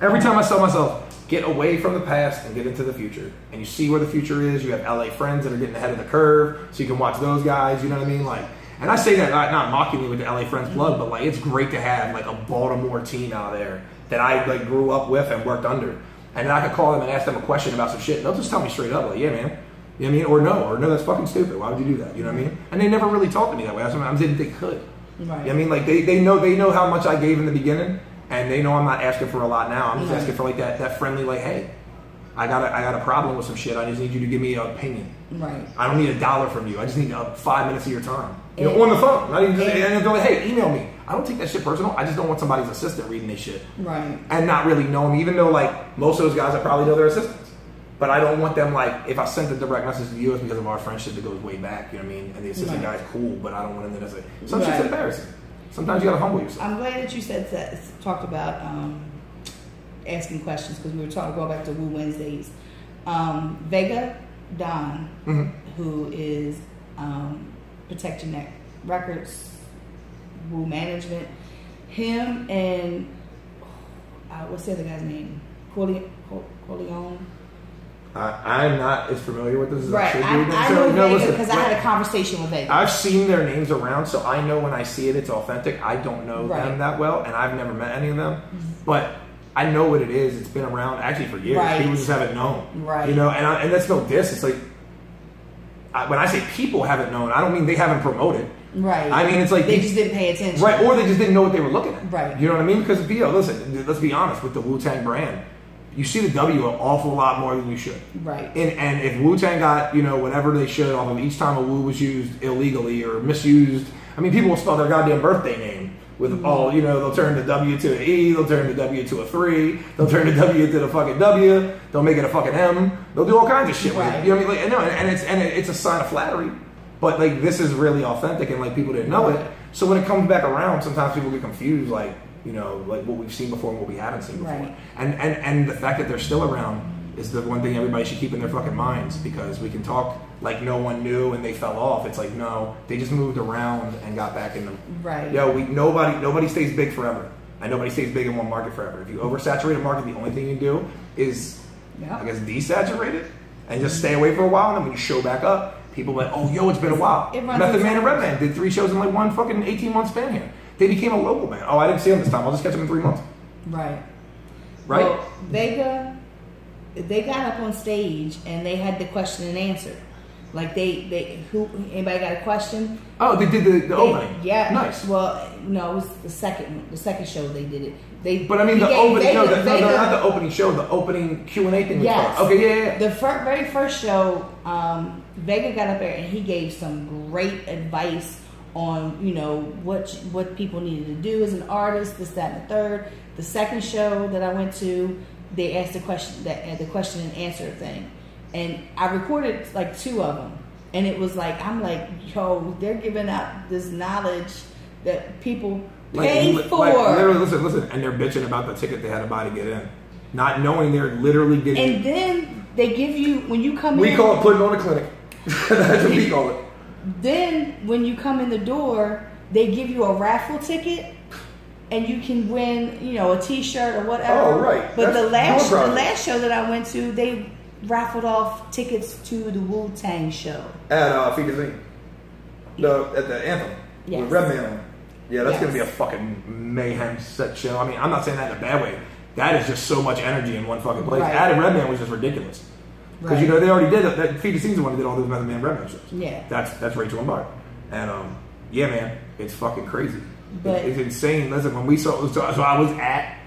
Every time I tell myself, get away from the past and get into the future. And you see where the future is. You have LA friends that are getting ahead of the curve, so you can watch those guys, you know what I mean? Like, and I say that not mocking you with the LA friends plug, but like it's great to have like a Baltimore team out there that I like grew up with and worked under. And then I could call them and ask them a question about some shit. And they'll just tell me straight up, like, yeah, man. You know what I mean? Or no, that's fucking stupid. Why would you do that? You know what I mean? And they never really talked to me that way. I didn't think they could. Right. You know what I mean? Like they know how much I gave in the beginning, and they know I'm not asking for a lot now. I'm just asking for like that friendly, like, hey, I got a problem with some shit. I just need you to give me an opinion. Right. I don't need $1 from you. I just need 5 minutes of your time. You know, on the phone. Not even and they're like, hey, email me. I don't take that shit personal. I just don't want somebody's assistant reading their shit. Right. And not really knowing, even though like most of those guys I probably know their assistants. But I don't want them like, if I sent a direct message to you, it's because of our friendship that goes way back, you know what I mean? And the assistant guy's cool, but I don't want them to say, some shit's embarrassing. Sometimes you gotta humble yourself. I'm glad that you talked about asking questions, because we were going back to Woo Wednesdays. Vega Don, who is Protect Your Neck Records, Woo Management, him and what's the other guy's name? Corleone. I'm not as familiar with this as right. I know Vega because I had a conversation with Vega. I've seen their names around, so I know when I see it, it's authentic. I don't know them that well, and I've never met any of them, but I know what it is. It's been around actually for years. Right. People just haven't known, right? You know, and that's no diss. It's like when I say people haven't known, I don't mean they haven't promoted. Right. I mean, it's like they just didn't pay attention, right? Or they just didn't know what they were looking at, right? You know what I mean? Because listen, let's be honest with the Wu-Tang brand. You see the W an awful lot more than you should. Right. And if Wu-Tang got, whatever they should off of each time a Wu was used illegally or misused, I mean, people will spell their goddamn birthday name with all, they'll turn the W to an E, they'll turn the W to a 3, they'll turn the W to the fucking W, they'll make it a fucking M, they'll do all kinds of shit with it. You know what I mean? Like, and it's a sign of flattery, but like this is really authentic and like people didn't know it. So when it comes back around, sometimes people get confused, like what we've seen before and what we haven't seen before. Right. And the fact that they're still around is the one thing everybody should keep in their fucking minds, because we can talk like no one knew and they fell off. It's like, no, they just moved around and got back in them. Right. Nobody stays big forever. And nobody stays big in one market forever. If you oversaturate a market, the only thing you do is, I guess, desaturate it and just stay away for a while. And then when you show back up, people are like, oh, yo, it's been a while. Method Man and Redman did 3 shows in like one fucking 18-month span here. They became a local band. Oh, I didn't see them this time. I'll just catch them in 3 months. Right. Right? Well, Vega, they got up on stage and they had the question and answer. Like anybody got a question? Oh, they did the opening. Yeah. Nice. Well, no, it was the second show they did it. But I mean the opening, not the opening show, the opening Q&A thing. Yes. Okay, yeah. The very first show, Vega got up there and he gave some great advice on, what people needed to do as an artist, this, that, and the third. The second show that I went to, they asked the question and answer thing. And I recorded like 2 of them. And it was like, I'm like, yo, they're giving out this knowledge that people pay for. Like, literally, listen, and they're bitching about the ticket they had to buy to get in. Not knowing they're literally getting. And then they give you, when you come in. We call it putting on a clinic. That's what we call it. Then, when you come in the door, they give you a raffle ticket, and you can win, a T-shirt or whatever. Oh, right. But the last show that I went to, they raffled off tickets to the Wu-Tang show at Feed the Zine. At the Anthem. Yes. With Redman. Yeah, that's going to be a fucking mayhem set show. I mean, I'm not saying that in a bad way. That is just so much energy in one fucking place. Right. Adding Redman was just ridiculous. Because they already did that. Feed the Scene's the one that did all those Method Man Redman shows. Yeah. That's Rachel and Bart. And yeah, man, it's fucking crazy. But it's insane. Listen, when we saw, so I was at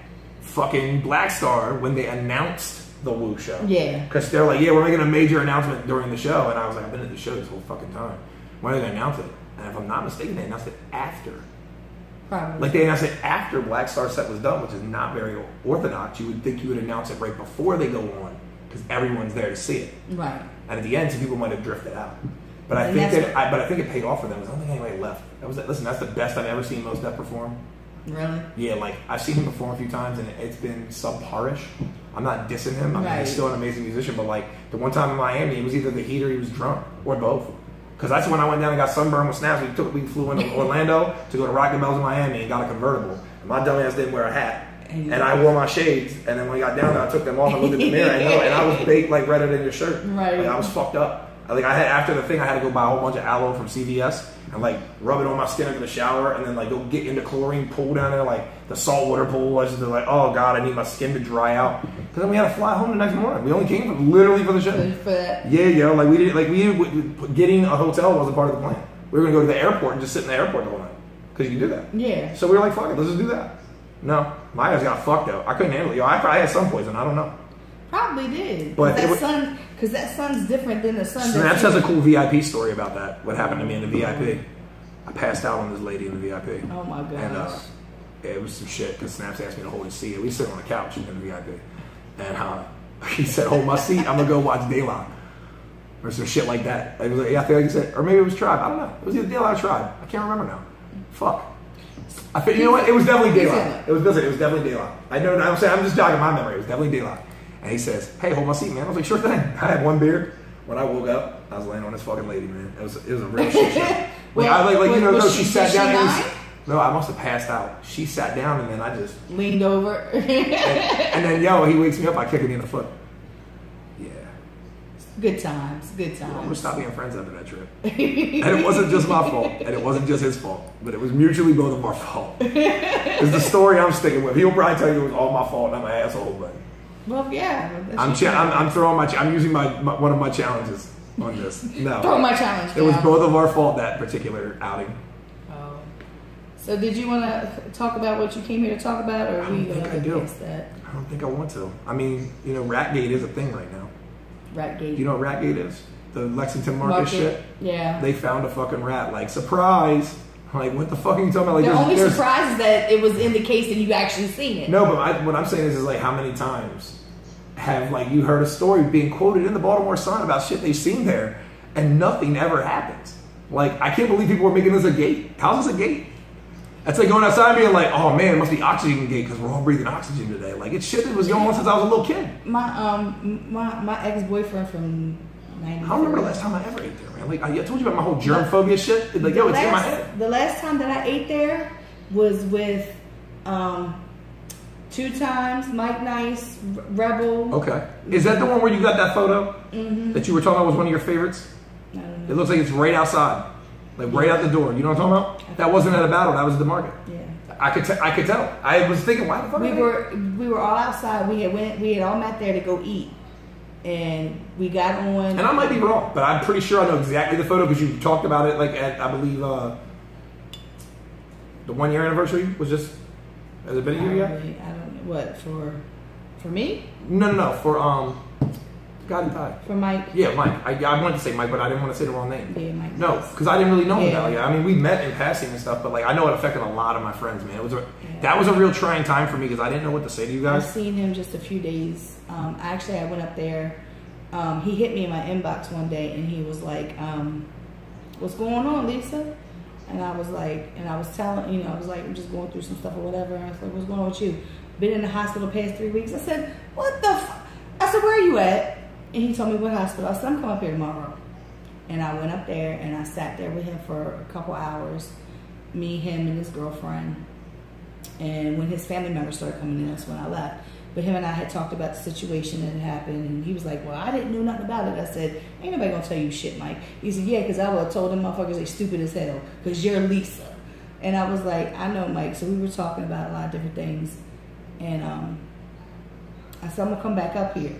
fucking Black Star when they announced the Wu show. Yeah. Because they're like, yeah, we're making a major announcement during the show, and I was like, I've been at the show this whole fucking time. When did they announce it? And if I'm not mistaken, they announced it after. Probably. Like they announced it after Black Star set was done, which is not very orthodox. You would think you would announce it right before they go on, because everyone's there to see it. Right. And at the end, some people might have drifted out. But I think it paid off for them. I don't think anybody left. Listen, that's the best I've ever seen Mos Def perform. Really? Yeah, like I've seen him perform a few times and it's been subparish. I'm not dissing him. I mean, he's still an amazing musician, but like the one time in Miami, it was either the heat or he was drunk or both. Because that's when I went down and got sunburned with snaps. We flew into Orlando to go to Rock the Bells in Miami and got a convertible. And my dumb ass didn't wear a hat. And I wore my shades. And then when we got down there, I took them off and looked at the mirror and I was baked like redder than your shirt. Right. Like, I was fucked up. Like I had after the thing, I had to go buy a whole bunch of aloe from CVS and like rub it on my skin after the shower, and then like go get in the chlorine pool down there, like the saltwater pool. I was just like, oh god, I need my skin to dry out. Because then we had to fly home the next morning. We only came literally for the show. For that. Yeah, like we didn't getting a hotel wasn't part of the plan. We were gonna go to the airport and just sit in the airport the whole night because you can do that. Yeah. So we were like, fuck it, let's just do that. No, my eyes got fucked up. I couldn't handle it. Yo, I had sun poison. I don't know. Probably did. But Because that sun's different than the sun. Snaps has a cool VIP story about that. What happened to me in the VIP? I passed out on this lady in the VIP. Oh my gosh. And it was some shit because Snaps asked me to hold his seat. We sit on the couch in the VIP. And he said, hold my seat. I'm going to go watch Daylight. Or some shit like that. It was like, yeah, I think he said, or maybe it was Tribe. I don't know. It was either Daylight or Tribe. I can't remember now. Fuck. You know what? It was definitely Daylight. It was definitely Daylight. I know. I'm just jogging my memory. It was definitely Daylight. And he says, hey, hold my seat, man. I was like, sure thing. I had one beer. When I woke up, I was laying on this fucking lady, man. It was a real shit show. She sat down. No, I must have passed out. She sat down, and then I just leaned over. and then, he wakes me up. I kick him in the foot. Yeah. Good times. We're going to stop being friends after that trip. And it wasn't just my fault. And it wasn't just his fault. But it was mutually both of our fault. It's the story I'm sticking with. He'll probably tell you it was all my fault and I'm an asshole, but... Well, yeah. I'm using one of my challenges on this. No. Throw my challenge. It was both of our fault, that particular outing. Oh. So did you want to talk about what you came here to talk about, or are we going to fix that? I don't think I want to. I mean, Ratgate is a thing right now. Ratgate. You know what Ratgate is? The Lexington Market shit? Yeah. They found a fucking rat. Like, surprise! Like, what the fuck are you talking about? Like, the only surprise is that it was in the case and you actually seen it. No, but what I'm saying is like, how many times have like you heard a story being quoted in the Baltimore Sun about shit they've seen there, and nothing ever happens? Like, I can't believe people are making this a gate. How's this a gate? That's like going outside and being like, oh man, it must be oxygen gate because we're all breathing oxygen today. Like, it's shit that was going on since I was a little kid. My ex-boyfriend from 93. I don't remember the last time I ever ate there, man. Like, I told you about my whole germ phobia shit. Like, it's in my head. The last time that I ate there was with 2 times Mike Nice, Rebel. Okay. Is that the one where you got that photo that you were talking about was one of your favorites? I don't know. It looks like it's right outside. Like right out the door. You know what I'm talking about? That wasn't at a battle. That was at the market. Yeah. I could tell. I was thinking, why the fuck? We were all outside. We had all met there to go eat, and we got on. And I might be wrong, but I'm pretty sure I know exactly the photo because you talked about it. Like at, I believe, the 1 year anniversary was just. Has it been a year yet? I don't know what for me. No. For God and Ty. For Mike. Yeah, Mike. I wanted to say Mike, but I didn't want to say the wrong name. Yeah, Mike. No, because I didn't really know him that. Yeah, I mean, we met in passing and stuff, but like I know it affected a lot of my friends, man. That was a real trying time for me because I didn't know what to say to you guys. I've seen him just a few days. Actually, I went up there. He hit me in my inbox one day, and he was like, "What's going on, Lisa?" And I was telling, I was like, I'm just going through some stuff or whatever. And I was like, what's going on with you? Been in the hospital the past 3 weeks. I said, what the fuck? I said, where are you at? And he told me what hospital. I said, I'm coming up here tomorrow. And I went up there and I sat there with him for a couple hours. Me, him, and his girlfriend. And when his family members started coming in, that's when I left. But him and I had talked about the situation that had happened, and he was like, well, I didn't know nothing about it. I said, ain't nobody gonna tell you shit, Mike. He said, yeah, because I would have told them motherfuckers they stupid as hell, because you're Lisa. And I was like, I know, Mike. So we were talking about a lot of different things. And I said, I'm gonna come back up here.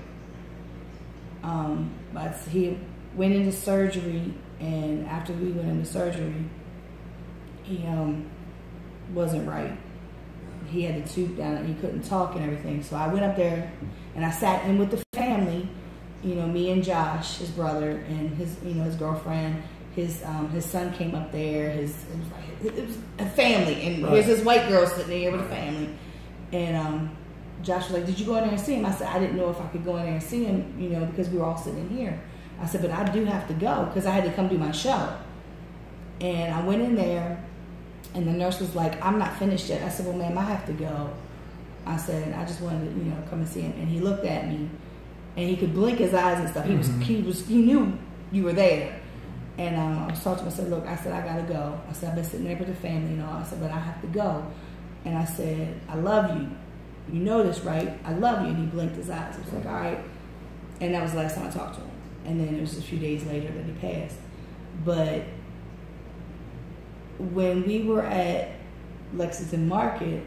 But he went into surgery, and after we went into surgery, he wasn't right. He had the tooth down and he couldn't talk and everything. So I went up there and I sat in with the family, me and Josh, his brother, and his girlfriend. His son came up there. It was a family, and right. There's this white girl sitting there with a family. And Josh was like, "Did you go in there and see him?" I said, "I didn't know if I could go in there and see him, because we were all sitting in here." I said, "But I do have to go because I had to come do my show." And I went in there, And the nurse was like, I'm not finished yet. I said, well, ma'am, I have to go. I said, I just wanted to, come and see him. And he looked at me, and he could blink his eyes and stuff. He knew you were there. And I was talking to him. I said, look, I gotta go. I said, I've been sitting there with the family, I said, but I have to go. And I said, I love you. You know this, right? I love you. And he blinked his eyes. I was like, all right. And that was the last time I talked to him. And then it was a few days later that he passed. But when we were at Lexington Market,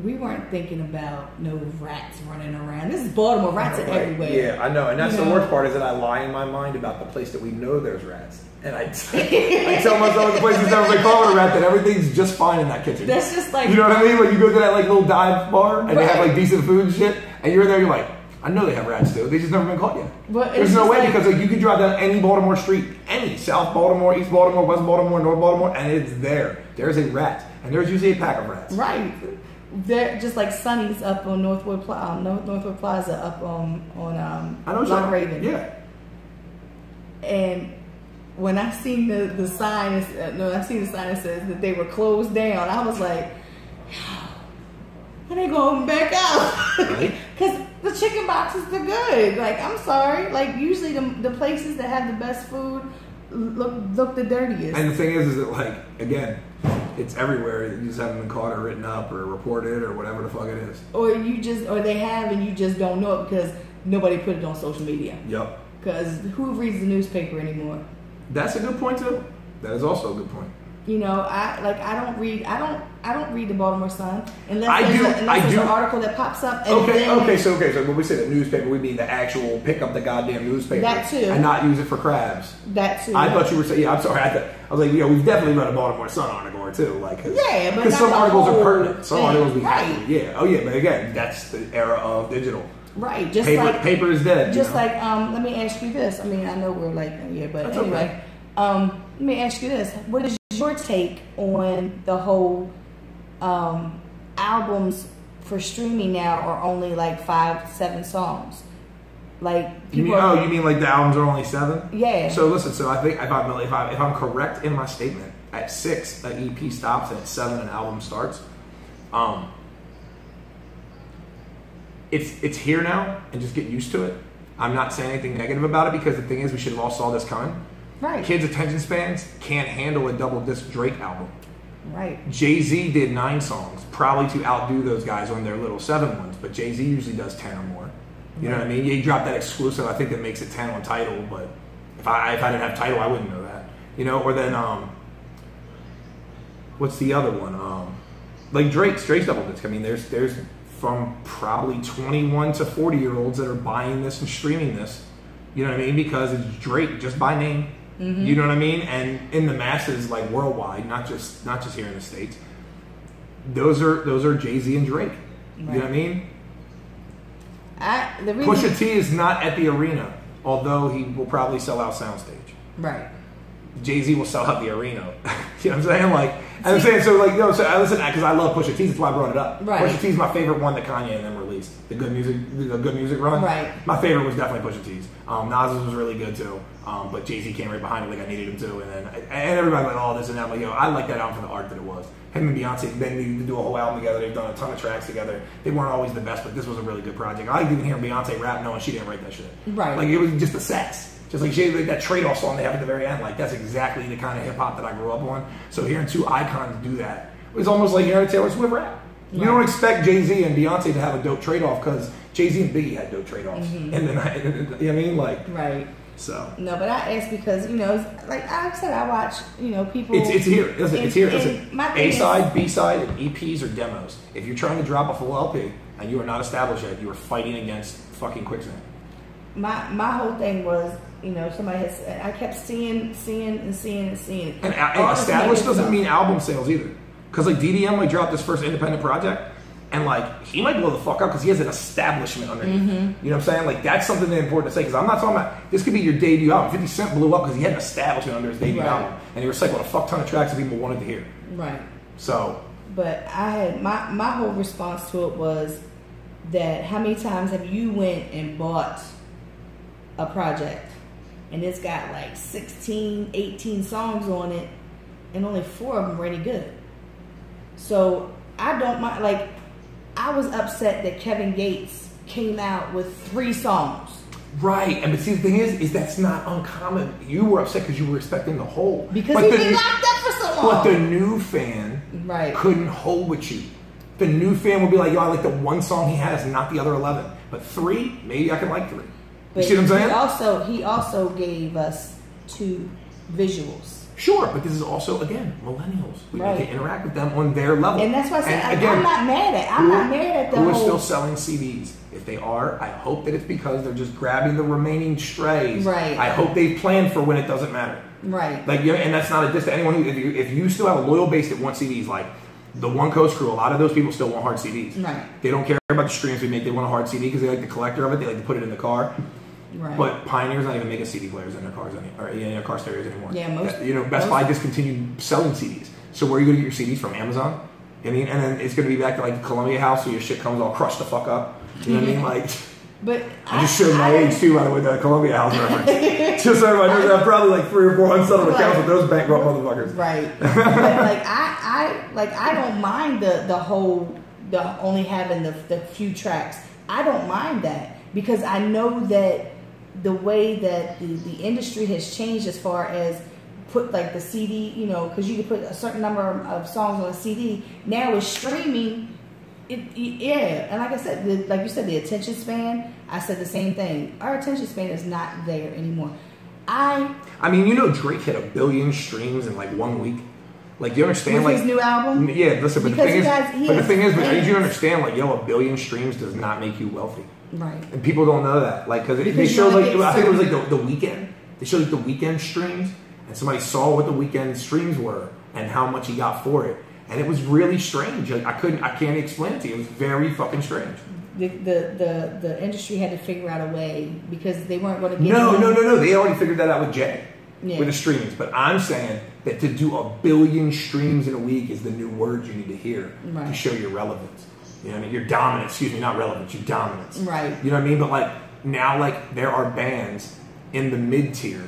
we weren't thinking about no rats running around. This is Baltimore, rats are everywhere. Yeah, I know. And that's the worst part is that I lie in my mind about the place that we know there's rats. And I tell myself the place that's never been caught with a rat that everything's just fine in that kitchen. That's just like... You know what I mean? When you go to that like little dive bar and they have like decent food and shit, and you're there, you're like, I know they have rats too. They just never been caught yet. But there's no way because like, you can drive down any Baltimore street, any South Baltimore, East Baltimore, West Baltimore, North Baltimore, and it's there. There's a rat, and there's usually a pack of rats. Right. They're just like Sonny's up on Northwood Plaza up on Lock Raven. Yeah. And when I seen the sign, I seen the sign that says that they were closed down. I was like, when they going back out? Right. Because the chicken boxes are good. Like, I'm sorry. Like, usually the places that have the best food look the dirtiest. And the thing is that, like, again, it's everywhere. You just haven't been caught or written up or reported or whatever the fuck it is. Or they have and you just don't know it because nobody put it on social media. Yep. Because who reads the newspaper anymore? That's a good point too. That is also a good point. I don't read the Baltimore Sun unless I there's do. an article that pops up. And Okay. So when we say the newspaper, we mean the actual pick up the goddamn newspaper. That too. And not use it for crabs. That too. I thought you were saying. Yeah, I'm sorry. I was like, we've definitely read a Baltimore Sun article or two, like. Because some articles are pertinent. Some articles we have to. Yeah. Oh yeah. But again, that's the era of digital. Right. Just paper is dead. Just let me ask you this. I mean, I know we're but that's anyway. Okay. Let me ask you this. What is your take on the whole albums for streaming now are only like 5-7 songs? Like you mean like the albums are only 7? Yeah. So listen, I think if I'm correct in my statement, at 6 an EP stops and at 7 an album starts. It's here now, and just get used to it. I'm not saying anything negative about it because the thing is, we should have all saw this coming. Right. Kids' attention spans can't handle a double disc Drake album. Right. Jay-Z did 9 songs, probably to outdo those guys on their little 7 ones, but Jay-Z usually does 10 or more. You know what I mean? He dropped that exclusive, I think that makes it 10 on Tidal, but if I didn't have Tidal, I wouldn't know that. Or then, what's the other one? Like Drake's double disc. I mean, there's from probably 21 to 40-year-olds that are buying this and streaming this. You know what I mean? Because it's Drake just by name. Mm-hmm. You know what I mean? And in the masses, like worldwide, not just here in the States. Those are Jay-Z and Drake. Right. You know what I mean? Pusha T is not at the arena, although he will probably sell out Soundstage. Right. Jay-Z will sell out the arena. You know what I'm saying? So I listen because I love Pusha T. That's why I brought it up. Right. Pusha T is my favorite one that Kanye and them released. The good music run. Right. My favorite was definitely Pusha T's. Nas's was really good too. But Jay-Z came right behind it like I needed him to. And everybody like, oh, this and that. I'm like, I like that album for the art that it was. Him and Beyonce, they needed to do a whole album together. They've done a ton of tracks together. They weren't always the best, but this was a really good project. I like even hearing Beyonce rap knowing she didn't write that shit. Right. Like it was just the sex. Just like that trade-off song they have at the very end, like that's exactly the kind of hip-hop that I grew up on. So hearing 2 icons do that, it was almost like hearing Taylor Swift rap. Right. You don't expect Jay-Z and Beyonce to have a dope trade-off because Jay-Z and Biggie had dope trade-offs. Mm-hmm. And then, you know what I mean? Like, right. So. No, but I asked because, like I said, I watch, people. It's here. It's here. Listen, A-side, B-side, and EPs are demos. If you're trying to drop a full LP and you are not established yet, you are fighting against fucking quicksand. My whole thing was, somebody has. I kept seeing it. And established doesn't mean album sales either. Because like DDM dropped his first independent project, and like he might blow the fuck up because he has an establishment underneath. Mm-hmm. You know what I'm saying? Like that's something that's important to say because I'm not talking about this could be your debut album. 50 Cent blew up because he had an establishment under his debut album, and he recycled a fuck ton of tracks that people wanted to hear. Right. So. But I had my whole response to it was that how many times have you went and bought a project and it's got like 16, 18 songs on it and only 4 of them were any good. So I don't mind. Like, I was upset that Kevin Gates came out with 3 songs. Right, and but see the thing is that's not uncommon. You were upset because you were expecting the whole. Because he's been locked up for so long. But the new fan couldn't hold with you. The new fan would be like, yo, I like the 1 song he has and not the other 11. But 3, maybe I can like 3. But you see what I'm saying? He also gave us 2 visuals. Sure, but this is also, again, millennials. We need to interact with them on their level. And that's why I said, I'm not mad at the who whole... are still selling CDs? If they are, I hope that it's because they're just grabbing the remaining strays. Right. I hope they plan for when it doesn't matter. Right. Like, and that's not a diss to anyone. If you still have a loyal base that wants CDs, like the One Coast crew, a lot of those people still want hard CDs. Right. They don't care about the streams we make. They want a hard CD because they like the collector of it. They like to put it in the car. Right. But Pioneer's not even making CD players in their cars or in their car stereos anymore. Yeah, Best Buy discontinued selling CDs. So where are you going to get your CDs from? Amazon? I mean, and then it's going to be back to like the Columbia House, so your shit comes all crushed the fuck up. You know what I mean? Like, but I just showed my age too, by the way, the Columbia House reference. Just so everybody knows, I have probably like 3 or 4 unsettled accounts with those bankrupt motherfuckers. Right. But I don't mind the only having the few tracks. I don't mind that because I know that the way that the industry has changed as far as put like the CD, because you can put a certain number of songs on a CD. Now with streaming, and like I said, like you said, the attention span. I said the same thing. Our attention span is not there anymore. I mean, Drake hit 1 billion streams in like 1 week. Like, you understand? With like his new album. Yeah, listen. But the thing is, I need you to understand. Like, 1 billion streams does not make you wealthy. Right. And people don't know that. Like, because they showed like I think it was like the weekend. They showed like the weekend streams, and somebody saw what the weekend streams were and how much he got for it, and it was really strange. Like, I can't explain it to you. It was very fucking strange. The industry had to figure out a way because they weren't going to get No. They already figured that out with Jay. Yeah. With the streams. But I'm saying that to do 1 billion streams in a week is the new word you need to hear to show your relevance. You know what I mean? Your dominance. Excuse me, not relevance. Your dominance. Right. You know what I mean? But like now, like there are bands in the mid tier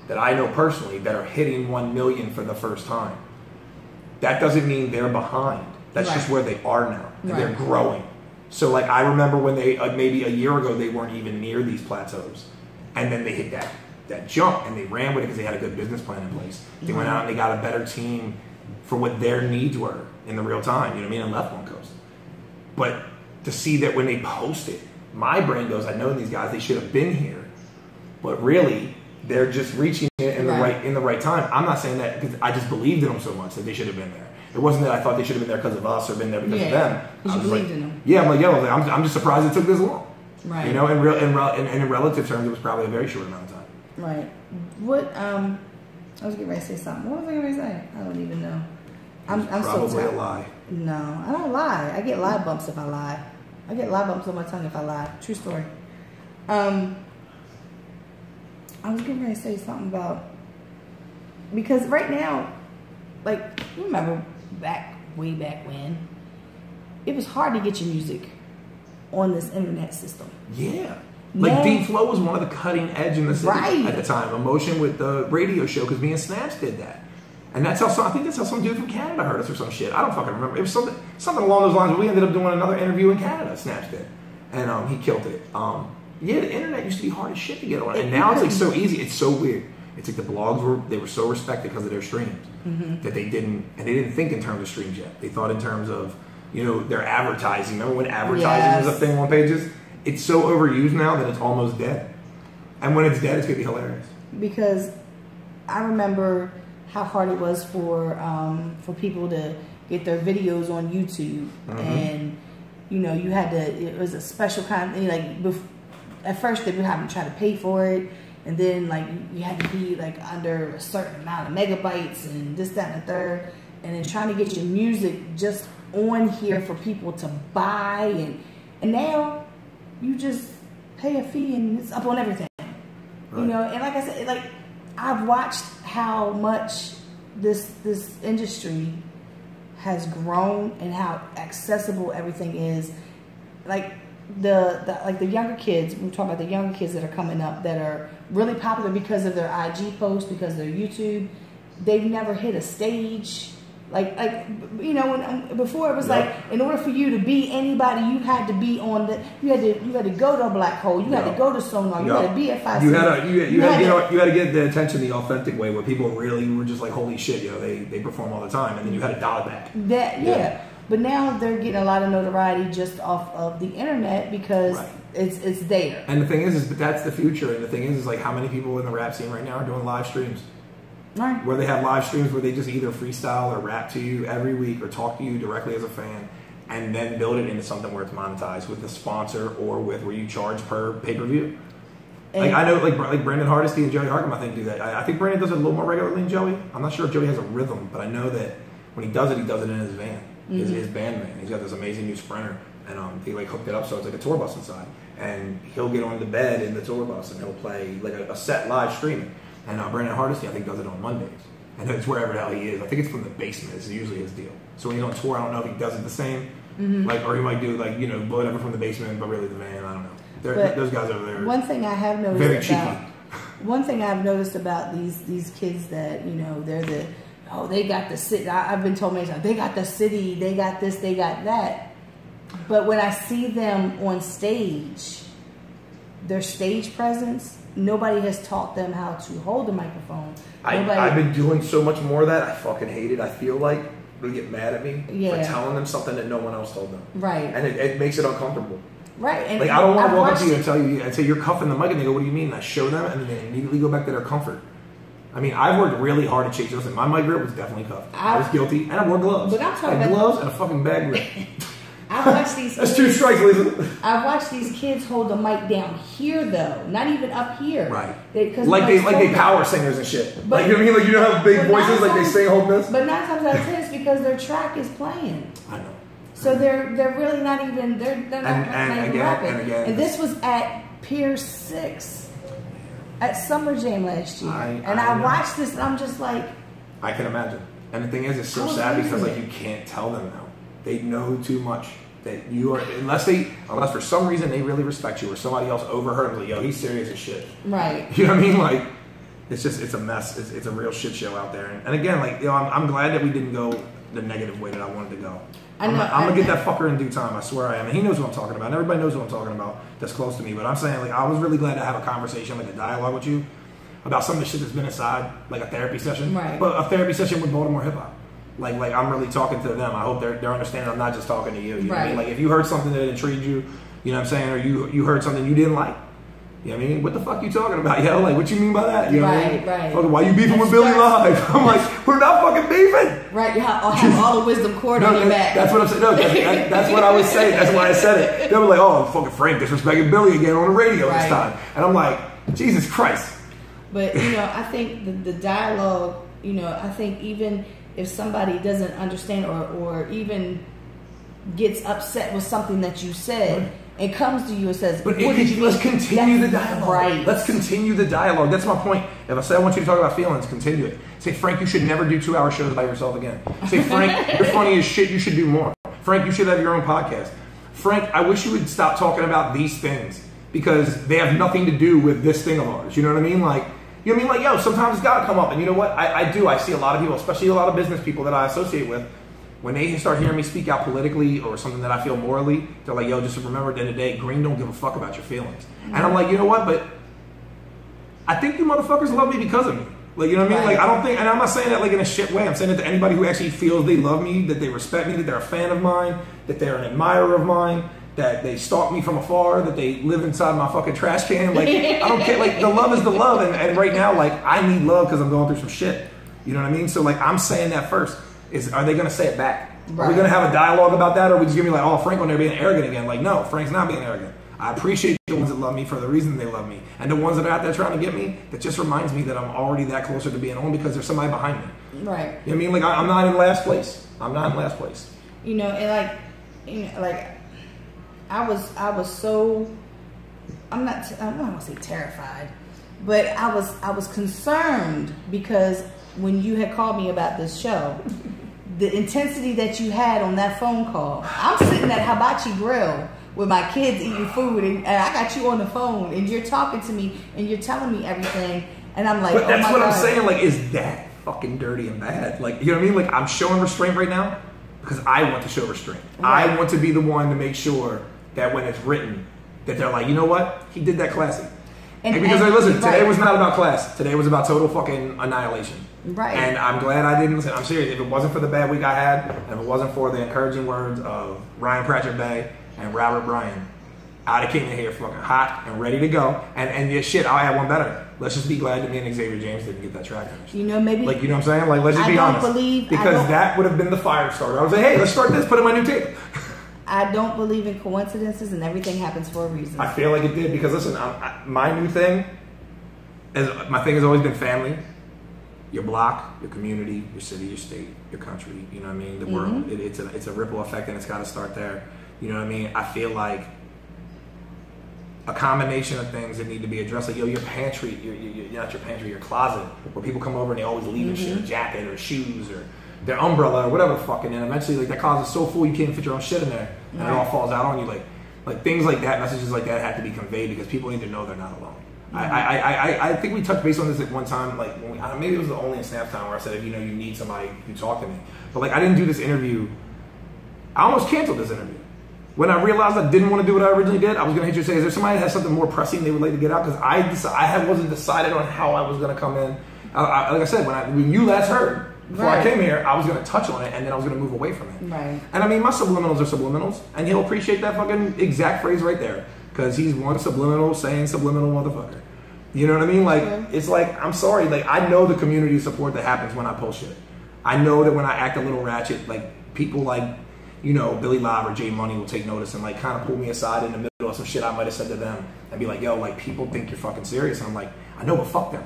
that I know personally that are hitting 1 million for the first time. That doesn't mean they're behind. That's just where they are now. And they're growing. So like I remember when they maybe a year ago they weren't even near these plateaus, and then they hit that jump and they ran with it because they had a good business plan in place. They went out and they got a better team for what their needs were in the real time. You know what I mean? And left One Coast. But to see that when they post it, my brain goes, I know these guys, they should have been here. But really, they're just reaching it in the right time. I'm not saying that because I just believed in them so much that they should have been there. It wasn't that I thought they should have been there because of us or been there because of them. Because you believed in them. Yeah, I'm like, I'm just surprised it took this long. Right. You know, in relative terms, it was probably a very short amount of time. Right. What? I was getting ready to say something. What was I getting ready to say? I don't even know. I'm probably so tired. a lie. No, I don't lie. I get lie bumps if I lie. I get lie bumps on my tongue if I lie. True story. I was getting ready to say something about because right now, like you remember way back when, it was hard to get your music on this internet system. Yeah. Like Deep Flow was one of the cutting edge in the city at the time. Emotion with the radio show because me and Snaps did that. And that's how I think that's how some dude from Canada heard us or some shit. I don't fucking remember. It was something along those lines. We ended up doing another interview in Canada. Snaps did, and he killed it. Yeah, the internet used to be hard as shit to get on, and now it's like so easy. It's so weird. It's like the blogs were so respected because of their streams that they didn't think in terms of streams yet. They thought in terms of their advertising. Remember when advertising was a thing on pages? It's so overused now that it's almost dead. And when it's dead, it's gonna be hilarious. Because I remember how hard it was for people to get their videos on YouTube, and you had to. It was a special kind of at first they would have to try to pay for it, and then like you had to be like under a certain amount of megabytes and this, that, and the third, and then trying to get your music just on here for people to buy, and now you just pay a fee and it's up on everything. Right. And like I said, like I've watched how much this industry has grown and how accessible everything is. Like the younger kids, we're talking about the younger kids that are coming up that are really popular because of their IG posts, because of their YouTube. they've never hit a stage. Like you know, when before it was like, in order for you to be anybody, you had to be on the, you had to go to a Black Hole, you had to go to Sonar, you had to be at 5. You had to get the attention the authentic way, where people really were just like, holy shit, they perform all the time, and then you had to dial it back. But now they're getting a lot of notoriety just off of the internet because it's there. And the thing is but that's the future. And the thing is like, how many people in the rap scene right now are doing live streams? Right. Where they have live streams where they just either freestyle or rap to you every week or talk to you directly as a fan, and then build it into something where it's monetized with a sponsor or with where you charge per pay-per-view. Like I know like Brandon Hardesty and Joey Harkham I think do that. I think Brandon does it a little more regularly than Joey. I'm not sure if Joey has a rhythm, but I know that when he does it in his van. His band van. He's got this amazing new Sprinter, and he like hooked it up so it's like a tour bus inside, and he'll get on the bed in the tour bus and he'll play like a set live streaming. And Brandon Hardesty I think does it on Mondays, and it's wherever the hell he is. I think it's from the basement is usually his deal. So when he's on tour, I don't know if he does it the same, like, or he might do like, you know, whatever from the basement, but really the van. I don't know. Those guys over there. One thing I have noticed very cheeky. One thing I've noticed about these kids that, you know, they're they got the city. I've been told many times, they got the city, they got this, they got that. But when I see them on stage, their stage presence, nobody has taught them how to hold the microphone. I've been doing so much more of that. I fucking hate it. I feel like they get mad at me for telling them something that no one else told them. Right. And it makes it uncomfortable. Right. And like, I don't want to walk up to you and tell you, and say you're cuffing the mic, and they go, what do you mean? And I show them, and then they immediately go back to their comfort. I mean, I've worked really hard to change. Listen, my mic grip was definitely cuffed. I was guilty, and I wore gloves. But I'm talking about gloves and a fucking bag grip. I watch these. That's 2 strikes, Lisa. I watch these kids hold the mic down here, though, not even up here. Right. Like they power singers and shit. But, like, you know what I mean? Like, you don't have big voices, like they sing hold this. But 9 times out of 10, it's because their track is playing. I know. So they're really not even they're not even rapping. And this was at Pier 6 at Summer Jam last year, I watched this and I'm just like, I can imagine. And the thing is, it's so sad because like you can't tell them now. They know too much. That you are, unless for some reason they really respect you or somebody else overheard them, like, yo, he's serious as shit. Right. You know what I mean? Like, it's a mess. It's a real shit show out there. And again, like, you know, I'm glad that we didn't go the negative way that I wanted to go. I'm gonna get that fucker in due time. I swear I am. And he knows what I'm talking about. And everybody knows what I'm talking about that's close to me. But I'm saying, like, I was really glad to have a conversation, like a dialogue with you about some of the shit that's been inside, like a therapy session. Right. But a therapy session with Baltimore hip hop. Like I'm really talking to them. I hope they're understanding I'm not just talking to you. You know what I mean? Like, if you heard something that intrigued you, you know what I'm saying, or you heard something you didn't like, you know what I mean? What the fuck you talking about, yo? Like, what you mean by that? You know what I mean? Right. Why you beefing with Billy Live? I'm like, we're not fucking beefing. Right, you have all the wisdom cord on your back. That's what I'm saying. No, that's what I was saying. That's why I said it. They were like, oh, fucking Frank disrespecting Billy again on the radio this time. And I'm like, Jesus Christ. But, you know, I think the dialogue, you know, I think even if somebody doesn't understand or even gets upset with something that you said and comes to you and says, but let's continue the dialogue. Right. Let's continue the dialogue. That's my point. If I say I want you to talk about feelings, continue it. Say, Frank, you should never do 2-hour shows by yourself again. Say, Frank, you're funny as shit. You should do more. Frank, you should have your own podcast. Frank, I wish you would stop talking about these things because they have nothing to do with this thing of ours. You know what I mean? Like, you know what I mean? Like, yo, sometimes it's got to come up. And you know what? I do. I see a lot of people, especially a lot of business people that I associate with, when they start hearing me speak out politically or something that I feel morally, they're like, yo, just remember at the end of the day, Green don't give a fuck about your feelings. And I'm like, you know what? But I think you motherfuckers love me because of me. Like, you know what I mean? Like, I don't think, and I'm not saying that like in a shit way. I'm saying it to anybody who actually feels they love me, that they respect me, that they're a fan of mine, that they're an admirer of mine, that they stalk me from afar, that they live inside my fucking trash can. Like, I don't care. Like, the love is the love. And right now, like, I need love because I'm going through some shit. You know what I mean? So, like, I'm saying that first. Are they going to say it back? Right. Are we going to have a dialogue about that? Or are we just going to be like, oh, Frank on there being arrogant again? Like, no, Frank's not being arrogant. I appreciate the ones that love me for the reason they love me. And the ones that are out there trying to get me, that just reminds me that I'm already that closer to being on because there's somebody behind me. Right. You know what I mean? Like, I'm not in last place. I'm not in last place. You know, and like, you know, like, I was so, I don't want to say terrified, but I was concerned because when you had called me about this show, the intensity that you had on that phone call. I'm sitting at Hibachi Grill with my kids eating food, and I got you on the phone, and you're talking to me, and you're telling me everything, and I'm like, but that's oh my what God. I'm saying. Like, is that fucking dirty and bad. Like, you know what I mean? Like, I'm showing restraint right now because I want to show restraint. Right. I want to be the one to make sure that when it's written, that they're like, you know what? He did that classy. And because, listen, today was not about class. Today was about total fucking annihilation. Right. And I'm glad I didn't listen. I'm serious. If it wasn't for the bad week I had, and if it wasn't for the encouraging words of Ryan Pratchett Bay and Robert Bryan, I'd have came in here fucking hot and ready to go. And yeah, shit, I'll add one better. Let's just be glad that me and Xavier James didn't get that track finished. You know, maybe. Like, you know what I'm saying? Like, let's just be honest. Because that would have been the fire starter. I was like, hey, let's start this, put in my new tape. I don't believe in coincidences, and everything happens for a reason. I feel like it did because, listen, my new thing, my thing has always been family. Your block, your community, your city, your state, your country, you know what I mean? The world. It's a ripple effect, and it's got to start there. You know what I mean? I feel like a combination of things that need to be addressed. Like, yo, your pantry, not your pantry, your closet, where people come over and they always leave shit, a jacket or shoes or their umbrella or whatever the fuck, and then eventually, like, that closet's so full you can't fit your own shit in there, and it all falls out on you. Like things like that, messages like that have to be conveyed because people need to know they're not alone. I think we touched base on this at one time, like, when maybe it was the only in Snap Time where I said, if you know you need somebody who talk to me. But, like, I didn't do this interview. I almost canceled this interview. When I realized I didn't want to do what I originally did, I was going to hit you and say, is there somebody that has something more pressing they would like to get out? Because I wasn't decided on how I was going to come in. Like I said, when you last heard, before I came here, I was going to touch on it, and then I was going to move away from it. Right. And I mean, my subliminals are subliminals, and he'll appreciate that fucking exact phrase right there. Because he's one subliminal saying subliminal motherfucker. You know what I mean? Like, it's like, I'm sorry. Like, I know the community support that happens when I post shit. I know that when I act a little ratchet, like, people like, you know, Billy Lob or Jay Money will take notice and, like, kind of pull me aside in the middle of some shit I might have said to them and be like, yo, like, people think you're fucking serious. And I'm like, I know, but fuck them.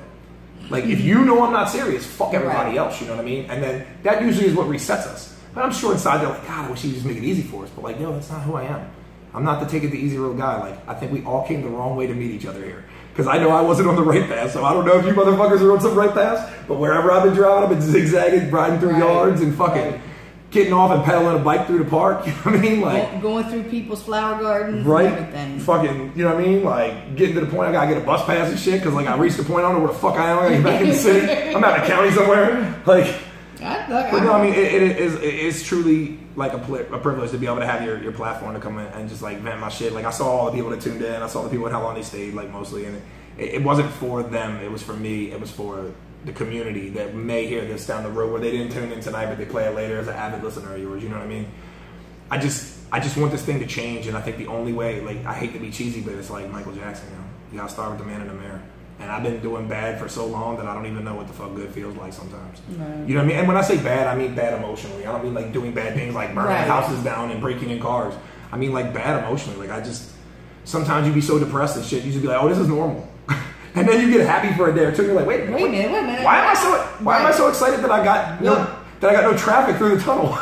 Like, if you know I'm not serious, fuck everybody else, you know what I mean? And then that usually is what resets us. But I'm sure inside they're like, God, I wish he'd just make it easy for us. But, like, yo, that's not who I am. I'm not the take it the easy road guy. Like, I think we all came the wrong way to meet each other here. Because I know I wasn't on the right path, so I don't know if you motherfuckers are on some right paths, but wherever I've been driving, I've been zigzagging, riding through yards and fucking getting off and pedaling a bike through the park, you know what I mean? Like, going through people's flower gardens and everything. Fucking, you know what I mean? Like, getting to the point I gotta get a bus pass and shit, because, like, I reached the point, I don't know where the fuck I am, I gotta get back in the city, I'm out of the county somewhere, like... But no, I mean, it's truly like a privilege to be able to have your platform to come in and just like vent my shit. Like, I saw all the people that tuned in, I saw the people and how long they stayed, like, mostly, and it wasn't for them, it was for me, it was for the community that may hear this down the road where they didn't tune in tonight but they play it later as an avid listener of yours, you know what I mean? I just want this thing to change, and I think the only way, like, I hate to be cheesy, but it's like Michael Jackson, you know? You gotta start with the man in the mirror. And I've been doing bad for so long that I don't even know what the fuck good feels like sometimes. Right. You know what I mean? And when I say bad, I mean bad emotionally. I don't mean like doing bad things like burning houses down and breaking in cars. I mean like bad emotionally. Like, sometimes you be so depressed and shit, you just be like, oh, this is normal. And then you get happy for a day or two. You're like, wait a minute. Why am I so excited that I got no traffic through the tunnel?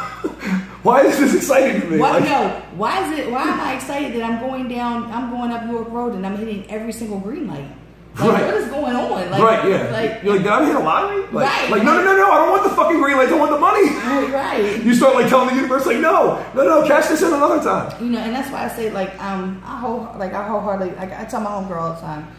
Why is this exciting to me? Why am I excited that I'm going up York Road and I'm hitting every single green light? Like, what is going on? Like, Like, you're like, did I hit a lottery? Like, no, I don't want the fucking green lights, I want the money. Right. You start, like, telling the universe, like, no, catch this in another time. You know, and that's why I say, like, I wholeheartedly, like, I tell my homegirl all the time,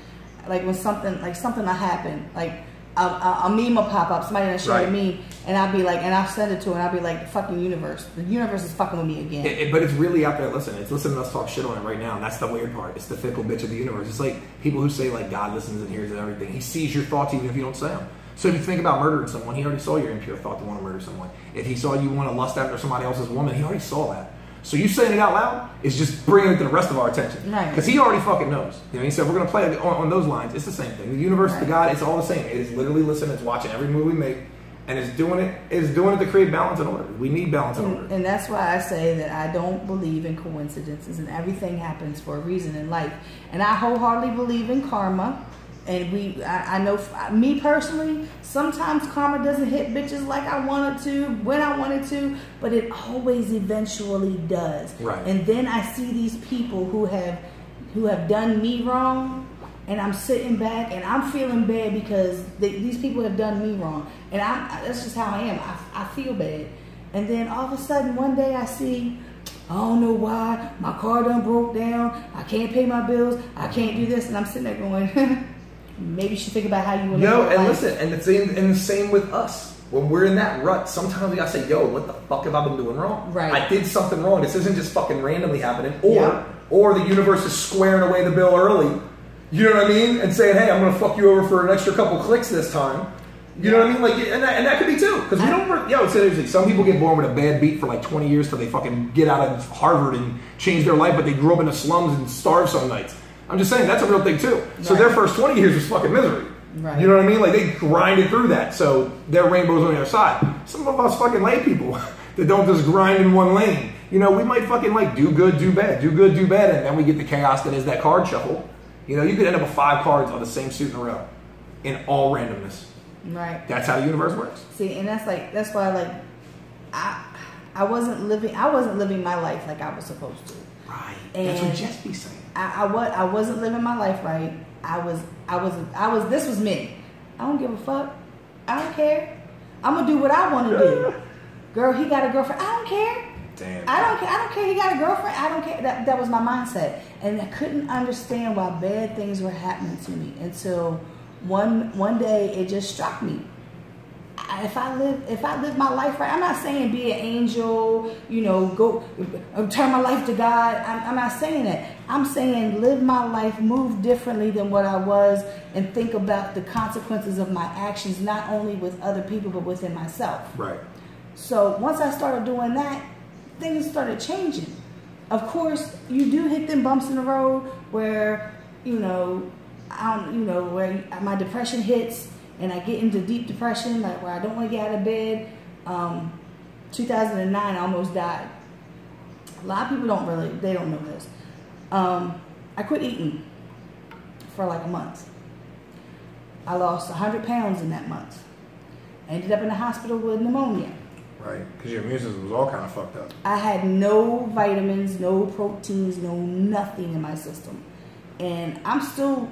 like, when something will happen, like, a meme will pop up, somebody will share me, and I'll be like, and I'll send it to her, and I'll be like, fucking universe. The universe is fucking with me again. But it's really out there, it's listening to us talk shit on it right now, and that's the weird part. It's the fickle bitch of the universe. It's like people who say, like, God listens and hears everything. He sees your thoughts even if you don't say them. So if you think about murdering someone, he already saw your impure thought to want to murder someone. If he saw you want to lust after somebody else's woman, he already saw that. So you saying it out loud is just bringing it to the rest of our attention. Right. Because he already fucking knows. You know, he said, we're going to play on those lines. It's the same thing. The universe, the God, it's all the same. It is literally listening. It's watching every move we make. And it's doing it to create balance and order. We need balance and order. And that's why I say that I don't believe in coincidences, and everything happens for a reason in life. And I wholeheartedly believe in karma. And I know, me personally, sometimes karma doesn't hit bitches like I wanted to, when I wanted to, but it always eventually does. Right. And then I see these people who have done me wrong, and I'm sitting back and I'm feeling bad because these people have done me wrong. And that's just how I am. I feel bad. And then all of a sudden, one day I see, I don't know why, my car done broke down, I can't pay my bills, I can't do this, and I'm sitting there going, maybe you should think about how you will Yo, live your and life. listen, and the same with us. When we're in that rut, sometimes we gotta say, yo, what the fuck have I been doing wrong? Right. I did something wrong. This isn't just fucking randomly happening. Yeah. Or the universe is squaring away the bill early. You know what I mean? And saying, hey, I'm gonna fuck you over for an extra couple clicks this time. You know what I mean? Like, and that could be too. Because we don't, yo, seriously, some people get born with a bad beat for like 20 years till they fucking get out of Harvard and change their life, but they grew up in the slums and starved some nights. I'm just saying, that's a real thing too. So Right. their first 20 years was fucking misery. Right. You know what I mean? Like, they grinded through that, so their rainbow's on the other side. Some of us fucking lay people that don't just grind in one lane. You know, we might fucking like do good, do bad, do good, do bad, and then we get the chaos that is that card shuffle. You know, you could end up with 5 cards on the same suit in a row, in all randomness. Right. That's how the universe works. See, and that's why like I wasn't living my life like I was supposed to. Right. And that's what Jess be saying. I wasn't living my life right. I was this was me. I don't give a fuck. I don't care. I'm gonna do what I want to do. Girl, he got a girlfriend. I don't care. Damn. I don't care. I don't care. He got a girlfriend. I don't care. That was my mindset, and I couldn't understand why bad things were happening to me until one day it just struck me. If I live my life right, I'm not saying be an angel, you know, go turn my life to God. I'm not saying that. I'm saying live my life, move differently than what I was, and think about the consequences of my actions, not only with other people but within myself. Right. So once I started doing that, things started changing. Of course, you do hit them bumps in the road where, where my depression hits and I get into deep depression, like where I don't want to get out of bed. 2009, I almost died. A lot of people they don't know this. I quit eating for like a month. I lost 100 pounds in that month. I ended up in the hospital with pneumonia. Right. Because your immune system was all kind of fucked up. I had no vitamins, no proteins, no nothing in my system. And I'm still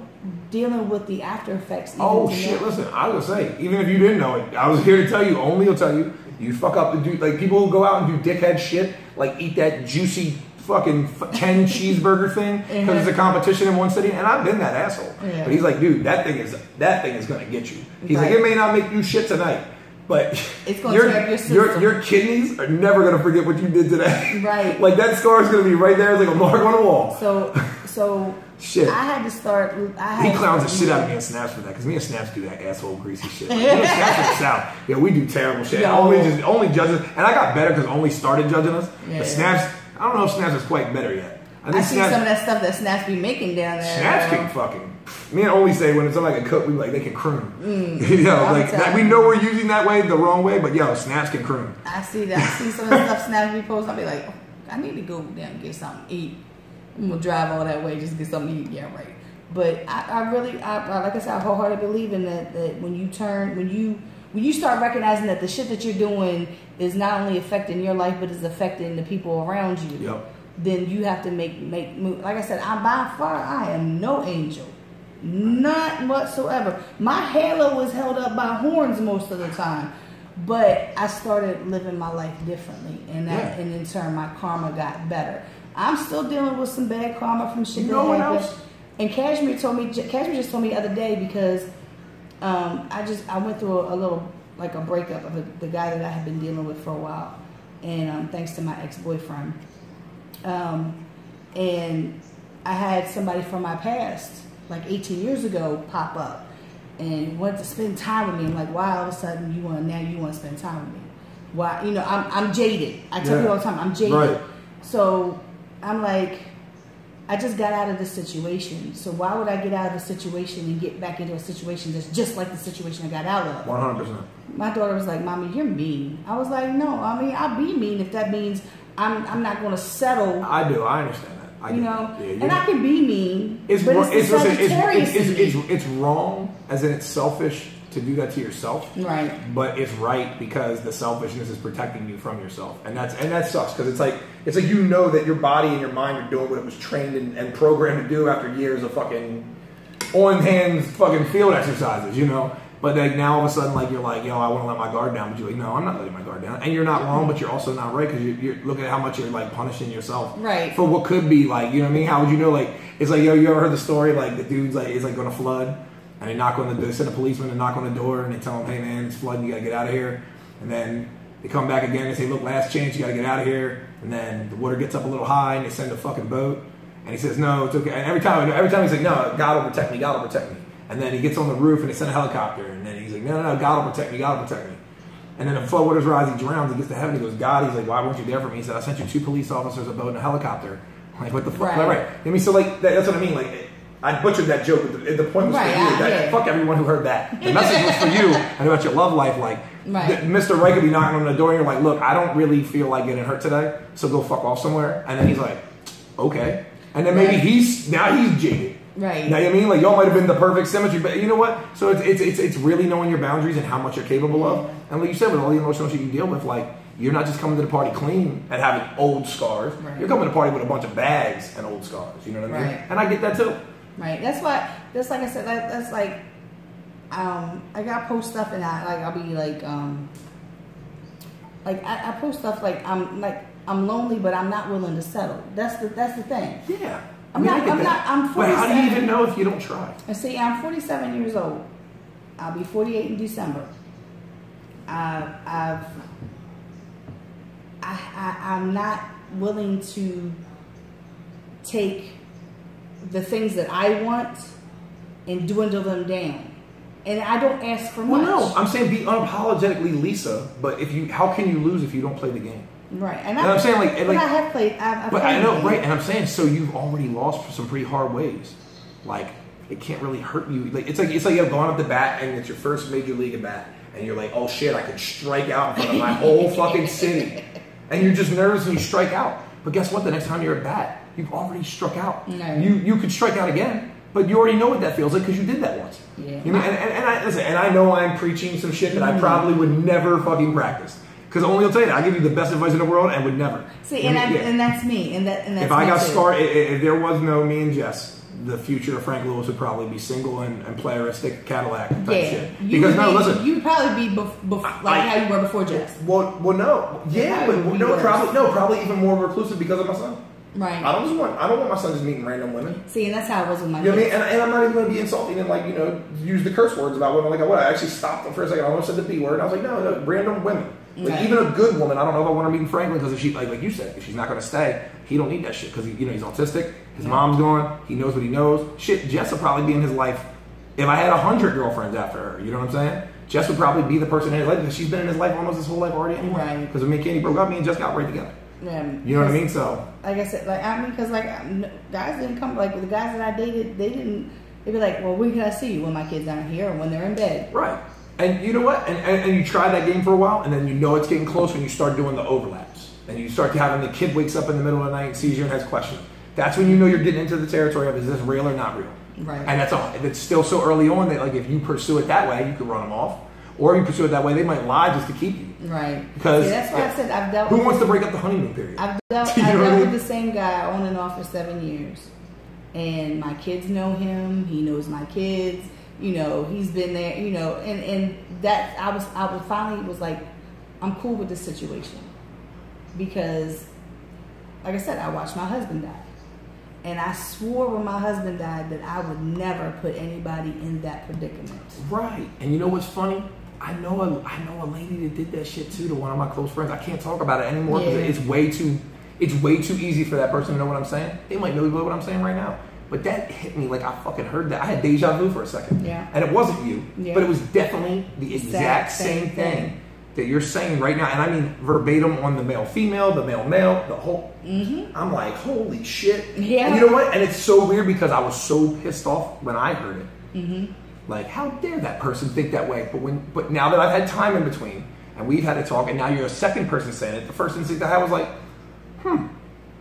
dealing with the after effects. Oh shit! Listen, I was gonna say, even if you didn't know it, I was here to tell you. Only will tell you. You fuck up and do like people who go out and do dickhead shit, like eat that juicy fucking 10 cheeseburger thing because it's a competition in one city. And I've been that asshole. Yeah. But he's like, dude, that thing is gonna get you. He's like, it may not make you shit tonight, but it's gonna trap your system. Your kidneys are never gonna forget what you did today. Right. Like that scar is gonna be right there. It's like a mark on the wall. So shit. I had to start. He clowns the shit out of me and Snaps for that because me and Snaps do that asshole greasy shit. Like, me and Snaps in the South, yeah, we do terrible shit. Yo. Only judges, and I got better because Only started judging us. Yeah. But Snaps, I don't know if Snaps is quite better yet. I see some of that stuff that Snaps be making down there. Snaps can fucking. Me and Only say when it's something like a cook, we like they can croon. You know, like that, we know we're using that way the wrong way, but yo, Snaps can croon. I see that. I see some of the stuff Snaps be posting. I'll be like, I need to go down and get something to eat. I'm gonna drive all that way just to get something to eat. Yeah, right. But I really, like I said, I wholeheartedly believe in that when you start recognizing that the shit that you're doing is not only affecting your life, but is affecting the people around you, Yep. then you have to make move. Like I said, I am no angel. Not whatsoever. My halo was held up by horns most of the time. But I started living my life differently, and in turn, my karma got better. I'm still dealing with some bad karma from shit that happened. And Cashmere just told me the other day because I went through a little like a breakup of the guy that I had been dealing with for a while, and thanks to my ex-boyfriend, and I had somebody from my past like 18 years ago pop up and wanted to spend time with me. I'm like, why all of a sudden you want to spend time with me? Why? I'm jaded. I tell you all the time, I'm jaded. Right. So I'm like, I just got out of this situation. So why would I get out of the situation and get back into a situation that's just like the situation I got out of? 100%. My daughter was like, Mommy, you're mean. I was like, no, I mean, I'll be mean if that means I'm not going to settle. I do. I understand that. And I can be mean. It's it's wrong, as in it's selfish to do that to yourself. Right. But it's right because the selfishness is protecting you from yourself, and that sucks because it's like you know that your body and your mind are doing what it was trained and programmed to do after years of fucking on hands fucking field exercises, you know. But like now all of a sudden, like you're like, yo, I want to let my guard down, but you're like, no, I'm not letting my guard down, and you're not wrong, but you're also not right because you're looking at how much you're like punishing yourself, right, for what could be like, you know what I mean? How would you know? Like it's like, yo, you ever heard the story like the dude's like it's like going to flood. And they send a policeman to knock on the door, and they tell him, hey man, it's flooding, you gotta get out of here. And then they come back again and say, look, last chance, you gotta get out of here. And then the water gets up a little high, and they send a fucking boat. And he says, no, it's okay. And every time he's like, no, God will protect me, God will protect me. And then he gets on the roof, and they send a helicopter. And then he's like, no, God will protect me, God will protect me. And then the floodwaters rise, he drowns, he gets to heaven, he goes, God, he's like, why weren't you there for me? He said, I sent you 2 police officers, a boat, and a helicopter. I'm like, what the fuck? Right. I mean, so like, that's what I mean. Like, I butchered that joke, but the point was for you. Fuck everyone who heard that. The message was for you and about your love life. Like, Mr. Right could be knocking on the door, and you're like, look, I don't really feel like getting hurt today, so go fuck off somewhere. And then he's like, okay. And then maybe he's jaded. Right. Now, you know what I mean? Like, y'all might have been the perfect symmetry, but you know what? So it's really knowing your boundaries and how much you're capable of. And like you said, with all the emotional shit you deal with, like, you're not just coming to the party clean and having old scars. Right. You're coming to the party with a bunch of bags and old scars. You know what I mean? And I get that too. Right. That's why. That's like I said. That's like, I got post stuff and I'll be like, I post stuff like I'm lonely, but I'm not willing to settle. That's the thing. Yeah. I'm 47. But how do you even know if you don't try? And see, I'm 47 years old. I'll be 48 in December. I'm not willing to take the things that I want and dwindle them down. And I don't ask for much. Well, no, I'm saying be unapologetically Lisa. But how can you lose if you don't play the game? Right, and I'm saying like I have played. I've but played I know, right? And I'm saying so you've already lost some pretty hard ways. Like it can't really hurt you. Like it's like you've gone up the bat and it's your first major league at bat, and you're like, oh shit, I could strike out in front of my whole fucking city, and you're just nervous and you strike out. But guess what? The next time you're at bat, you've already struck out. No. You could strike out again, but you already know what that feels like because you did that once. Yeah. You know, and I know I'm preaching some shit that I probably would never fucking practice. Because only will tell you that I give you the best advice in the world and would never. See, and that's me, and that's if I got scarred, if there was no me and Jess, the future of Frank Lewis would probably be single and play a stick Cadillac type shit. Because listen, you'd probably be how you were before Jess. Well, no, yeah, but probably even more reclusive because of my son. Right. I don't want my son just meeting random women. See, and that's how it was with my. You know what I mean? And I'm not even going to be insulting and like use the curse words about women. Like I actually stopped them for a second. I almost said the B word. I was like, no, random women. Like even a good woman, I don't know if I want her meeting Franklin because if she like you said, if she's not going to stay, he don't need that shit because he's autistic. His mom's gone. He knows what he knows. Shit, Jess will probably be in his life. If I had 100 girlfriends after her, you know what I'm saying? Jess would probably be the person in his life because she's been in his life almost his whole life already anyway. Right. Because when me and Candy broke up, me and Jess got right together. Yeah. You know what I mean? So like I said, because guys didn't come like the guys that I dated, they'd be like, well, when can I see you? When my kids aren't here or when they're in bed. Right. And you know what? And you try that game for a while, and then it's getting close when you start doing the overlaps. And you start having the kid wakes up in the middle of the night and sees you and has questions. That's when you know you're getting into the territory of is this real or not real? Right. And it's still so early on that like if you pursue it that way, you can run them off. Or if you pursue it that way, they might lie just to keep you. Right. Because that's why I said I've dealt who wants to break up the honeymoon period? I've dealt with the same guy on and off for 7 years. And my kids know him. He knows my kids. He's been there, and that I was finally was like, I'm cool with this situation. Because, like I said, I watched my husband die. And I swore when my husband died that I would never put anybody in that predicament. Right. And you know what's funny? I know a lady that did that shit too to one of my close friends. I can't talk about it anymore because it's way too easy for that person to know what I'm saying. They might know what I'm saying right now. But that hit me like I fucking heard that. I had deja vu for a second. Yeah. And it wasn't you. Yeah. But it was definitely the exact same thing that you're saying right now. And I mean verbatim on the male-female, the male-male, the whole... Mm-hmm. I'm like, holy shit. Yeah. And you know what? And it's so weird because I was so pissed off when I heard it. Mm-hmm. Like, how dare that person think that way? But now that I've had time in between, and we've had a talk, and now you're a second person saying it, the first instinct I had was like,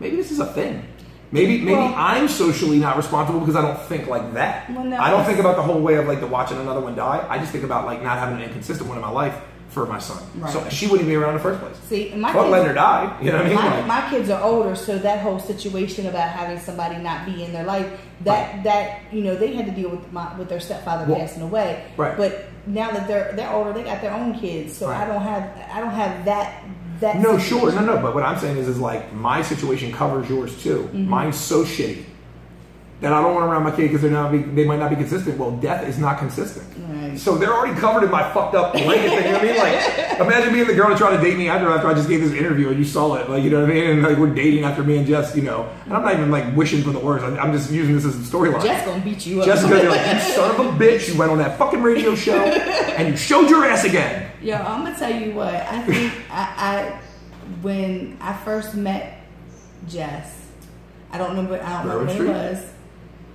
maybe this is a thing. Maybe I'm socially not responsible because I don't think like that. Well, no, I don't think about the whole way of like the watching another one die. I just think about like not having an inconsistent one in my life for my son. Right. So she wouldn't be around in the first place. See, my kids, letting her die. You know what I mean? My kids are older, so that whole situation about having somebody not be in their life, that they had to deal with their stepfather passing away. Right. But now that they're older, they got their own kids, so I don't have that. No, sure, no. But what I'm saying is like my situation covers yours too. Mm-hmm. Mine's so shitty that I don't want around my kid because they might not be consistent. Well, death is not consistent. Right. So they're already covered in my fucked up blanket thing. You know what I mean? Like, imagine being the girl to try to date me after I just gave this interview and you saw it. Like, you know what I mean? And like we're dating after me and Jess, you know. And I'm not even like wishing for the worst. I'm just using this as a storyline. Jess gonna beat you up. Jessica's gonna be like, you son of a bitch, you went on that fucking radio show and you showed your ass again. Yo, I'm gonna tell you what. I think when I first met Jess, I don't know what it was.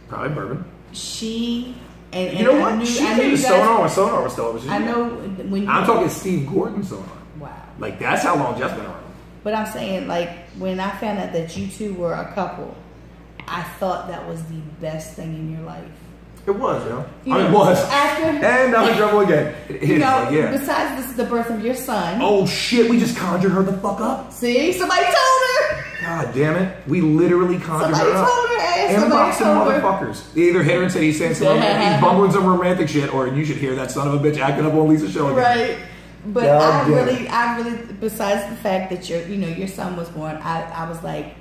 Probably Bourbon. She and you know what? I knew She you came to guys. Sonar when Sonar was still. I know when you. I'm talking Steve Gordon Sonar. Wow. Like that's how long Jess been around. But I'm saying, like, when I found out that you two were a couple, I thought that was the best thing in your life. It was, yo. You I mean, know, it was. after, and I'm in trouble again. It is, you know, like, yeah. besides this is the birth of your son. Oh shit, we just conjured her the fuck up. See, somebody told her. God damn it. We literally conjured Somebody her up. told her ass. Inbox Somebody some told her. motherfuckers. They either hit her and said he's saying some he's bumbling some romantic shit, or you should hear that son of a bitch acting up on Lisa's show again. Right. But God I really, besides the fact that your son was born, I was like,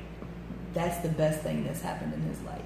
that's the best thing that's happened in his life.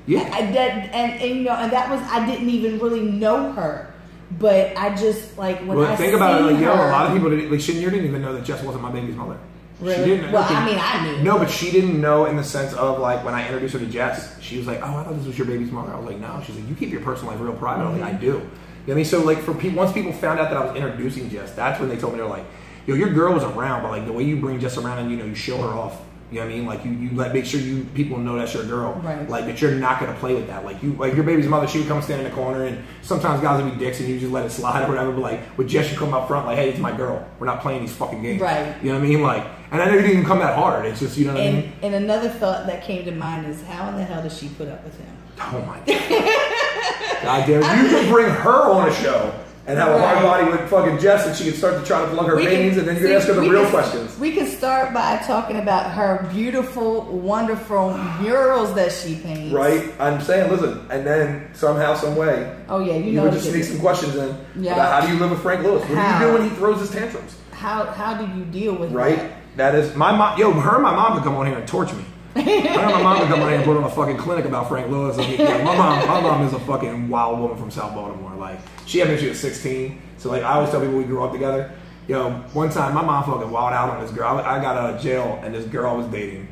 Yeah. And you know, and that was, I didn't even really know her, but I just like when I think about it, like, her, yo, a lot of people didn't, like, you didn't even know that Jess wasn't my baby's mother. Really? She didn't. Well, I mean, I knew. No, but she didn't know in the sense of like when I introduced her to Jess, she was like, "Oh, I thought this was your baby's mother." I was like, "No." She's like, "You keep your personal life real private." I was like, "I do." You know what I mean? So like once people found out that I was introducing Jess, that's when they told me, they're like, "Yo, your girl was around, but like the way you bring Jess around and you show her off." You know what I mean? Like you like make sure people know that's your girl. Right. Like that you're not gonna play with that. Like your baby's mother, she would come stand in the corner, and sometimes guys would be dicks and you just let it slide or whatever. But like with Jess, you come up front like, hey, it's my girl. We're not playing these fucking games. Right. You know what I mean? Like, and I know it didn't even come that hard. It's just, you know what I mean? And another thought that came to mind is, how in the hell does she put up with him? Oh my god. God damn it. You could bring her on a show and have a hard body with fucking Jess, and she could start to try to plug her veins, and then you could ask her the real questions. We can start by talking about her beautiful, wonderful murals that she paints. Right? I'm saying, listen, and then somehow, some way, oh yeah, you know, would just sneak some questions in Yeah. about how do you live with Frank Lewis? What do you do when he throws his tantrums? How do you deal with Right? that? That is my mom. Yo, her and my mom could come on here and torch me. I know my mom could come on here and put on a fucking clinic about Frank Lewis. I mean, yeah, my mom is a fucking wild woman from South Baltimore. Like, she had me when she was 16. So like I always tell people we grew up together. Yo, one time my mom fucking wilded out on this girl. I got out of jail and this girl I was dating.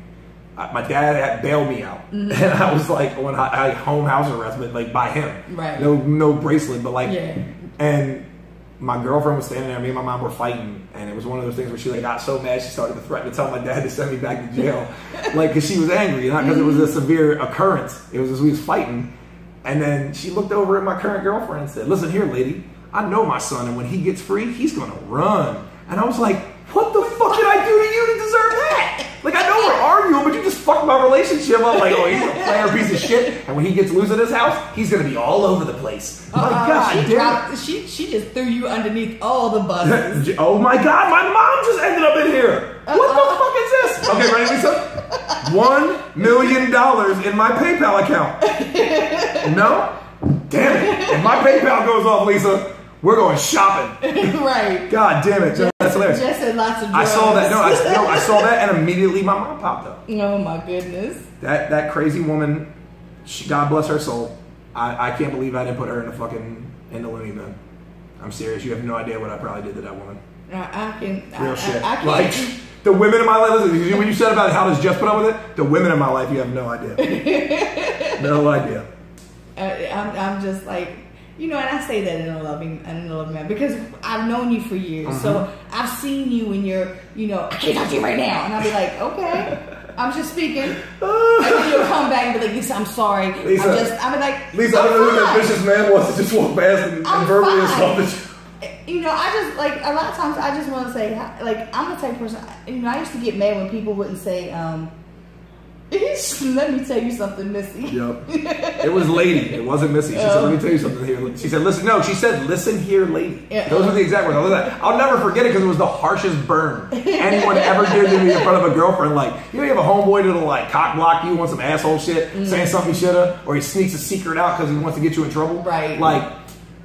My dad had bailed me out, and I was like on home house arrest, but like by him. Right. No bracelet, but like, Yeah. and my girlfriend was standing there. Me and my mom were fighting, and it was one of those things where she like got so mad she started to threaten to tell my dad to send me back to jail, like because she was angry, not because it was a severe occurrence. It was just we was fighting, and then she looked over at my current girlfriend and said, "Listen here, lady. I know my son, and when he gets free, he's gonna run." And I was like, "What the fuck did I do to you to deserve that? Like, I know we're arguing, but you just fucked my relationship up. Like, oh, he's a player piece of shit, and when he gets loose at his house, he's gonna be all over the place." My God, damn it. She just threw you underneath all the buses. Oh my God, my mom just ended up in here. What the fuck is this? Okay, ready, Lisa? $1 million in my PayPal account. No? Damn it. If my PayPal goes off, Lisa, we're going shopping. Right. God damn it. That's hilarious. Just said lots of drugs. I saw that. No, I saw that, and immediately my mom popped up. Oh my goodness. That crazy woman, God bless her soul. I can't believe I didn't put her in the loony bin. I'm serious. You have no idea what I probably did to that woman. Real shit. I can't. Like, the women in my life, listen, when you said about how does Jess put up with it, the women in my life, you have no idea. No idea. I'm just like, you know, and I say that in a loving manner because I've known you for years. So I've seen you when you're, you know, I can't talk to you right now. And I'll be like, okay, I'm just speaking. And then you'll come back and be like, Lisa, I'm sorry. Lisa, I'll be like, Lisa, I don't know who that vicious man was to just walk past and verbally assault. You know, I just, like, a lot of times I just want to say, like, I'm the type of person, you know, I used to get mad when people wouldn't say, let me tell you something, Missy. Yep. It was lady. It wasn't Missy. She said, let me tell you something here. She said, listen. No, she said, listen here, lady. Those were the exact words. I'll never forget it because it was the harshest burn anyone ever did to me in front of a girlfriend. Like, you know, you have a homeboy that'll like cock block you on some asshole shit, saying something he shoulda, or he sneaks a secret out because he wants to get you in trouble. Right. Like,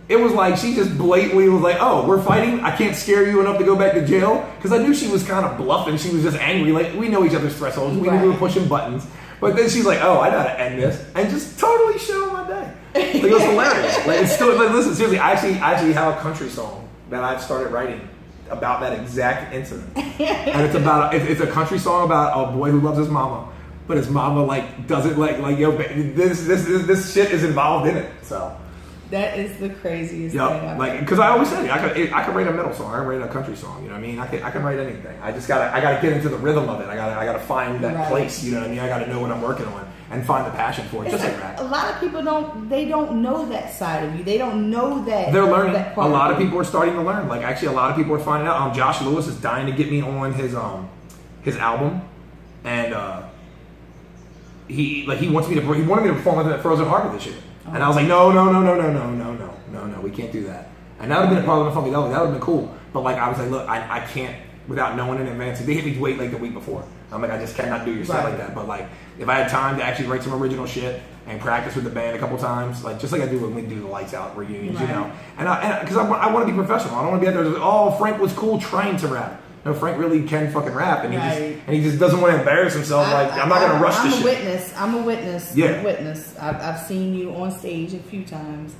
it was like she just blatantly was like, oh, we're fighting. I can't scare you enough to go back to jail. Because I knew she was kind of bluffing. She was just angry. Like, we know each other's thresholds. We knew we were pushing buttons. But then she's like, oh, I gotta end this, and just totally shit on my day. Like, it was hilarious. Like, it's still, like, listen, seriously, I actually have a country song that I've started writing about that exact incident. And it's about, it's a country song about a boy who loves his mama, but his mama, like, doesn't, like, yo, this shit is involved in it, so. That is the craziest thing. Like, because I always said, I could write a metal song, I can write a country song, you know what I mean? I can write anything. I gotta get into the rhythm of it. I gotta find that place, you know what I mean? I gotta know what I'm working on and find the passion for it, just like that. A lot of people don't know that side of you. They don't know that. They're learning. A lot of people are starting to learn. Like, actually, a lot of people are finding out. Josh Lewis is dying to get me on his album, and he wanted me to perform with him at Frozen Harbor this year. And I was like, no, we can't do that. And that would have been a part of the Funky Devil. That would have been cool. But like, I was like, look, I can't, without knowing in advance. They hit me wait like the week before. I'm like, I just cannot do your stuff like that. But like, if I had time to actually write some original shit and practice with the band a couple times, like just like I do when we do the Lights Out reunions, you know. And because I want to be professional. I don't want to be out there. Oh, Frank was cool trying to rap. No, Frank really can fucking rap, and he just doesn't want to embarrass himself. I'm not gonna rush this shit. I'm a witness. Yeah. I'm a witness. I've seen you on stage a few times,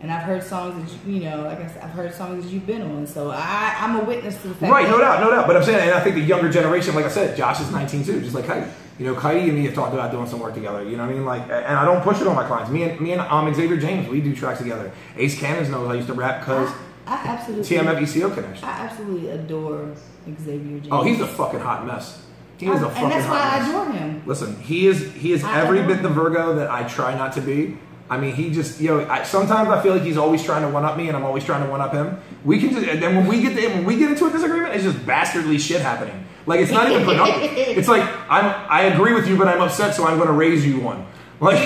and I've heard songs that you know, like I said, I've heard songs that you've been on. So I'm a witness to the fact. Right, no doubt. But I'm saying, and I think the younger generation, like I said, Josh is 19 too, just like Heidi. You know, Heidi and me have talked about doing some work together. You know what I mean? Like, and I don't push it on my clients. Me and Xavier James, we do tracks together. Ace Cannons knows I used to rap because I absolutely TMF ECO connection. I absolutely adore Xavier James. Oh, he's a fucking hot mess. He is a fucking hot mess. And that's why I adore him. Listen, he is every bit the Virgo that I try not to be. I mean, he just, sometimes I feel like he's always trying to one-up me and I'm always trying to one-up him. We can just, and then when we get into a disagreement, it's just bastardly shit happening. Like, it's not even productive. It's like, I agree with you, but I'm upset, so I'm going to raise you one. Like,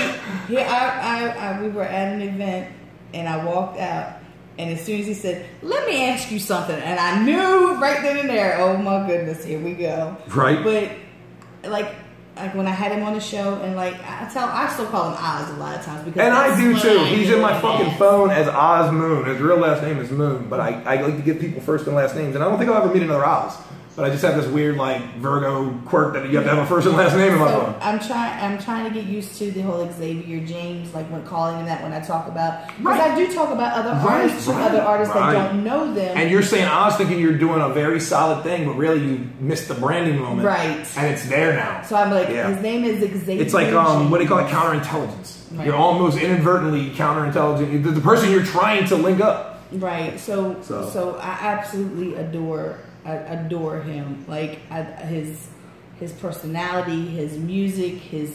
yeah, we were at an event and I walked out. And as soon as he said, let me ask you something, and I knew right then and there, oh my goodness, here we go. Right. But like when I had him on the show, and like I still call him Oz a lot of times because. And I do too. He's in my fucking phone as Oz Moon. His real last name is Moon, but I like to give people first and last names, and I don't think I'll ever meet another Oz. But I just have this weird like Virgo quirk that you have to have a first and last name in my phone. I'm trying to get used to the whole Xavier James, like when calling him that when I talk about, because I do talk about other artists that don't know them. And you're saying I was thinking you're doing a very solid thing, but really you missed the branding moment, right? And it's there now. So I'm like, his name is Xavier. It's like what do you call it? Counterintelligence. Right. You're almost inadvertently counterintelligent. The person you're trying to link up. Right. So I absolutely adore him. Like his personality, his music, his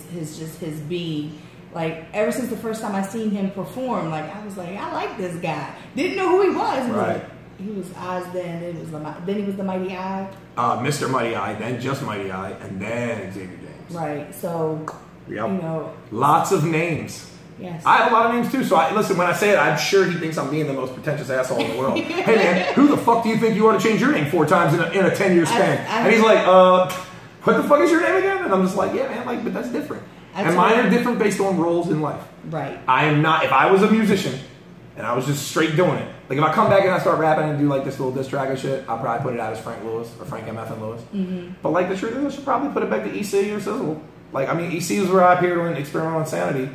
being. Like ever since the first time I seen him perform, like I was like, I like this guy. Didn't know who he was. Right. He was Oz then. Then he was the Mighty Eye. Mr. Mighty Eye, then just Mighty Eye, and then Xavier James. Right. So lots of names. Yes. I have a lot of names too, so listen, when I say it, I'm sure he thinks I'm being the most pretentious asshole in the world. Hey man, who the fuck do you think you ought to change your name 4 times in a 10-year span? And he's like, what the fuck is your name again? And I'm just like, yeah man, like, but that's different. And mine are different based on roles in life. Right. I am not, if I was a musician and I was just straight doing it, like if I come back and I start rapping and do like this little diss track and shit, I'll probably put it out as Frank Lewis or Frank MF and Lewis. Mm-hmm. But like the truth is, I should probably put it back to EC or Sizzle. Like, I mean, EC is where I appeared on Experimental Insanity.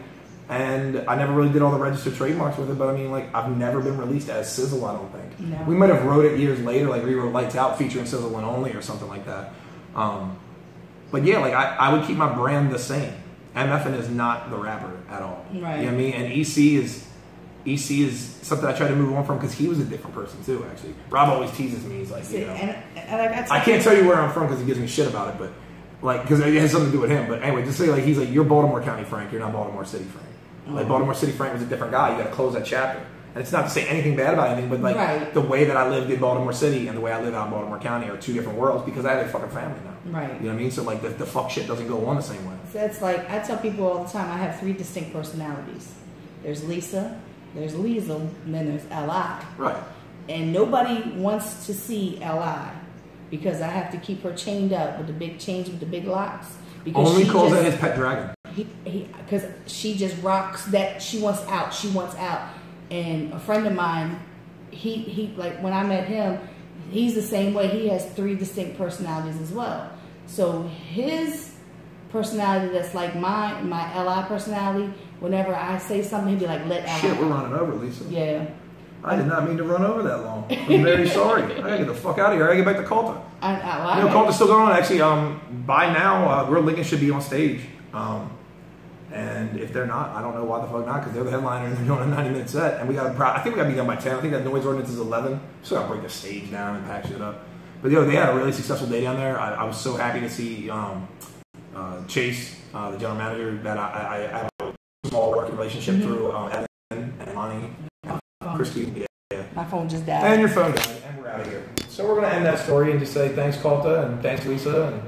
And I never really did all the registered trademarks with it, but I mean, like, I've never been released as Sizzle, I don't think. No. We might have wrote it years later, like rewrote Lights Out featuring Sizzle and Only or something like that. But yeah, like, I would keep my brand the same. MFN is not the rapper at all. Right. You know what I mean? And EC is something I try to move on from because he was a different person too, actually. Rob always teases me. He's like, I can't tell you where I'm from because he gives me shit about it, but like, because it has something to do with him. But anyway, just say like, he's like, you're Baltimore County Frank, you're not Baltimore City Frank. Like Baltimore City Frank was a different guy. You got to close that chapter. And it's not to say anything bad about anything, but like the way that I lived in Baltimore City and the way I live out in Baltimore County are 2 different worlds because I have a fucking family now. Right. You know what I mean? So like the fuck shit doesn't go on the same way. So it's like I tell people all the time. I have 3 distinct personalities. There's Lisa, there's Liesl, and then there's Li. Right. And nobody wants to see Li because I have to keep her chained up with the big chains with the big locks. Because Only calls that his pet dragon. Because she just rocks that she wants out. And a friend of mine, he like when I met him, he's the same way. He has 3 distinct personalities as well. So his personality that's like my LI personality. Whenever I say something, he'd be like, "Let LI." Shit, we're running over, Lisa. Yeah. I did not mean to run over that long. I'm very sorry. I gotta get the fuck out of here. I gotta get back to Calta. Calta's still going on. Actually, by now, Grilled Lincoln should be on stage. And if they're not, I don't know why the fuck not, because they're the headliner and they're doing a 90-minute set. And I think we gotta be done by 10. I think that noise ordinance is 11. So I gotta break the stage down and pack shit up. But they had a really successful day down there. I was so happy to see Chase, the general manager, that I have a small working relationship through Evan and Lonnie, Christy. Yeah. My phone just died. And your phone died, and we're out of here. So we're going to end that story and just say thanks, Calta, and thanks, Lisa, and